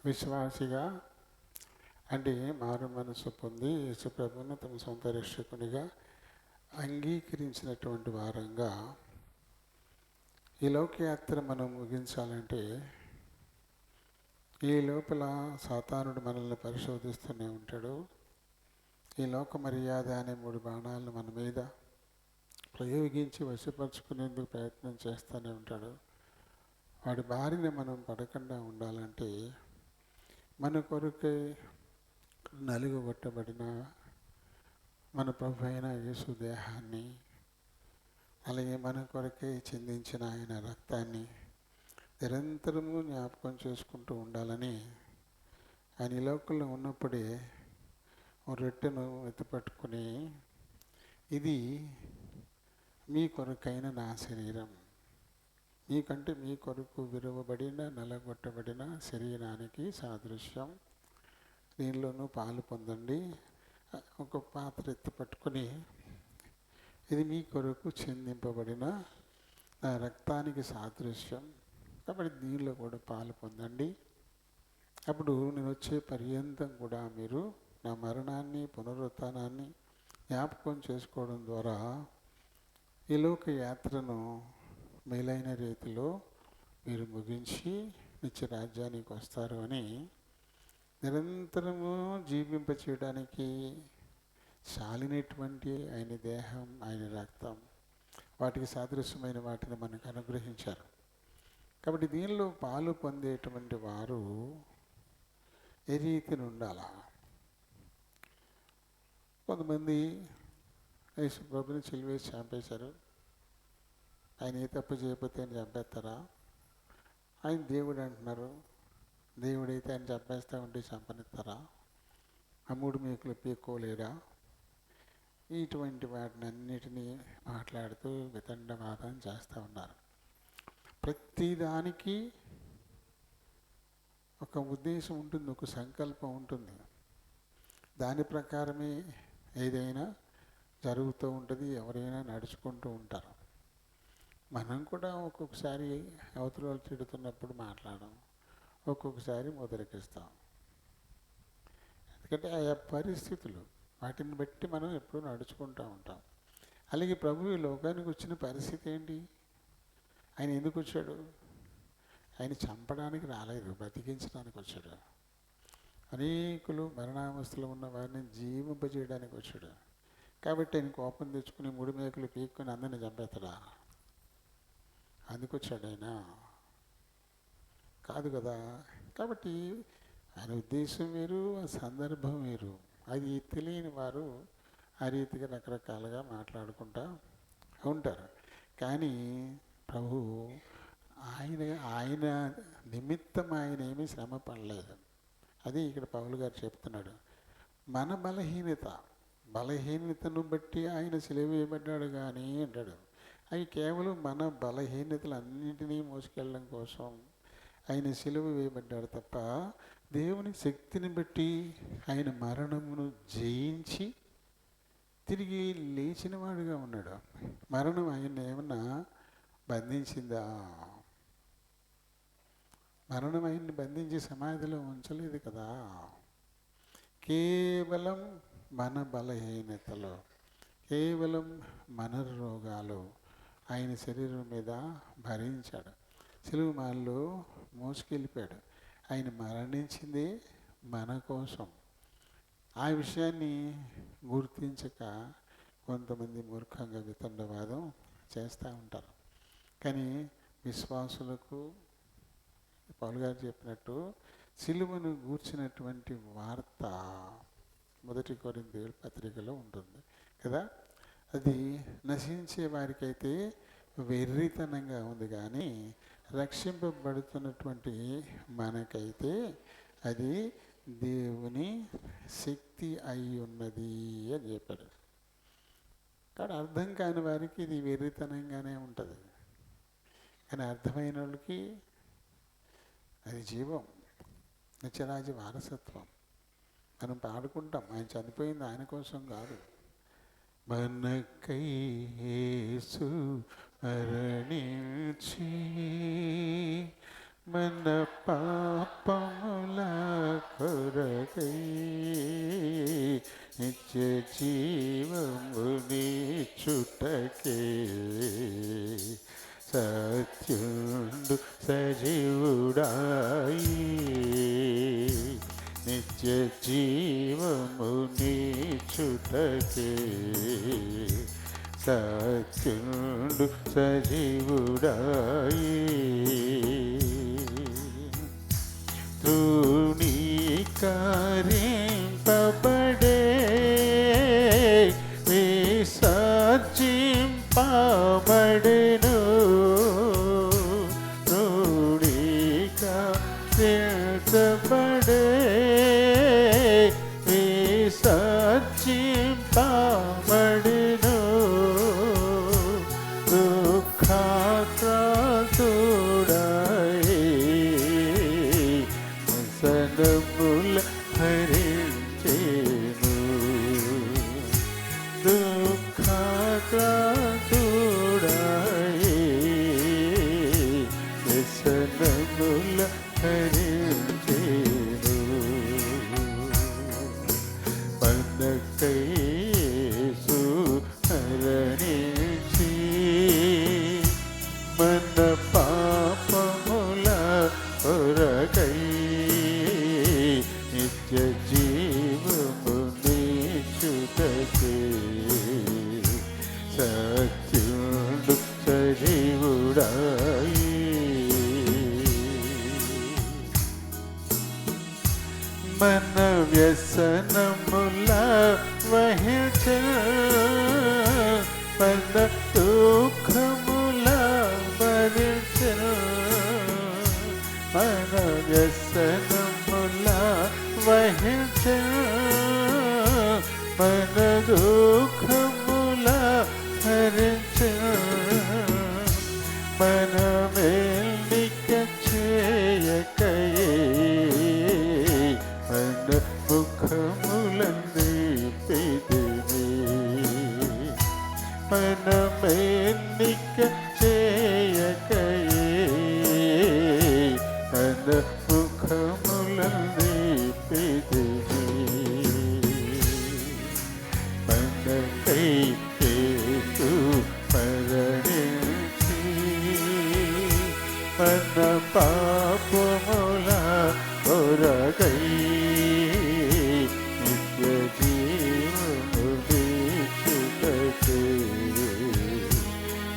Speaker 1: విశ్వాసిగా అంటే మారు మనసు పొంది యేసుప్రభువును తమ సొంత రక్షకునిగా అంగీకరించినటువంటి వారంగా ఈ లోకయాత్ర మనం ముగించాలంటే ఈ లోపల సాతానుడు మనల్ని పరిశోధిస్తూనే ఉంటాడు. ఈ లోక మర్యాద అనే 3 బాణాలను మన మీద ప్రయోగించి వశపరుచుకునేందుకు ప్రయత్నం చేస్తూనే ఉంటాడు. వాడి బారిన మనం పడకుండా ఉండాలంటే మన కొరకై నలుగుగొట్టబడిన మన ప్రభు అయిన యేసు దేహాన్ని, అలాగే మన కొరకై చిందించిన ఆయన రక్తాన్ని నిరంతరము జ్ఞాపకం చేసుకుంటూ ఉండాలని ఆయన ఈ లోకంలో ఉన్నప్పుడే రొట్టెను ఎత్తిపట్టుకుని, ఇది మీ కొరకైన నా శరీరం, మీకంటే మీ కొరకు విరువబడిన నలగొట్టబడిన శరీరానికి సాదృశ్యం, దీనిలోనూ పాలు పొందండి. ఒక పాత్ర ఎత్తి పట్టుకొని, ఇది మీ కొరకు చిందింపబడిన నా రక్తానికి సాదృశ్యం, కాబట్టి దీనిలో కూడా పాలు పొందండి అప్పుడు నేను వచ్చే పర్యంతం కూడా మీరు నా మరణాన్ని పునరుత్థానాన్ని జ్ఞాపకం చేసుకోవడం ద్వారా ఈ లోక యాత్రను మేలైన రీతిలో మీరు ముగించి నిత్య రాజ్యానికి వస్తారు అని నిరంతరము జీవింపచేయడానికి చాలినటువంటి ఆయన దేహం, ఆయన రక్తం, వాటికి సాదృశ్యమైన వాటిని మనకు అనుగ్రహించారు. కాబట్టి దీనిలో పాలు పొందేటువంటి వారు ఏ రీతిని ఉండాలా? కొంతమంది యేసు ప్రభుని సిలువేసి చంపేశారు. ఆయన ఏ తప్పు చేయకపోతే ఆయన చంపేస్తారా? ఆయన దేవుడు అంటున్నారు. దేవుడైతే ఆయన చంపేస్తా ఉంటే చంపనిస్తారా? అమ్ముడు మేకులు పీక్కోలేరా? ఇటువంటి వాటిని అన్నిటినీ మాట్లాడుతూ వితండవాదం చేస్తూ ఉన్నారు. ప్రతిదానికి ఒక ఉద్దేశం ఉంటుంది, ఒక సంకల్పం ఉంటుంది. దాని ప్రకారమే ఏదైనా జరుగుతూ ఉంటుంది, ఎవరైనా నడుచుకుంటూ ఉంటారు. మనం కూడా ఒక్కొక్కసారి అవతల వాళ్ళు తిడుతున్నప్పుడు మాట్లాడడం, ఒక్కొక్కసారి మొదలెక్కిస్తాం. ఎందుకంటే ఆయా పరిస్థితులు, వాటిని బట్టి మనం ఎప్పుడూ నడుచుకుంటూ ఉంటాం. అలాగే ప్రభు ఈ లోకానికి వచ్చిన పరిస్థితి ఏంటి? ఆయన ఎందుకు వచ్చాడు? ఆయన చంపడానికి రాలేదు, బ్రతికించడానికి వచ్చాడు. అనేకులు మరణావస్థలో ఉన్న వారిని జీవింపజేయడానికి వచ్చాడు. కాబట్టి ఆయన కోపం తెచ్చుకుని ముడి మేకలు పీక్కొని అందరిని చంపేస్తాడా? అందుకొచ్చాడు ఆయన కాదు కదా. కాబట్టి ఆయన ఉద్దేశం వేరు, ఆ సందర్భం వేరు. అది తెలియని వారు ఆ రీతిగా రకరకాలుగా మాట్లాడుకుంటూ ఉంటారు. కానీ ప్రభు ఆయన నిమిత్తం ఆయన ఏమీ శ్రమ పడలేదు. అది ఇక్కడ పౌలు గారు చెప్తున్నాడు. మన బలహీనతను బట్టి ఆయన సిలువ వేయబడ్డాడు కానీ అంటాడు. అవి కేవలం మన బలహీనతలన్నింటినీ మోసుకెళ్ళడం కోసం ఆయన సిలువ వేయబడ్డాడు తప్ప దేవుని శక్తిని బట్టి ఆయన మరణమును జయించి తిరిగి లేచిన వాడుగా ఉన్నాడు. మరణం ఆయన ఏమన్నా బంధించిందా? మరణం ఆయన్ని బంధించి సమాధిలో ఉంచలేదు కదా. కేవలం మన బలహీనతలో, కేవలం మన రోగాలు ఆయన శరీరం మీద భరించాడు. సిలువ మాల్లో మోసుకెళ్ళిపోయాడు. ఆయన మరణించింది మన కోసం. ఆ విషయాన్ని గుర్తించక కొంతమంది మూర్ఖంగా వితండవాదం చేస్తూ ఉంటారు. కానీ విశ్వాసులకు పౌలు గారు చెప్పినట్టు సిలువను గూర్చినటువంటి వార్త 1 కొరింథీయుల పత్రికలో ఉంటుంది కదా. అది నశించే వారికైతే వెర్రితనంగా ఉంది, కానీ రక్షింపబడుతున్నటువంటి మనకైతే అది దేవుని శక్తి అయి ఉన్నది అని చెప్పాడు. కాబట్టి అర్థం కాని వారికి ఇది వెర్రితనంగానే ఉంటుంది, కానీ అర్థమైన వాళ్ళకి అది జీవం, నిత్యరాజ్య వారసత్వం. మనం పాడుకుంటాం, ఆయన చనిపోయింది ఆయన కోసం కాదు, మనకై యేసు మరణించి మన పాపముల కొరకై నిత్య జీవముని చుట్టకే సత్యుండు సజీవుడాయి నిత్య జీవముని చుట్టకే సత్యుండు సజీవుడాయి తృణీకరింపబడే విసర్జింపబడెను తృణీకరింపబడే విసర్జింపబడెను దుఃఖాక్రాంతుడై సనముల హరించెను దుఃఖాక్రాంతుడై సనముల హరించెను సత్యుడు సజీవుడాయి మన వ్యసనముల వహించెను మన దుఃఖముల భరించెను మన వ్యసనముల వహించెను మన దుఃఖముల భరించెను మన మేల్నిక చేయకయే మన ముఖములంది పెదివి మన మేల్నిక చేయకయే మన ముఖములంది పెదివి మనకై యేసు మరణించి మన పాపముల కొరకై నిత్య జీవము దీక్షుటకే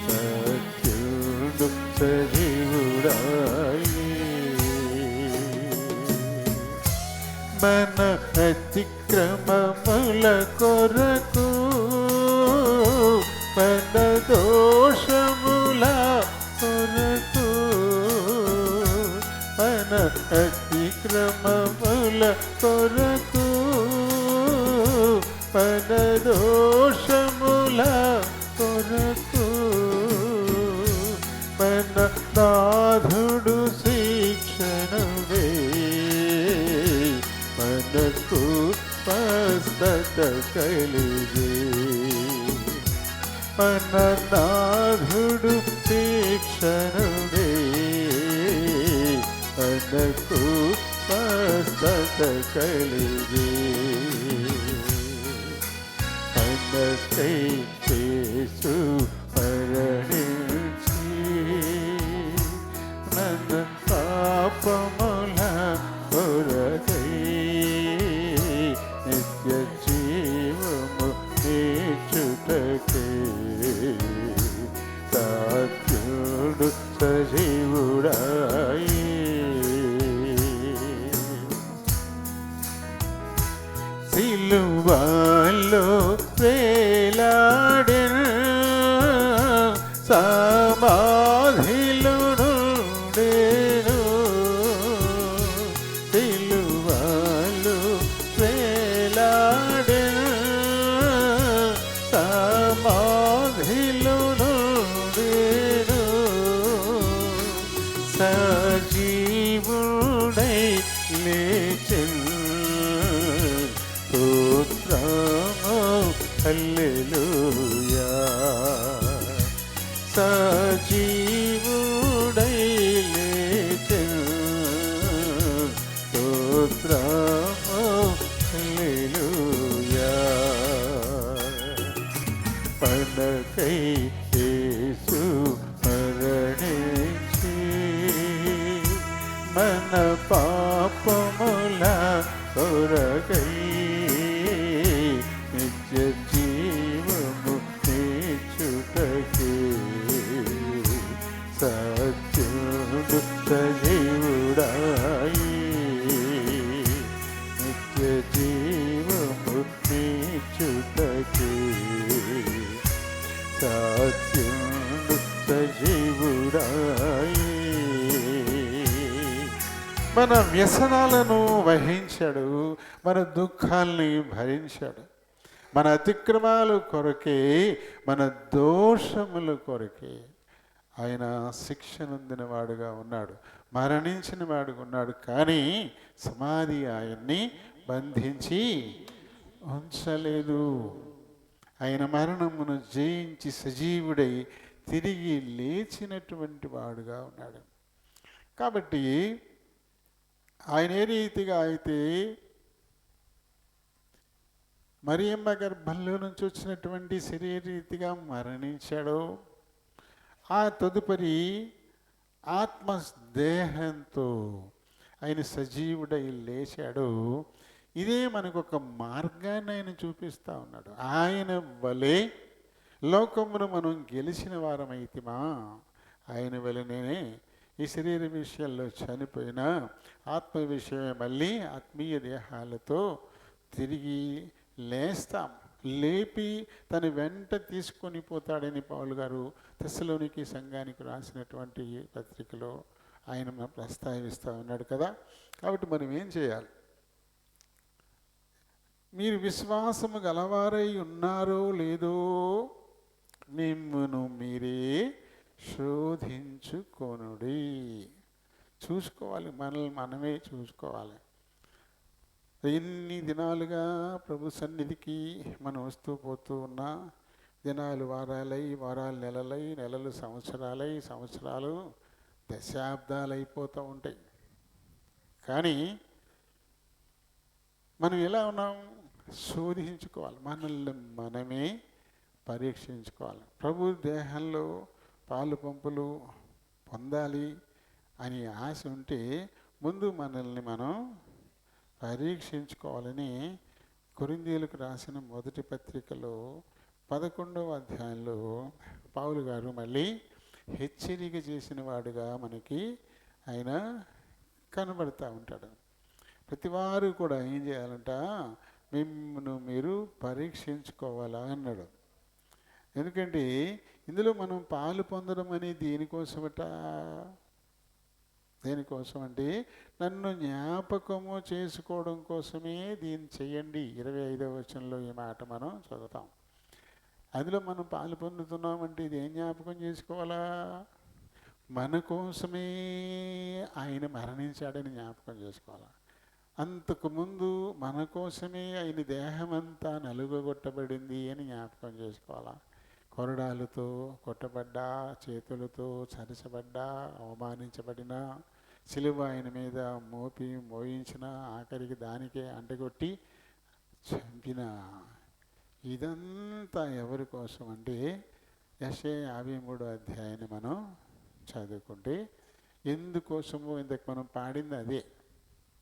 Speaker 1: సత్యుడు సజీవుడాయి మన అతిక్రమముల కొరకు మన దోషముల కొరకు మన అతిక్రమముల కొరకు మన దోషముల కొరకు మన నాథుడు శిక్షను మనకు స్వస్థత కలిగి మన నాథుడు శిక్షణుడే మనకు స్వస్థత కలిగి మనకై యేసు మరణించి మన పాపముల కొరకై నిత్య జీవము నీచుటకే సత్యుడు సజీవుడాయి సిలువలో వేలాడెను సమాధిలో నుండెను సిలువలో వేలాడెను సమాధిలో నుండెను సజీవుడై లేచెను స్తోత్రము హల్లెలూయా సజీవుడై లేచెను స్తోత్రము హల్లెలూయా మనకై యేసు మరణించి మన పాపముల కొరకై నిత్య జీవము నీచుటకే సత్యుడు సజీవుడాయి నిత్య జీవము నీచుటకే సత్యుడు సజీవుడాయి మన వ్యసనాలను వహించాడు మన దుఃఖాల్ని భరించాడు మన అతిక్రమాలు కొరకే మన దోషముల కొరకే ఆయన శిక్ష నొందిన వాడుగా ఉన్నాడు మరణించిన వాడుగా ఉన్నాడు కానీ సమాధి ఆయన్ని బంధించి ఉంచలేదు ఆయన మరణమును జయించి సజీవుడై తిరిగి లేచినటువంటి వాడుగా ఉన్నాడు కాబట్టి ఆయన ఏ రీతిగా అయితే మరియమ్మ గర్భంలో నుంచి వచ్చినటువంటి శరీరీతిగా మరణించాడో ఆ తదుపరి ఆత్మ దేహంతో ఆయన సజీవుడై లేచాడు ఇదే మనకు ఒక మార్గాన్ని ఆయన చూపిస్తూ ఉన్నాడు ఆయన వలె లోకమును మనం గెలిచిన వారమైతిమా, ఆయన వలనే ఈ శరీర విషయాల్లో చనిపోయిన ఆత్మ విషయమే మళ్ళీ ఆత్మీయ దేహాలతో తిరిగి లేస్తాం. లేపి తన వెంట తీసుకొని పోతాడని పౌలు గారు తెస్సలోనికి సంఘానికి రాసినటువంటి పత్రికలో ఆయన మనం ప్రస్తావిస్తూ ఉన్నాడు కదా. కాబట్టి మనం ఏం చేయాలి? మీరు విశ్వాసము గలవారై ఉన్నారో లేదో మిమ్మును మీరే శోధించుకొనుడి. చూసుకోవాలి, మనల్ని మనమే చూసుకోవాలి. ఎన్ని దినాలుగా ప్రభు సన్నిధికి మనం వస్తూ పోతూ ఉన్నా, దినాలు వారాలై, వారాలు నెలలై, నెలలు సంవత్సరాలై, సంవత్సరాలు దశాబ్దాలు అయిపోతూ ఉంటాయి. కానీ మనం ఎలా ఉన్నాం? శోధించుకోవాలి, మనల్ని మనమే పరీక్షించుకోవాలి. ప్రభు దేహంలో పాలు పంపులు పొందాలి అని ఆశ ఉంటే ముందు మనల్ని మనం పరీక్షించుకోవాలని కొరింథీయులకు రాసిన మొదటి పత్రికలో 11వ అధ్యాయంలో పౌలు గారు మళ్ళీ హెచ్చరిక చేసిన వాడుగా మనకి ఆయన కనబడుతూ ఉంటాడు. ప్రతివారు కూడా ఏం చేయాలంట? మిమ్మల్ని మీరు పరీక్షించుకోవాలా అన్నాడు. ఎందుకంటే ఇందులో మనం పాలు పొందడం అనేది దేనికోసమట? దేనికోసం అంటే నన్ను జ్ఞాపకము చేసుకోవడం కోసమే దీన్ని చెయ్యండి. 25వ వచనంలో ఈ మాట మనం చదువుతాం. అందులో మనం పాలు పొందుతున్నామంటే ఇది ఏం జ్ఞాపకం చేసుకోవాలా? మన కోసమే ఆయన మరణించాడని జ్ఞాపకం చేసుకోవాలా. అంతకుముందు మన కోసమే ఆయన దేహమంతా నలుగగొట్టబడింది అని జ్ఞాపకం చేసుకోవాలా. కొరడాలతో కొట్టబడ్డా, చేతులతో చరచబడ్డా, అవమానించబడిన, సిలువ ఆయన మీద మోయించిన, ఆఖరికి దానికే అంటగొట్టి చంపిన, ఇదంతా ఎవరి కోసం అంటే యెషయా 53వ అధ్యాయాన్ని మనం చదువుకుంటే ఎందుకోసమో ఇంతకు మనం పాడింది అదే.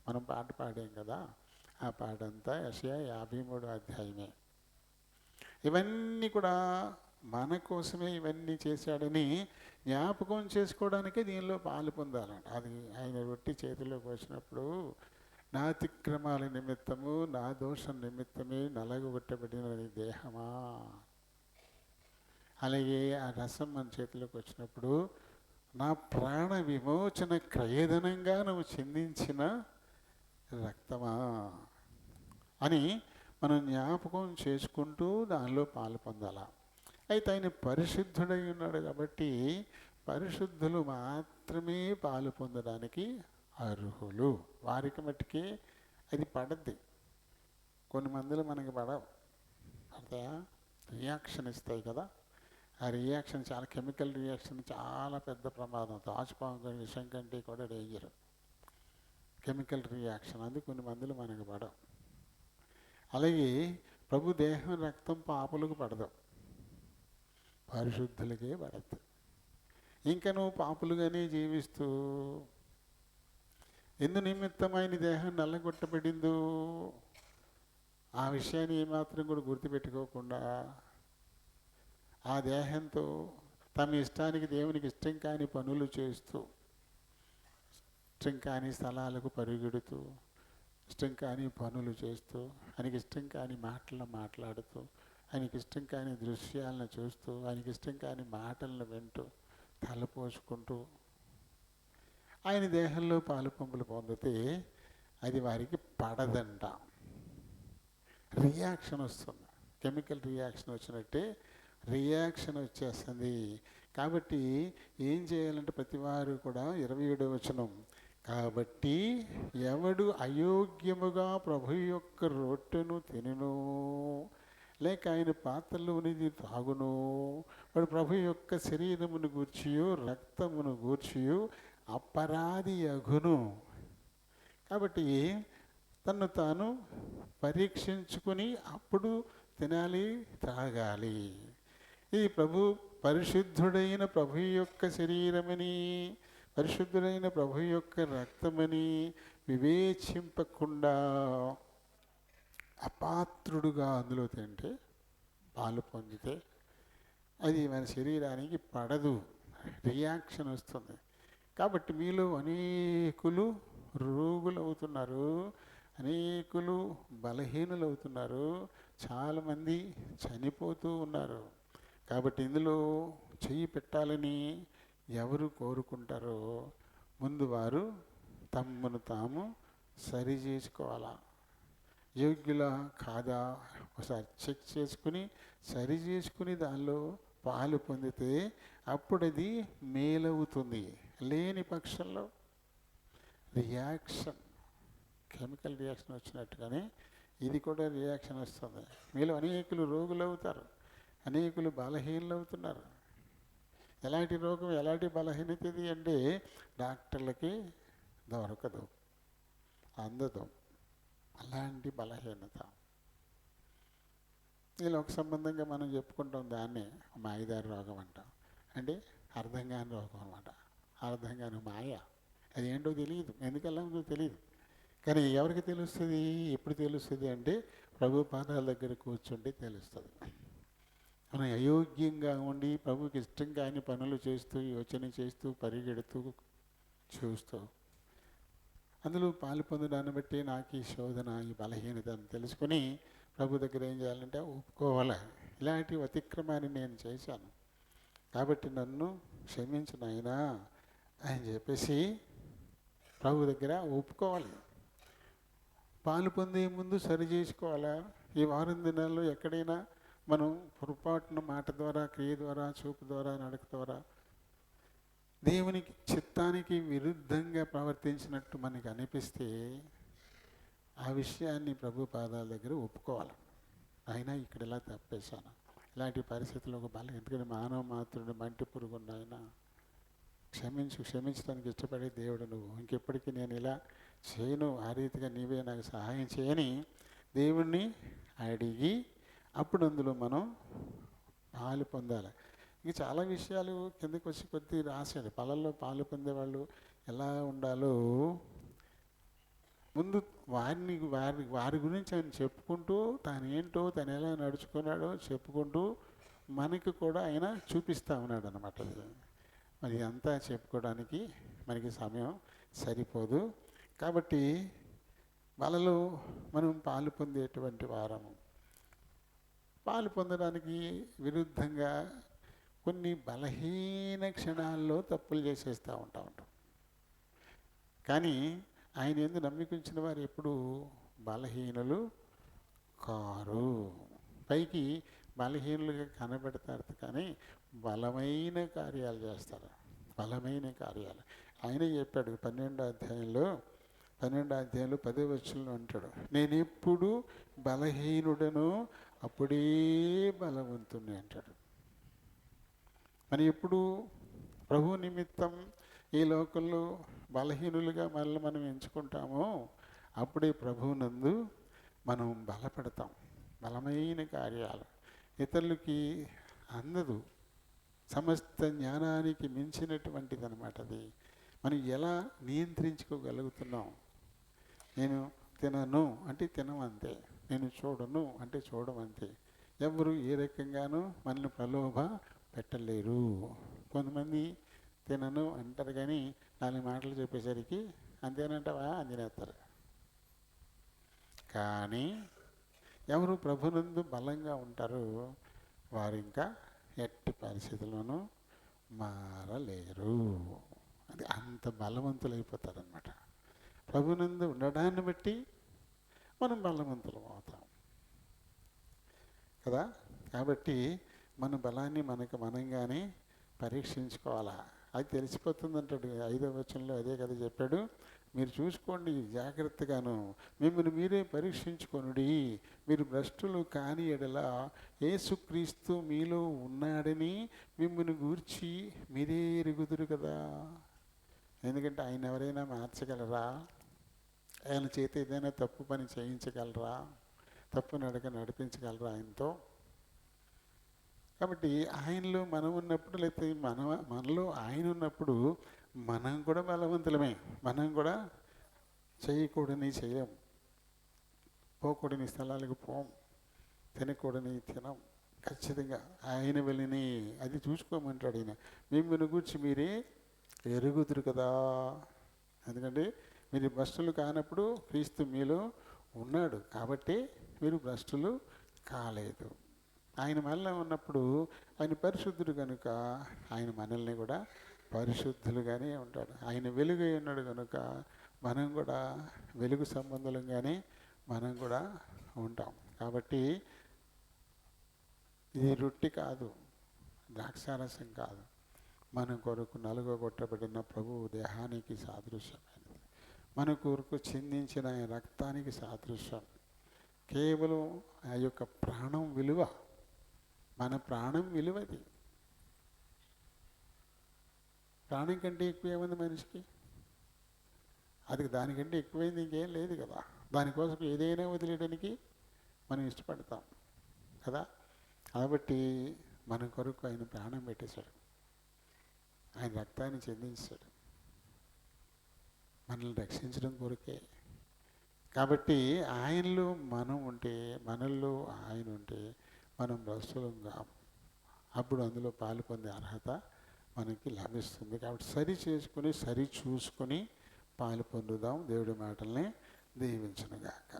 Speaker 1: మనం పాట పాడాం కదా, ఆ పాట అంతా యెషయా 53వ అధ్యాయమే. ఇవన్నీ కూడా మన కోసమే ఇవన్నీ చేశాడని జ్ఞాపకం చేసుకోవడానికే దీనిలో పాలు పొందాలంట. అది ఆయన రొట్టి చేతిలోకి వచ్చినప్పుడు నా అతిక్రమాల నిమిత్తము, నా దోషం నిమిత్తమే నలగొట్టబడిన దేహమా. అలాగే ఆ రసం మన చేతిలోకి వచ్చినప్పుడు నా ప్రాణ విమోచన క్రయధనంగా నువ్వు చిందించిన రక్తమా అని మనం జ్ఞాపకం చేసుకుంటూ దానిలో పాలు పొందాల. అయితే ఆయన పరిశుద్ధుడై ఉన్నాడు కాబట్టి పరిశుద్ధులు మాత్రమే పాలు పొందడానికి అర్హులు. వారికి మట్టుకే అది పడద్ది. కొన్ని మందులు మనకి పడవు, పడతాయా? రియాక్షన్ ఇస్తాయి కదా. ఆ రియాక్షన్ చాలా కెమికల్ రియాక్షన్, చాలా పెద్ద ప్రమాదం. తాచుపాము విషయం కంటే కూడా డేంజర్ కెమికల్ రియాక్షన్. అది కొన్ని మందులు మనకు పడవు. అలాగే ప్రభు దేహం రక్తం పాపులకు పడదు, పరిశుద్ధులకే పడద్దు. ఇంకా నువ్వు పాపులుగానే జీవిస్తూ ఎందు నిమిత్తమైన దేహం నల్లగొట్టబడిందో ఆ విషయాన్ని ఏమాత్రం కూడా గుర్తుపెట్టుకోకుండా ఆ దేహంతో తమ ఇష్టానికి, దేవునికి ఇష్టం కాని పనులు చేస్తూ, ఇష్టం కాని స్థలాలకు పరుగెడుతూ, ఇష్టం కాని పనులు చేస్తూ, ఆయనకి ఇష్టం కాని మాటలను మాట్లాడుతూ, ఆయనకి ఇష్టం కాని దృశ్యాలను చూస్తూ, ఆయనకి ఇష్టం కాని మాటలను వింటూ, తలపోసుకుంటూ ఆయన దేహంలో పాలు పంపులు పొందితే అది వారికి పడదంట. రియాక్షన్ వస్తుంది, కెమికల్ రియాక్షన్ వచ్చినట్టే రియాక్షన్ వచ్చేస్తుంది. కాబట్టి ఏం చేయాలంటే ప్రతివారు కూడా 27వ వచనం, కాబట్టి ఎవడు అయోగ్యముగా ప్రభు యొక్క రొట్టెను తినును లేక ఆయన పాత్రలోనిది తాగును వాడు ప్రభు యొక్క శరీరమును గూర్చియు రక్తమును గూర్చియు అపరాధి అగును. కాబట్టి తను తాను పరీక్షించుకుని అప్పుడు తినాలి, త్రాగాలి. ఇది పరిశుద్ధుడైన ప్రభు యొక్క శరీరమని, పరిశుద్ధుడైన ప్రభు యొక్క రక్తమని వివేచింపకుండా అపాత్రుడుగా అందులో తింటే, పాలు పొందితే అది మన శరీరానికి పడదు, రియాక్షన్ వస్తుంది. కాబట్టి మీలో అనేకులు రోగులు అవుతున్నారు, అనేకులు బలహీనులు అవుతున్నారు, చాలామంది చనిపోతూ ఉన్నారు. కాబట్టి ఇందులో చెయ్యి పెట్టాలని ఎవరు కోరుకుంటారో ముందు వారు తమను తాము సరి చేసుకోవాలా. యోగ్యులా కాదా ఒకసారి చెక్ చేసుకుని సరి చేసుకుని దానిలో పాలు పొందితే అప్పుడు అది మేలవుతుంది. లేని పక్షంలో రియాక్షన్, కెమికల్ రియాక్షన్ వచ్చినట్టుగానే ఇది కూడా రియాక్షన్ వస్తుంది. మీలో అనేకులు రోగులు అవుతారు, అనేకులు బలహీనలు అవుతున్నారు. ఎలాంటి రోగం, ఎలాంటి బలహీనత ఇది అంటే డాక్టర్లకి దొరకదు, అందదు. అలాంటి బలహీనత ఈ లోక సంబంధంగా మనం చెప్పుకుంటాం, దాన్ని మాయదారి రోగం అంటాం. అంటే అర్థం కాని రోగం అన్నమాట, అర్థం కాని మాయ. అది ఏంటో తెలియదు, ఎందుకలా ఉందో తెలియదు. కానీ ఎవరికి తెలుస్తుంది, ఎప్పుడు తెలుస్తుంది అంటే ప్రభు పాదాల దగ్గర కూర్చుంటే తెలుస్తుంది. మనం అయోగ్యంగా ఉండి ప్రభుకి ఇష్టం కాని పనులు చేస్తూ, యోచన చేస్తూ, పరిగెడుతూ, చూస్తూ, అందులో పాలు పొందడాన్ని బట్టి నాకు ఈ శోధన, ఈ బలహీనత అని తెలుసుకొని ప్రభు దగ్గర ఏం చేయాలంటే ఒప్పుకోవాలి. ఇలాంటి అతిక్రమాన్ని నేను చేశాను కాబట్టి నన్ను క్షమించు నాయనా అని చెప్పేసి ప్రభు దగ్గర ఒప్పుకోవాలి. పాలు పొందే ముందు సరి చేసుకోవాలా. ఈ వారం దినాల్లో ఎక్కడైనా మనం పొరపాటున మాట ద్వారా, క్రియ ద్వారా, చూపు ద్వారా, నడక ద్వారా దేవునికి చిత్తానికి విరుద్ధంగా ప్రవర్తించినట్టు మనకి అనిపిస్తే ఆ విషయాన్ని ప్రభు పాదాల దగ్గర ఒప్పుకోవాలి. అయినా ఇక్కడ ఇలా తప్పేశాను, ఇలాంటి పరిస్థితుల్లో ఒక బలం, ఎందుకంటే మానవ మాత్రుడు మంటి పురుగున్న ఆయన క్షమించడానికి ఇష్టపడే దేవుడు నువ్వు, ఇంకెప్పటికీ నేను ఇలా చేయను, ఆ రీతిగా నీవే నాకు సహాయం చేయని దేవుణ్ణి అడిగి అప్పుడు అందులో మనం పాలు పొందాలి. ఇంక చాలా విషయాలు కిందకి వచ్చి కొద్ది రాశాడు. పళ్ళల్లో పాలు పొందేవాళ్ళు ఎలా ఉండాలో ముందు వారి గురించి ఆయన చెప్పుకుంటూ, తాను ఏంటో, తను ఎలా నడుచుకున్నాడో చెప్పుకుంటూ మనకి కూడా ఆయన చూపిస్తూ ఉన్నాడు అన్నమాట. మరి అంతా చెప్పుకోవడానికి మనకి సమయం సరిపోదు. కాబట్టి వాళ్ళలో మనం పాలు పొందేటువంటి వారము. పాలు పొందడానికి విరుద్ధంగా కొన్ని బలహీన క్షణాల్లో తప్పులు చేసేస్తూ ఉంటాం. కానీ ఆయన యందు నమ్మికుంచిన వారు ఎప్పుడు బలహీనులు కారు. పైకి బలహీనులుగా కనబెడతారు కానీ బలమైన కార్యాలు చేస్తారు, బలమైన కార్యాలు. ఆయన చెప్పాడు 12వ అధ్యాయంలో 10వ వచనంలో అంటాడు, నేను ఎప్పుడు బలహీనుడను అప్పుడే బలవంతుని అంటాడు. మరి ఎప్పుడు ప్రభు నిమిత్తం ఈ లోకంలో బలహీనులుగా మనల్ని మనం ఎంచుకుంటామో అప్పుడే ప్రభువునందు మనం బలపడతాం. బలమైన కార్యాలు ఇతరులకి అందదు, సమస్త జ్ఞానానికి మించినటువంటిది అనమాట. అది మనం ఎలా నియంత్రించుకోగలుగుతున్నాం. నేను తినను అంటే తినమంతే, నేను చూడను అంటే చూడమంతే. ఎవరు ఏ రకంగానూ మనల్ని ప్రలోభ పెట్టలేరు. కొంతమంది తినను అంటారు కానీ 4 మాటలు చెప్పేసరికి అంతేనంటావా అని తినేస్తారు. కానీ ఎవరు ప్రభునందు బలంగా ఉంటారో వారు ఇంకా ఎట్టి పరిస్థితుల్లోనూ మారలేరు. అది అంత బలవంతులైపోతారనమాట. ప్రభునందు ఉండడాన్ని బట్టి మనం బలవంతులం అవుతాం కదా. కాబట్టి మన బలాన్ని మనంగానే పరీక్షించుకోవాలా. అది తెలిసిపోతుంది అంటాడు 5వ వచనంలో. అదే కదా చెప్పాడు, మీరు చూసుకోండి జాగ్రత్తగాను, మిమ్మల్ని మీరే పరీక్షించుకొనుడి, మీరు భ్రష్టులు కాని ఎడల యేసుక్రీస్తు మీలో ఉన్నాడని మిమ్మల్ని గూర్చి మీరే ఎరుగుదురు కదా. ఎందుకంటే ఆయన ఎవరైనా మార్చగలరా? ఆయన చేత ఏదైనా తప్పు పని చేయించగలరా? తప్పు నడక నడిపించగలరా ఆయనతో? కాబట్టి ఆయనలో మనం ఉన్నప్పుడు, లేకపోతే మనలో ఆయన ఉన్నప్పుడు మనం కూడా బలవంతులమే. మనం కూడా చేయకూడని చేయం, పోకూడని స్థలాలకు పోం, తినకూడని తినం. ఖచ్చితంగా ఆయన వెళ్ళని అది చూసుకోమంటాడు ఆయన. మిమ్మల్ని గురించి మీరే ఎరుగుదురు కదా. ఎందుకంటే మీరు భ్రష్టులు కానప్పుడు క్రీస్తు మీలో ఉన్నాడు కాబట్టి మీరు భ్రష్టులు కాలేదు. ఆయన మనలో ఉన్నప్పుడు ఆయన పరిశుద్ధుడు కనుక ఆయన మనల్ని కూడా పరిశుద్ధులుగానే ఉంటాడు. ఆయన వెలుగై ఉన్నాడు కనుక మనం కూడా వెలుగు సంబంధులంగానే మనం కూడా ఉంటాం. కాబట్టి ఇది రొట్టె కాదు, ద్రాక్షారసం కాదు, మన కొరకు నలుగొట్టబడిన ప్రభువు దేహానికి సాదృశ్యమైనది, మన కొరకు చిందించిన ఆయన రక్తానికి సాదృశ్యం. కేవలం ఆ యొక్క ప్రాణం విలువ, మన ప్రాణం విలువది. ప్రాణం కంటే ఎక్కువ ఏముంది మనిషికి? అది దానికంటే ఎక్కువైంది ఇంకేం లేదు కదా. దానికోసం ఏదైనా వదిలేయడానికి మనం ఇష్టపడతాం కదా. కాబట్టి మన కొరకు ఆయన ప్రాణం పెట్టేశాడు, ఆయన రక్తాన్ని చెందించాడు మనల్ని రక్షించడం కొరకే. కాబట్టి ఆయనలో మనం ఉంటే, మనల్లో ఆయన ఉంటే మనం భ్రష్టులంగా, అప్పుడు అందులో పాలు పొందే అర్హత మనకి లభిస్తుంది. కాబట్టి సరి చేసుకుని సరి చూసుకొని పాలు పొందుదాం. దేవుడి మాటల్ని దీవించునుగాక.